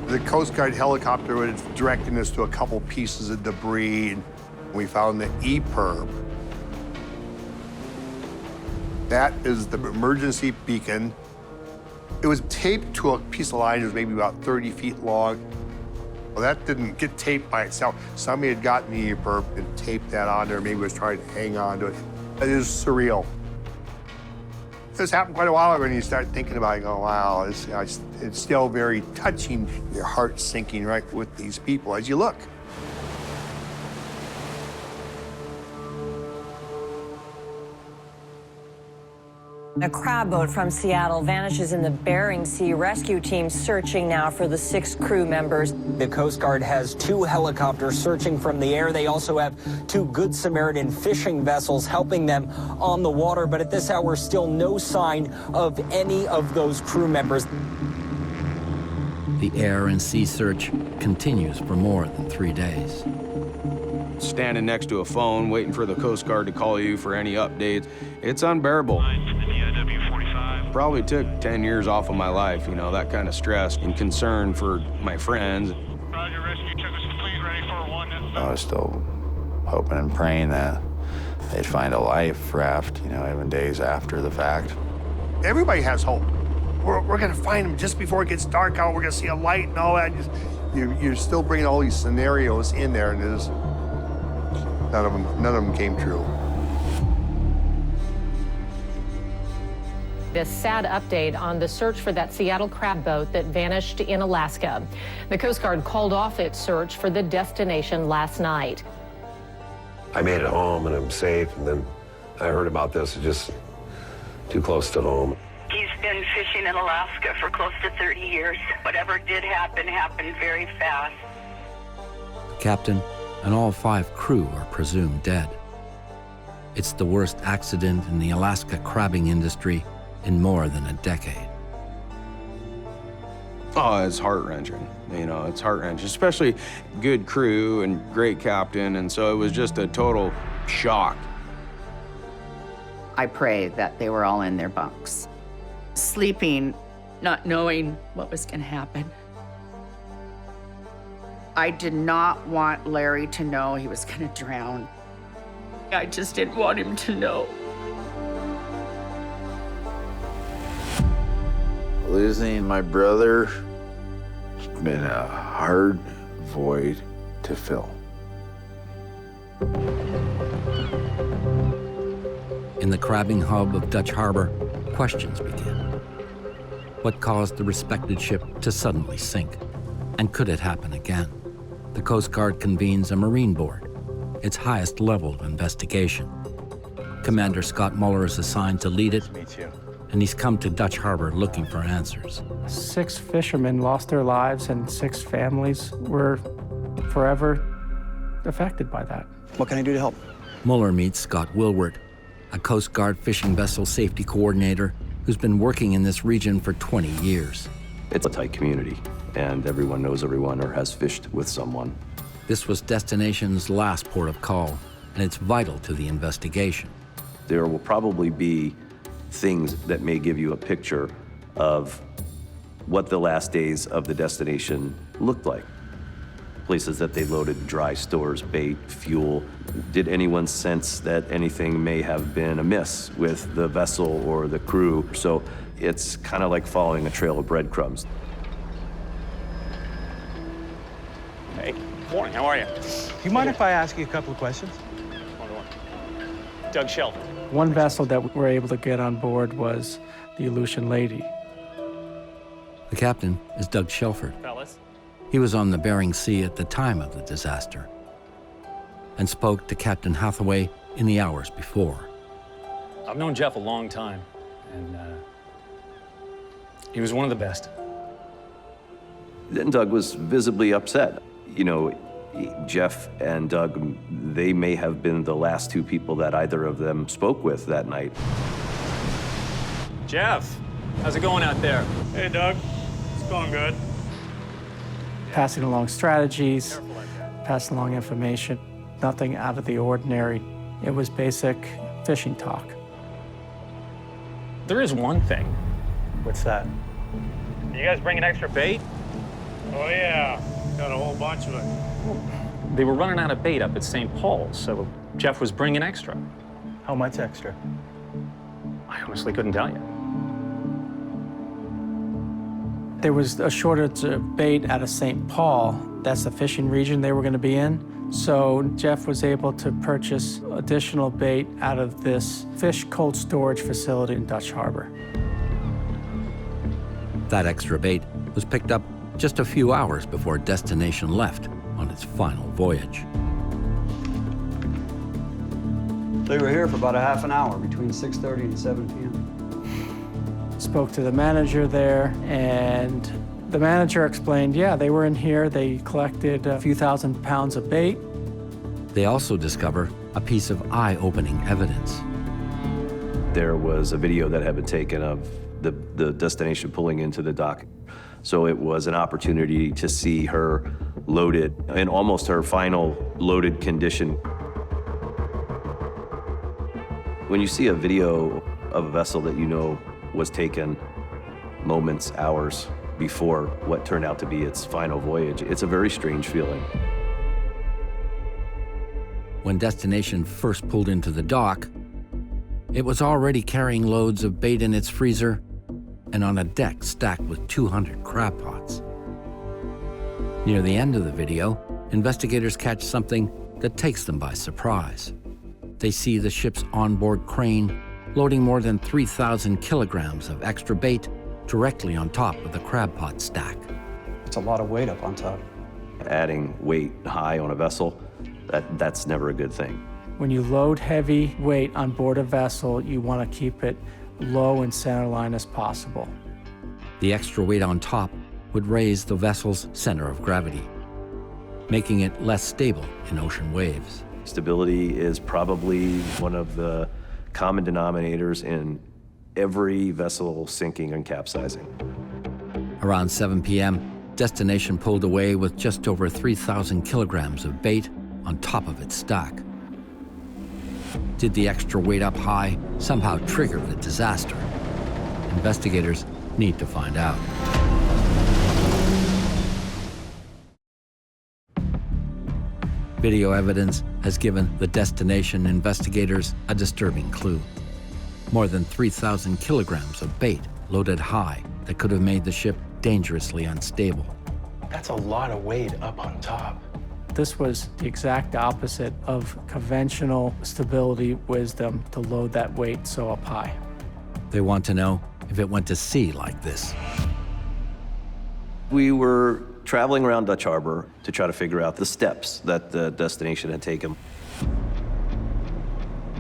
Speaker 6: The Coast Guard helicopter was directing us to a couple pieces of debris. We found the E-perb. That is the emergency beacon. It was taped to a piece of line that was maybe about 30 feet long. Well, that didn't get taped by itself. Somebody had gotten the E-perb and taped that on there, maybe was trying to hang on to it. It is surreal. This happened quite a while ago, and you start thinking about it, you go, wow, it's still very touching. Your heart sinking right with these people as you look.
Speaker 11: A crab boat from Seattle vanishes in the Bering Sea. Rescue teams searching now for the 6 crew members.
Speaker 14: The Coast Guard has 2 helicopters searching from the air. They also have 2 Good Samaritan fishing vessels helping them on the water. But at this hour, still no sign of any of those crew members.
Speaker 2: The air and sea search continues for more than 3 days.
Speaker 24: Standing next to a phone, waiting for the Coast Guard to call you for any updates, it's unbearable. Probably took 10 years off of my life, you know, that kind of stress and concern for my friends.
Speaker 15: Roger, rescue took us complete, ready for 1.
Speaker 26: I was still hoping and praying that they'd find a life raft, you know, even days after the fact.
Speaker 6: Everybody has hope. We're gonna find them just before it gets dark out. We're gonna see a light and all that. You're still bringing all these scenarios in there, and none of them came true.
Speaker 16: This sad update on the search for that Seattle crab boat that vanished in Alaska. The Coast Guard called off its search for the destination last night.
Speaker 18: I made it home and I'm safe, and then I heard about this. It's just too close to home.
Speaker 25: He's been fishing in Alaska for close to 30 years. Whatever did happen happened very fast.
Speaker 2: The captain and all 5 crew are presumed dead. It's the worst accident in the Alaska crabbing industry in more than a decade.
Speaker 24: Oh, it's heart-wrenching. You know, it's heart-wrenching, especially good crew and great captain, and so it was just a total shock.
Speaker 20: I pray that they were all in their bunks, sleeping, not knowing what was going to happen. I did not want Larry to know he was going to drown. I just didn't want him to know.
Speaker 26: Losing my brother has been a hard, void to fill.
Speaker 2: In the crabbing hub of Dutch Harbor, questions begin. What caused the respected ship to suddenly sink? And could it happen again? The Coast Guard convenes a Marine Board, its highest level of investigation. Commander Scott Muller is assigned to lead it, and he's come to Dutch Harbor looking for answers.
Speaker 23: 6 fishermen lost their lives, and 6 families were forever affected by that.
Speaker 1: What can I do to help?
Speaker 2: Muller meets Scott Wilward, a Coast Guard fishing vessel safety coordinator who's been working in this region for 20 years.
Speaker 21: It's a tight community, and everyone knows everyone or has fished with someone.
Speaker 2: This was Destination's last port of call, and it's vital to the investigation.
Speaker 21: There will probably be things that may give you a picture of what the last days of the Destination looked like. Places that they loaded dry stores, bait, fuel. Did anyone sense that anything may have been amiss with the vessel or the crew? So it's kind of like following a trail of breadcrumbs.
Speaker 3: Hey, morning, how are you?
Speaker 1: Do you mind if I ask you a couple of questions?
Speaker 3: Doug Shelton.
Speaker 23: One vessel that we were able to get on board was the Aleutian Lady.
Speaker 2: The captain is Doug Shelford.
Speaker 3: Fellas.
Speaker 2: He was on the Bering Sea at the time of the disaster and spoke to Captain Hathaway in the hours before.
Speaker 3: I've known Jeff a long time, and he was one of the best.
Speaker 21: Then Doug was visibly upset. You know, Jeff and Doug, they may have been the last 2 people that either of them spoke with that night.
Speaker 3: Jeff, how's it going out there?
Speaker 10: Hey, Doug. It's going good.
Speaker 23: Passing along strategies, passing along information, nothing out of the ordinary. It was basic fishing talk.
Speaker 3: There is one thing.
Speaker 1: What's that?
Speaker 3: You guys bringing extra bait?
Speaker 10: Oh, yeah. Got a whole bunch of it.
Speaker 3: They were running out of bait up at St. Paul's, so Jeff was bringing extra.
Speaker 1: How much extra?
Speaker 3: I honestly couldn't tell you.
Speaker 23: There was a shortage of bait out of St. Paul. That's the fishing region they were going to be in. So Jeff was able to purchase additional bait out of this fish cold storage facility in Dutch Harbor.
Speaker 2: That extra bait was picked up just a few hours before Destination left on its final voyage.
Speaker 1: They were here for about a half an hour, between 6:30 and 7 p.m.
Speaker 23: Spoke to the manager there, and the manager explained, yeah, they were in here. They collected a few thousand pounds of bait.
Speaker 2: They also discover a piece of eye-opening evidence.
Speaker 21: There was a video that had been taken of the Destination pulling into the dock. So it was an opportunity to see her loaded in almost her final loaded condition. When you see a video of a vessel that you know was taken moments, hours before what turned out to be its final voyage, it's a very strange feeling.
Speaker 2: When Destination first pulled into the dock, it was already carrying loads of bait in its freezer and on a deck stacked with 200 crab pots. Near the end of the video, investigators catch something that takes them by surprise. They see the ship's onboard crane loading more than 3,000 kilograms of extra bait directly on top of the crab pot stack.
Speaker 1: It's a lot of weight up on top.
Speaker 21: Adding weight high on a vessel, that's never a good thing.
Speaker 23: When you load heavy weight on board a vessel, you want to keep it low and centerline as possible.
Speaker 2: The extra weight on top would raise the vessel's center of gravity, making it less stable in ocean waves.
Speaker 21: Stability is probably one of the common denominators in every vessel sinking and capsizing.
Speaker 2: Around 7 p.m., Destination pulled away with just over 3,000 kilograms of bait on top of its stack. Did the extra weight up high somehow trigger the disaster? Investigators need to find out. Video evidence has given the Destination investigators a disturbing clue. More than 3,000 kilograms of bait loaded high that could have made the ship dangerously unstable.
Speaker 4: That's a lot of weight up on top.
Speaker 23: This was the exact opposite of conventional stability wisdom to load that weight so up high.
Speaker 2: They want to know if it went to sea like this.
Speaker 21: We were traveling around Dutch Harbor to try to figure out the steps that the destination had taken.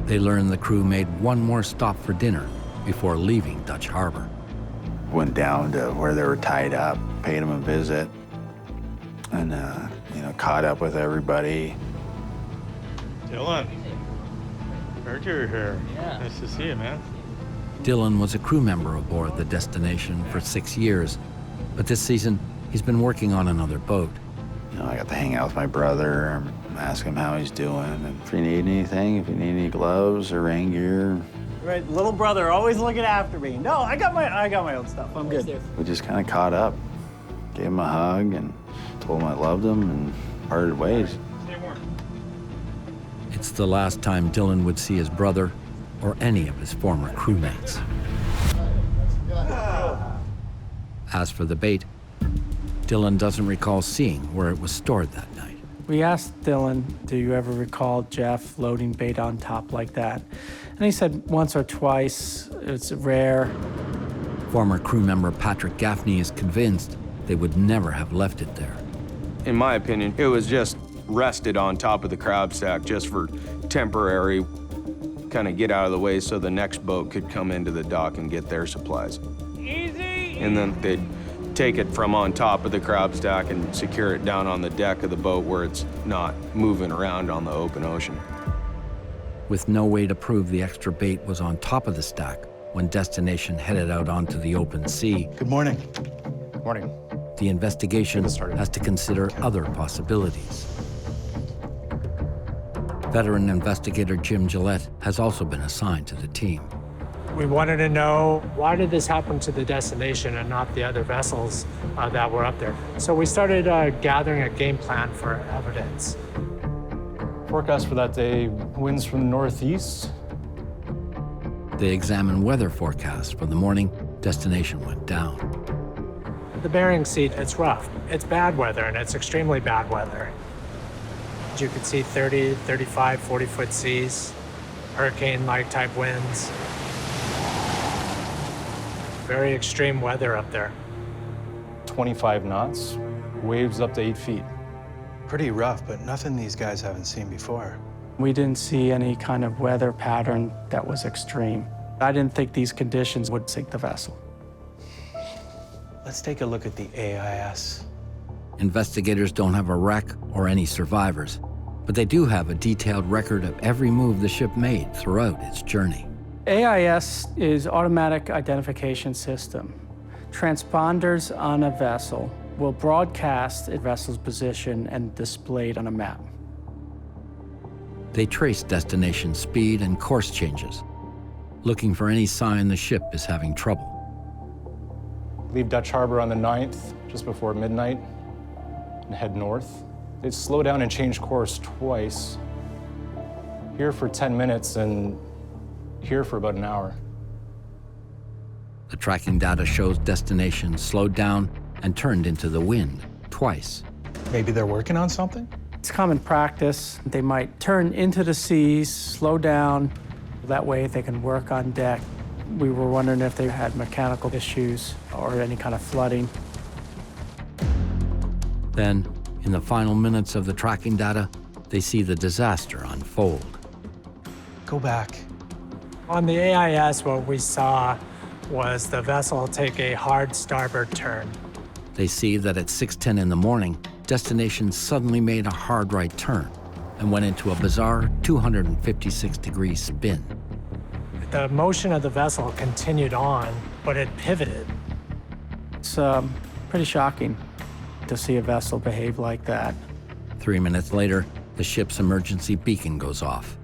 Speaker 2: They learned the crew made one more stop for dinner before leaving Dutch Harbor.
Speaker 26: Went down to where they were tied up, paid them a visit, and caught up with everybody.
Speaker 10: Dylan, heard you're here. Yeah. Nice to see you, man.
Speaker 2: Dylan was a crew member aboard the Destination for 6 years, but this season he's been working on another boat.
Speaker 26: I got to hang out with my brother, ask him how he's doing, and if you need anything, if you need any gloves or rain gear.
Speaker 7: Right, little brother always looking after me. No, I got my own stuff. I'm good.
Speaker 26: We just kind of caught up, gave him a hug, and told him I loved him, and parted ways.
Speaker 2: It's the last time Dylan would see his brother or any of his former crewmates. As for the bait, Dylan doesn't recall seeing where it was stored that night.
Speaker 23: We asked Dylan, do you ever recall Jeff loading bait on top like that? And he said once or twice. It's rare.
Speaker 2: Former crew member Patrick Gaffney is convinced they would never have left it there.
Speaker 24: In my opinion, it was just rested on top of the crab stack just for temporary, kind of get out of the way so the next boat could come into the dock and get their supplies.
Speaker 7: Easy!
Speaker 24: And then they'd take it from on top of the crab stack and secure it down on the deck of the boat where it's not moving around on the open ocean.
Speaker 2: With no way to prove the extra bait was on top of the stack when Destination headed out onto the open sea.
Speaker 4: Good morning. Good morning.
Speaker 2: The investigation has to consider other possibilities. Veteran investigator Jim Gillette has also been assigned to the team.
Speaker 9: We wanted to know, why did this happen to the Destination and not the other vessels that were up there? So we started gathering a game plan for evidence.
Speaker 4: Forecast for that day, winds from the northeast.
Speaker 2: They examined weather forecasts for the morning Destination went down.
Speaker 9: The Bering Sea, it's rough. It's bad weather, and it's extremely bad weather. You could see 30, 35, 40-foot seas, hurricane-like type winds. Very extreme weather up there.
Speaker 4: 25 knots, waves up to 8 feet. Pretty rough, but nothing these guys haven't seen before.
Speaker 23: We didn't see any kind of weather pattern that was extreme. I didn't think these conditions would sink the vessel.
Speaker 4: Let's take a look at the AIS.
Speaker 2: Investigators don't have a wreck or any survivors, but they do have a detailed record of every move the ship made throughout its journey.
Speaker 23: AIS is Automatic Identification System. Transponders on a vessel will broadcast a vessel's position and display it on a map.
Speaker 2: They trace Destination speed and course changes, looking for any sign the ship is having trouble.
Speaker 4: Leave Dutch Harbor on the 9th, just before midnight, and head north. They'd slow down and change course twice. Here for 10 minutes and here for about an hour.
Speaker 2: The tracking data shows Destination slowed down and turned into the wind twice.
Speaker 4: Maybe they're working on something?
Speaker 23: It's common practice. They might turn into the seas, slow down. That way they can work on deck. We were wondering if they had mechanical issues or any kind of flooding.
Speaker 2: Then, in the final minutes of the tracking data, they see the disaster unfold.
Speaker 4: Go back.
Speaker 9: On the AIS, what we saw was the vessel take a hard starboard turn.
Speaker 2: They see that at 6:10 in the morning, Destination suddenly made a hard right turn and went into a bizarre 256-degree spin.
Speaker 9: The motion of the vessel continued on, but it pivoted.
Speaker 23: It's pretty shocking to see a vessel behave like that.
Speaker 2: 3 minutes later, the ship's emergency beacon goes off.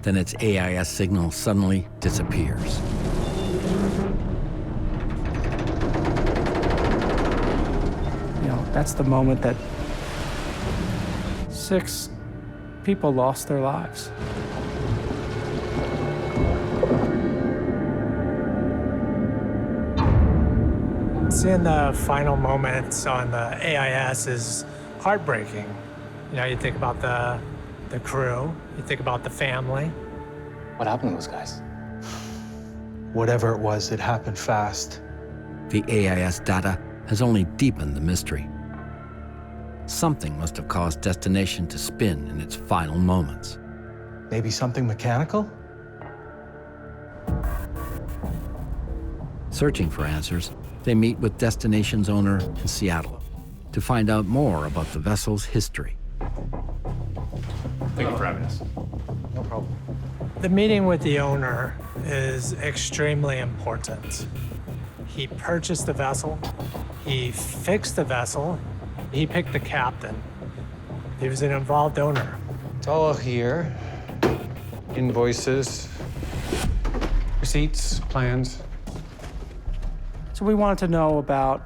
Speaker 2: Then its AIS signal suddenly disappears.
Speaker 23: That's the moment that 6 people lost their lives.
Speaker 9: Seeing the final moments on the AIS is heartbreaking. You know, you think about the crew, you think about the family.
Speaker 8: What happened to those guys? Whatever it was, it happened fast.
Speaker 2: The AIS data has only deepened the mystery. Something must have caused Destination to spin in its final moments.
Speaker 8: Maybe something mechanical?
Speaker 2: Searching for answers, they meet with Destination's owner in Seattle to find out more about the vessel's history.
Speaker 4: Thank you for having us.
Speaker 8: No problem.
Speaker 9: The meeting with the owner is extremely important. He purchased the vessel, he fixed the vessel, he picked the captain. He was an involved owner.
Speaker 8: It's all here. Invoices, receipts, plans.
Speaker 23: So we wanted to know about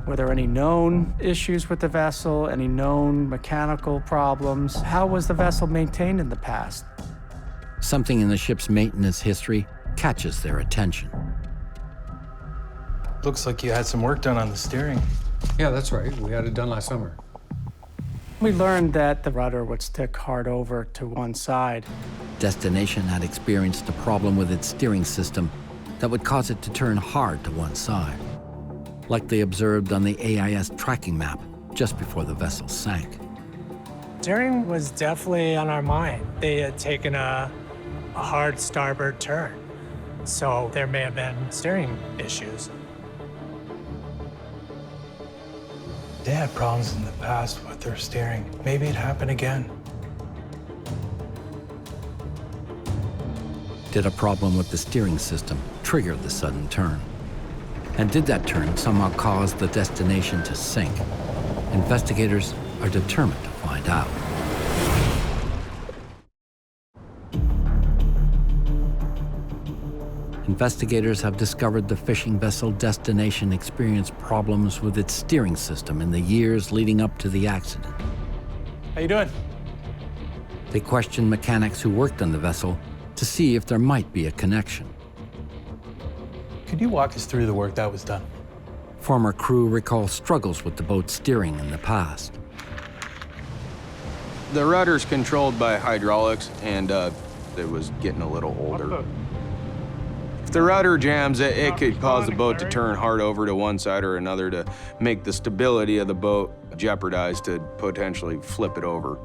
Speaker 23: were there any known issues with the vessel, any known mechanical problems? How was the vessel maintained in the past?
Speaker 2: Something in the ship's maintenance history catches their attention.
Speaker 8: Looks like you had some work done on the steering.
Speaker 12: Yeah, that's right. We had it done last summer.
Speaker 23: We learned that the rudder would stick hard over to one side.
Speaker 2: Destination had experienced a problem with its steering system that would cause it to turn hard to one side, like they observed on the AIS tracking map just before the vessel sank.
Speaker 9: Steering was definitely on our mind. They had taken a hard starboard turn, so there may have been steering issues.
Speaker 8: They had problems in the past with their steering. Maybe it happened again.
Speaker 2: Did a problem with the steering system trigger the sudden turn? And did that turn somehow cause the Destination to sink? Investigators are determined to find out. Investigators have discovered the fishing vessel Destination experienced problems with its steering system in the years leading up to the accident.
Speaker 8: How you doing?
Speaker 2: They questioned mechanics who worked on the vessel to see if there might be a connection.
Speaker 8: Could you walk us through the work that was done?
Speaker 2: Former crew recall struggles with the boat's steering in the past.
Speaker 24: The rudder's controlled by hydraulics, and it was getting a little older. If the rudder jams, it could cause the boat to turn hard over to one side or another to make the stability of the boat jeopardized to potentially flip it over.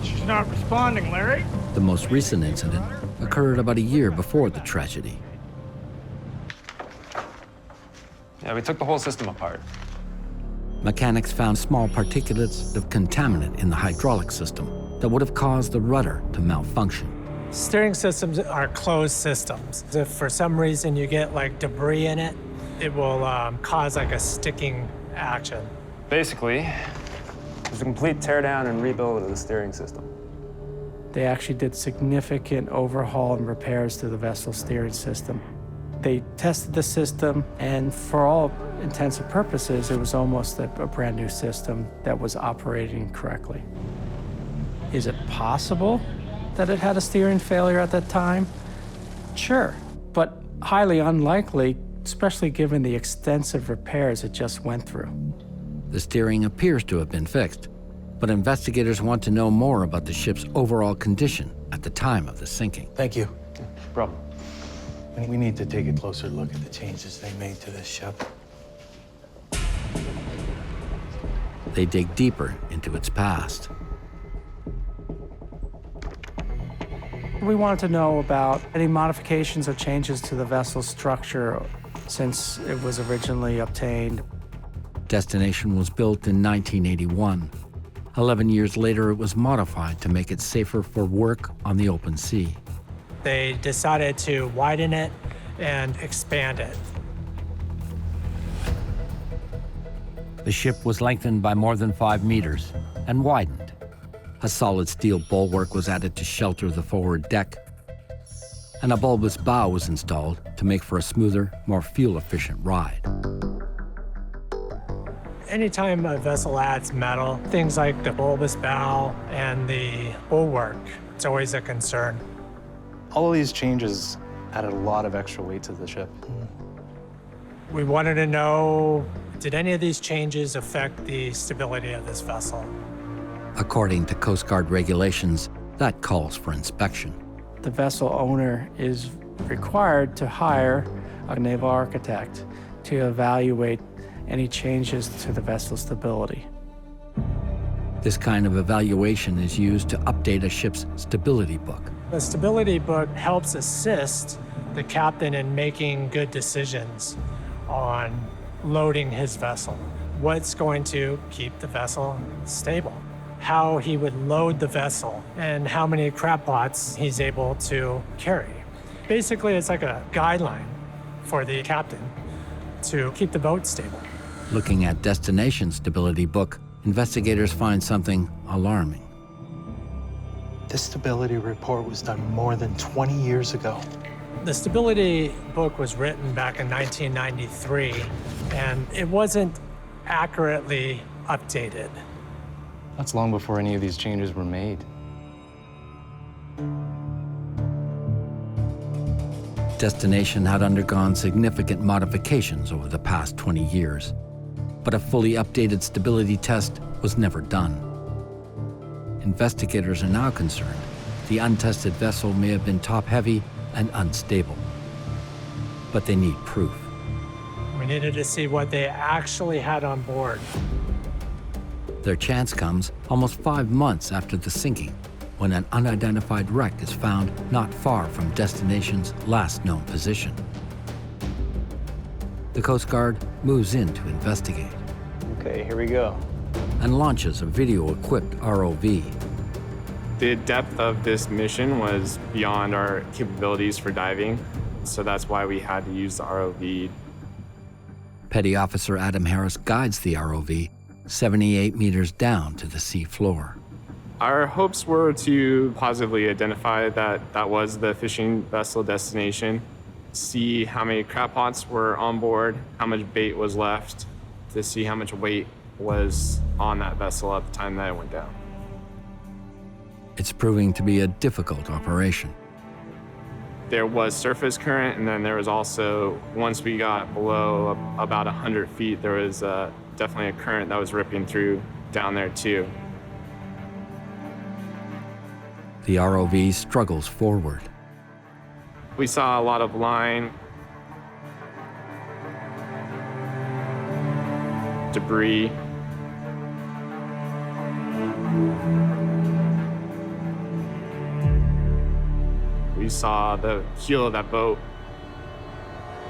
Speaker 10: She's not responding, Larry.
Speaker 2: The most recent incident occurred about a year before the tragedy.
Speaker 13: Yeah, we took the whole system apart.
Speaker 2: Mechanics found small particulates of contaminant in the hydraulic system that would have caused the rudder to malfunction.
Speaker 9: Steering systems are closed systems. If for some reason you get like debris in it, it will cause like a sticking action.
Speaker 13: Basically, there's a complete teardown and rebuild of the steering system.
Speaker 23: They actually did significant overhaul and repairs to the vessel's steering system. They tested the system, and for all intents and purposes, it was almost a brand new system that was operating correctly. Is it possible that it had a steering failure at that time? Sure, but highly unlikely, especially given the extensive repairs it just went through.
Speaker 2: The steering appears to have been fixed, but investigators want to know more about the ship's overall condition at the time of the sinking.
Speaker 8: Thank you.
Speaker 13: No problem.
Speaker 8: We need to take a closer look at the changes they made to this ship.
Speaker 2: They dig deeper into its past.
Speaker 23: We wanted to know about any modifications or changes to the vessel's structure since it was originally obtained.
Speaker 2: Destination was built in 1981. 11 years later, it was modified to make it safer for work on the open sea.
Speaker 9: They decided to widen it and expand it.
Speaker 2: The ship was lengthened by more than 5 meters and widened. A solid steel bulwark was added to shelter the forward deck, and a bulbous bow was installed to make for a smoother, more fuel-efficient ride.
Speaker 9: Anytime a vessel adds metal, things like the bulbous bow and the bulwark, it's always a concern.
Speaker 8: All of these changes added a lot of extra weight to the ship.
Speaker 9: We wanted to know, did any of these changes affect the stability of this vessel?
Speaker 2: According to Coast Guard regulations, that calls for inspection.
Speaker 23: The vessel owner is required to hire a naval architect to evaluate any changes to the vessel's stability.
Speaker 2: This kind of evaluation is used to update a ship's stability book.
Speaker 9: The stability book helps assist the captain in making good decisions on loading his vessel. What's going to keep the vessel stable? How he would load the vessel and how many crab pots he's able to carry. Basically, it's like a guideline for the captain to keep the boat stable.
Speaker 2: Looking at Destination Stability Book, investigators find something alarming.
Speaker 8: This stability report was done more than 20 years ago.
Speaker 9: The stability book was written back in 1993, and it wasn't accurately updated.
Speaker 4: That's long before any of these changes were made.
Speaker 2: Destination had undergone significant modifications over the past 20 years, but a fully updated stability test was never done. Investigators are now concerned the untested vessel may have been top-heavy and unstable, but they need proof.
Speaker 9: We needed to see what they actually had on board.
Speaker 2: Their chance comes almost 5 months after the sinking, when an unidentified wreck is found not far from Destination's last known position. The Coast Guard moves in to investigate.
Speaker 13: Okay, here we go.
Speaker 2: And launches a video-equipped ROV.
Speaker 13: The depth of this mission was beyond our capabilities for diving, so that's why we had to use the ROV.
Speaker 2: Petty Officer Adam Harris guides the ROV 78 meters down to the sea floor.
Speaker 13: Our hopes were to positively identify that that was the fishing vessel Destination, see how many crab pots were on board, how much bait was left, to see how much weight was on that vessel at the time that it went down.
Speaker 2: It's proving to be a difficult operation.
Speaker 13: There was surface current, and then there was also, once we got below about 100 feet, there was definitely a current that was ripping through down there too.
Speaker 2: The ROV struggles forward.
Speaker 13: We saw a lot of line, debris. We saw the keel of that boat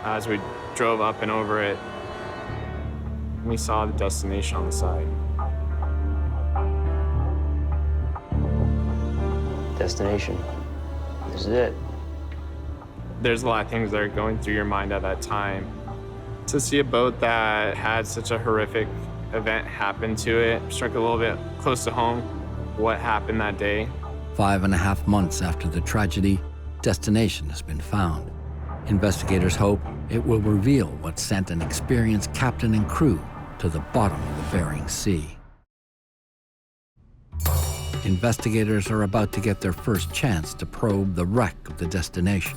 Speaker 13: as we drove up and over it. We saw the Destination on the side.
Speaker 5: Destination. This is it.
Speaker 13: There's a lot of things that are going through your mind at that time. To see a boat that had such a horrific event happen to it struck a little bit close to home what happened that day.
Speaker 2: 5.5 months after the tragedy, Destination has been found. Investigators hope it will reveal what sent an experienced captain and crew to the bottom of the Bering Sea. Investigators are about to get their first chance to probe the wreck of the Destination.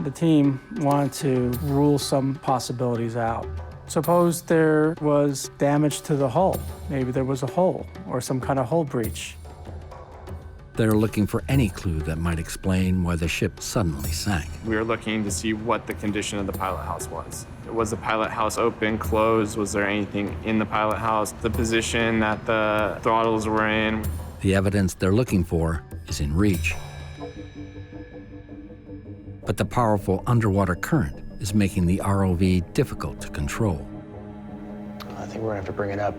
Speaker 23: The team wanted to rule some possibilities out. Suppose there was damage to the hull. Maybe there was a hole or some kind of hull breach.
Speaker 2: They're looking for any clue that might explain why the ship suddenly sank.
Speaker 13: We were looking to see what the condition of the pilot house was. Was the pilot house open, closed? Was there anything in the pilot house? The position that the throttles were in.
Speaker 2: The evidence they're looking for is in reach. But the powerful underwater current is making the ROV difficult to control.
Speaker 5: I think we're gonna have to bring it up.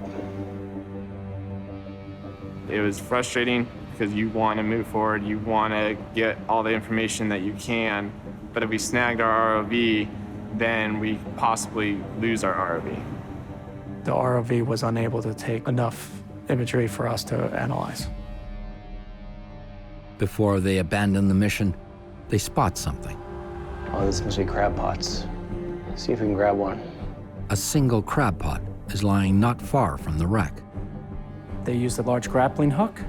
Speaker 13: It was frustrating because you want to move forward, you want to get all the information that you can, but if we snagged our ROV, then we possibly lose our ROV.
Speaker 23: The ROV was unable to take enough imagery for us to analyze.
Speaker 2: Before they abandon the mission, they spot something.
Speaker 5: Oh, this must be crab pots. See if we can grab one.
Speaker 2: A single crab pot is lying not far from the wreck.
Speaker 23: They used a large grappling hook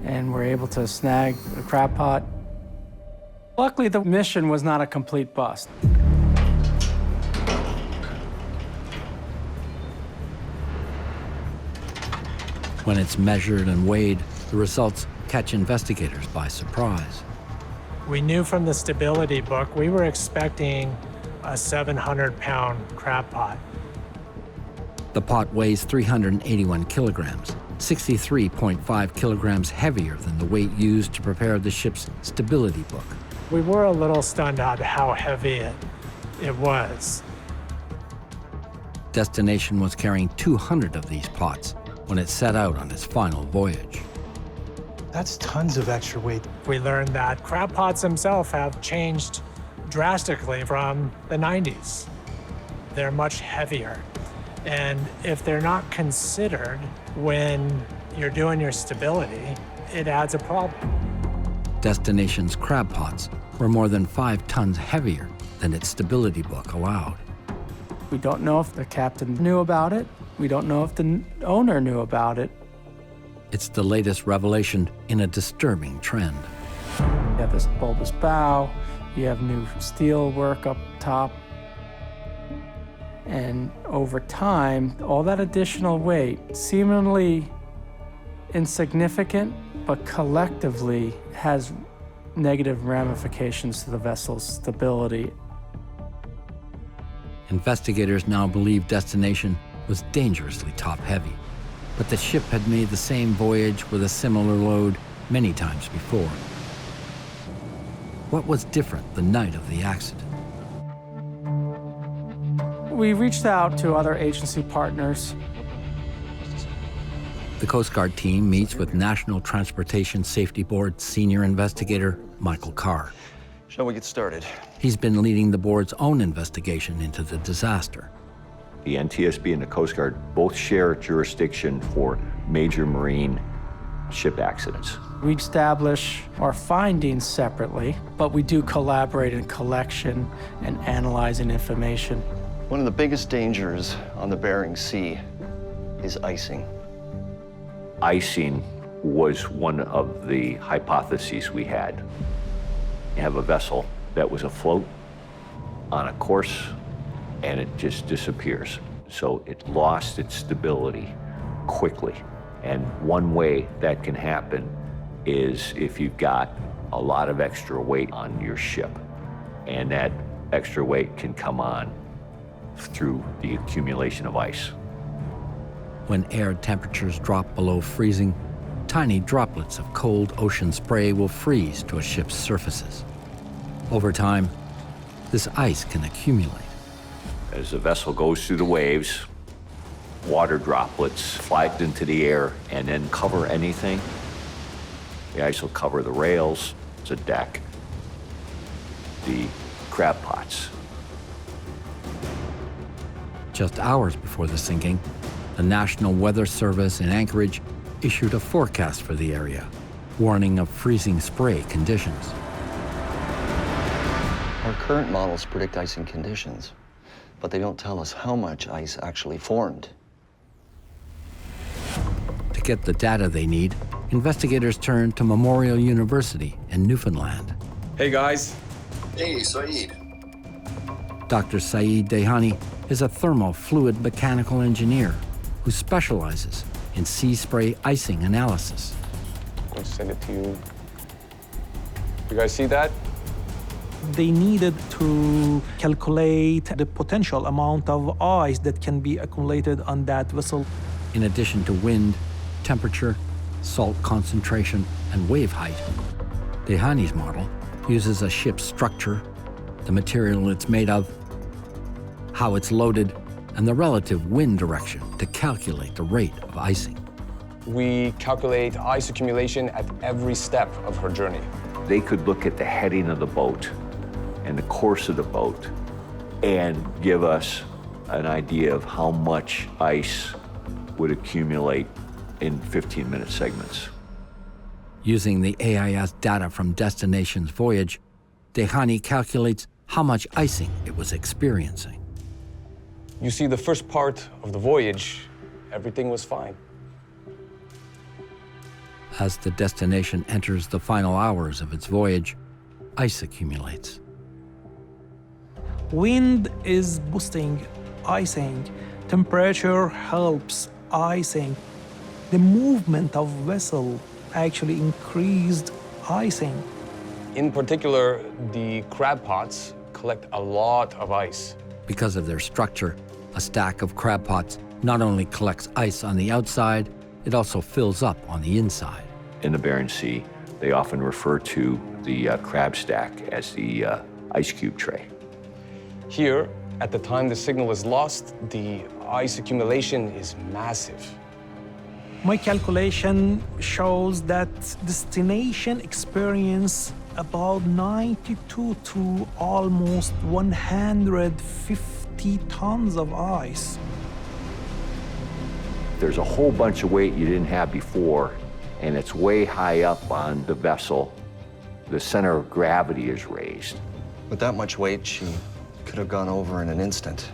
Speaker 23: and were able to snag a crab pot. Luckily, the mission was not a complete bust.
Speaker 2: When it's measured and weighed, the results catch investigators by surprise.
Speaker 9: We knew from the stability book we were expecting a 700-pound crab pot.
Speaker 2: The pot weighs 381 kilograms, 63.5 kilograms heavier than the weight used to prepare the ship's stability book.
Speaker 9: We were a little stunned at how heavy it was.
Speaker 2: Destination was carrying 200 of these pots when it set out on its final voyage.
Speaker 8: That's tons of extra weight.
Speaker 9: We learned that crab pots themselves have changed drastically from the 90s. They're much heavier. And if they're not considered when you're doing your stability, it adds a problem.
Speaker 2: Destination's crab pots were more than 5 tons heavier than its stability book allowed.
Speaker 23: We don't know if the captain knew about it. We don't know if the owner knew about it.
Speaker 2: It's the latest revelation in a disturbing trend.
Speaker 23: You have this bulbous bow, you have new steel work up top, and over time, all that additional weight, seemingly insignificant, but collectively has negative ramifications to the vessel's stability.
Speaker 2: Investigators now believe Destination was dangerously top-heavy, but the ship had made the same voyage with a similar load many times before. What was different the night of the accident?
Speaker 23: We reached out to other agency partners.
Speaker 2: The Coast Guard team meets with National Transportation Safety Board senior investigator Michael Carr.
Speaker 11: Shall we get started?
Speaker 2: He's been leading the board's own investigation into the disaster.
Speaker 14: The NTSB and the Coast Guard both share jurisdiction for major marine ship accidents.
Speaker 23: We establish our findings separately, but we do collaborate in collection and analyzing information.
Speaker 11: One of the biggest dangers on the Bering Sea is icing.
Speaker 14: Icing was one of the hypotheses we had. You have a vessel that was afloat on a course and it just disappears. So it lost its stability quickly. And one way that can happen is if you've got a lot of extra weight on your ship, and that extra weight can come on through the accumulation of ice.
Speaker 2: When air temperatures drop below freezing, tiny droplets of cold ocean spray will freeze to a ship's surfaces. Over time, this ice can accumulate.
Speaker 14: As the vessel goes through the waves, water droplets fly into the air and then cover anything. The ice will cover the rails, the deck, the crab pots.
Speaker 2: Just hours before the sinking, the National Weather Service in Anchorage issued a forecast for the area, warning of freezing spray conditions.
Speaker 11: Our current models predict icing conditions, but they don't tell us how much ice actually formed.
Speaker 2: To get the data they need, investigators turn to Memorial University in Newfoundland.
Speaker 15: Hey, guys.
Speaker 17: Hey, Saeed.
Speaker 2: Dr. Saeed Dehani is a thermofluid mechanical engineer who specializes in sea spray icing analysis.
Speaker 15: I'm going to send it to you. You guys see that?
Speaker 19: They needed to calculate the potential amount of ice that can be accumulated on that vessel.
Speaker 2: In addition to wind, temperature, salt concentration, and wave height, Dehani's model uses a ship's structure, the material it's made of, how it's loaded, and the relative wind direction to calculate the rate of icing.
Speaker 15: We calculate ice accumulation at every step of her journey.
Speaker 14: They could look at the heading of the boat and the course of the boat and give us an idea of how much ice would accumulate in 15-minute segments.
Speaker 2: Using the AIS data from Destination's voyage, Dehani calculates how much icing it was experiencing.
Speaker 15: You see, the first part of the voyage, everything was fine.
Speaker 2: As the Destination enters the final hours of its voyage, ice accumulates.
Speaker 19: Wind is boosting icing. Temperature helps icing. The movement of vessel actually increased icing.
Speaker 15: In particular, the crab pots collect a lot of ice.
Speaker 2: Because of their structure, a stack of crab pots not only collects ice on the outside, it also fills up on the inside.
Speaker 14: In the Bering Sea, they often refer to the crab stack as the ice cube tray.
Speaker 15: Here, at the time the signal is lost, the ice accumulation is massive.
Speaker 19: My calculation shows that destination experience about 92 to almost 150 tons of ice.
Speaker 14: There's a whole bunch of weight you didn't have before, and it's way high up on the vessel. The center of gravity is raised.
Speaker 11: With that much weight, she could have gone over in an instant.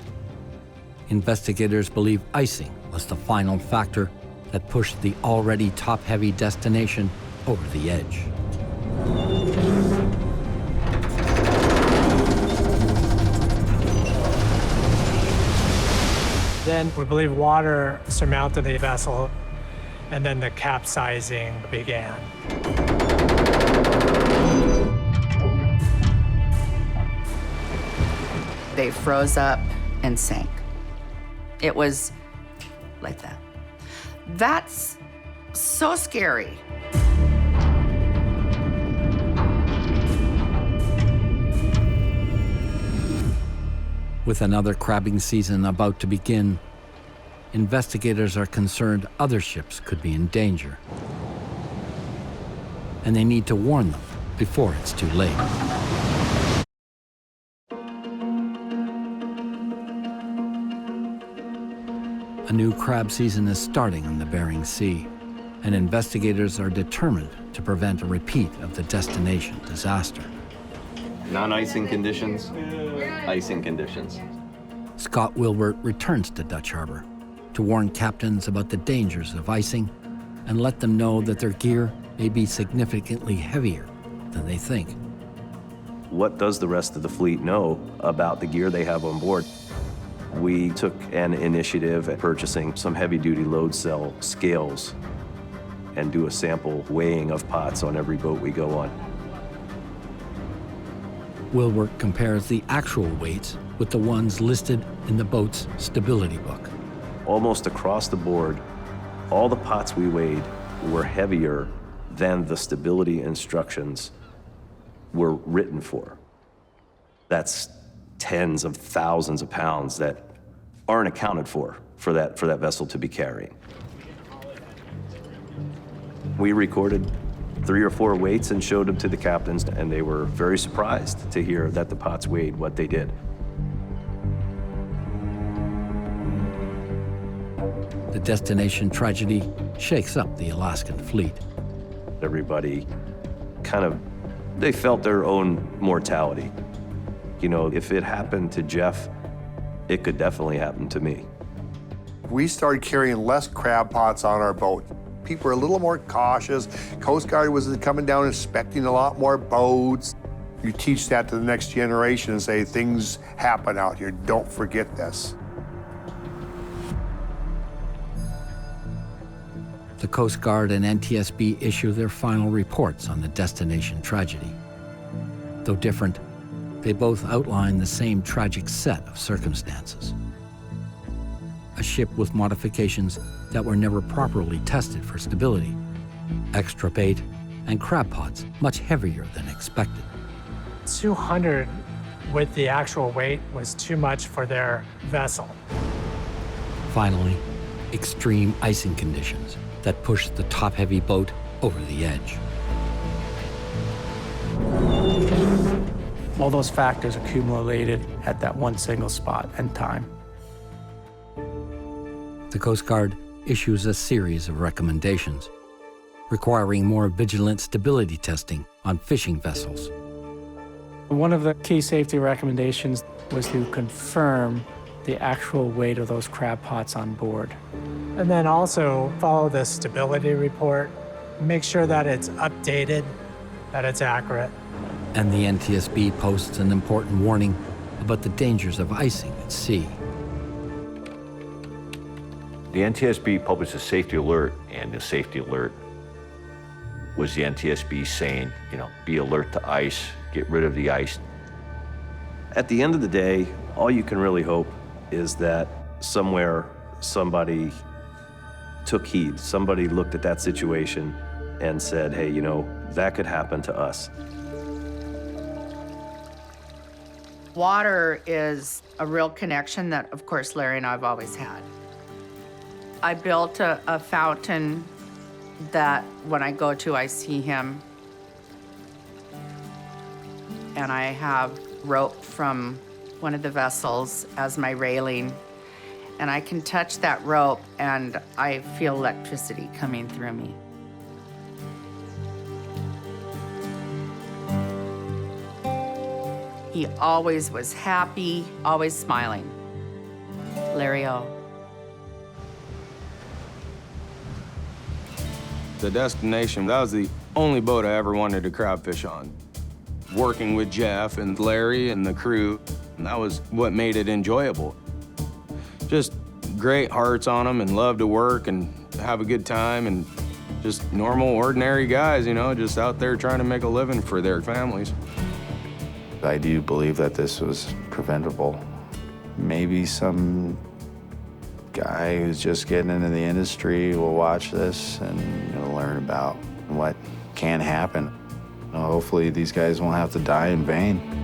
Speaker 2: Investigators believe icing was the final factor that pushed the already top-heavy destination over the edge.
Speaker 9: Then we believe water surmounted the vessel, and then the capsizing began.
Speaker 20: They froze up and sank. It was like that. That's so scary.
Speaker 2: With another crabbing season about to begin, investigators are concerned other ships could be in danger. And they need to warn them before it's too late. A new crab season is starting on the Bering Sea, and investigators are determined to prevent a repeat of the destination disaster.
Speaker 21: Non-icing conditions, icing conditions.
Speaker 2: Scott Wilbert returns to Dutch Harbor to warn captains about the dangers of icing and let them know that their gear may be significantly heavier than they think.
Speaker 21: What does the rest of the fleet know about the gear they have on board? We took an initiative at purchasing some heavy-duty load cell scales and do a sample weighing of pots on every boat we go on.
Speaker 2: Wilbert compares the actual weights with the ones listed in the boat's stability book.
Speaker 21: Almost across the board, all the pots we weighed were heavier than the stability instructions were written for. That's tens of thousands of pounds that aren't accounted for that vessel to be carrying. We recorded 3 or 4 weights and showed them to the captains, and they were very surprised to hear that the pots weighed what they did.
Speaker 2: The destination tragedy shakes up the Alaskan fleet.
Speaker 21: Everybody they felt their own mortality. You know, if it happened to Jeff, it could definitely happen to me.
Speaker 6: We started carrying less crab pots on our boat. People were a little more cautious. Coast Guard was coming down inspecting a lot more boats. You teach that to the next generation and say, things happen out here, don't forget this.
Speaker 2: The Coast Guard and NTSB issue their final reports on the destination tragedy. Though different, they both outline the same tragic set of circumstances. A ship with modifications that were never properly tested for stability, extra bait, and crab pots much heavier than expected.
Speaker 9: 200 with the actual weight was too much for their vessel.
Speaker 2: Finally, extreme icing conditions that pushed the top-heavy boat over the edge.
Speaker 23: All those factors accumulated at that one single spot and time.
Speaker 2: The Coast Guard issues a series of recommendations, requiring more vigilant stability testing on fishing vessels.
Speaker 23: One of the key safety recommendations was to confirm the actual weight of those crab pots on board.
Speaker 9: And then also follow the stability report, make sure that it's updated, that it's accurate.
Speaker 2: And the NTSB posts an important warning about the dangers of icing at sea.
Speaker 14: The NTSB published a safety alert, and the safety alert was the NTSB saying, you know, be alert to ice, get rid of the ice.
Speaker 21: At the end of the day, all you can really hope is that somewhere somebody took heed, somebody looked at that situation and said, hey, you know, that could happen to us.
Speaker 20: Water is a real connection that, of course, Larry and I have always had. I built a fountain that when I go to, I see him. And I have rope from one of the vessels as my railing. And I can touch that rope and I feel electricity coming through me. He always was happy, always smiling. Larry O.
Speaker 24: The Destination, that was the only boat I ever wanted to crab fish on. Working with Jeff and Larry and the crew, and that was what made it enjoyable. Just great hearts on them and love to work and have a good time and just normal, ordinary guys, you know, just out there trying to make a living for their families.
Speaker 26: I do believe that this was preventable. Maybe some guy who's just getting into the industry will watch this and learn about what can happen. Hopefully these guys won't have to die in vain.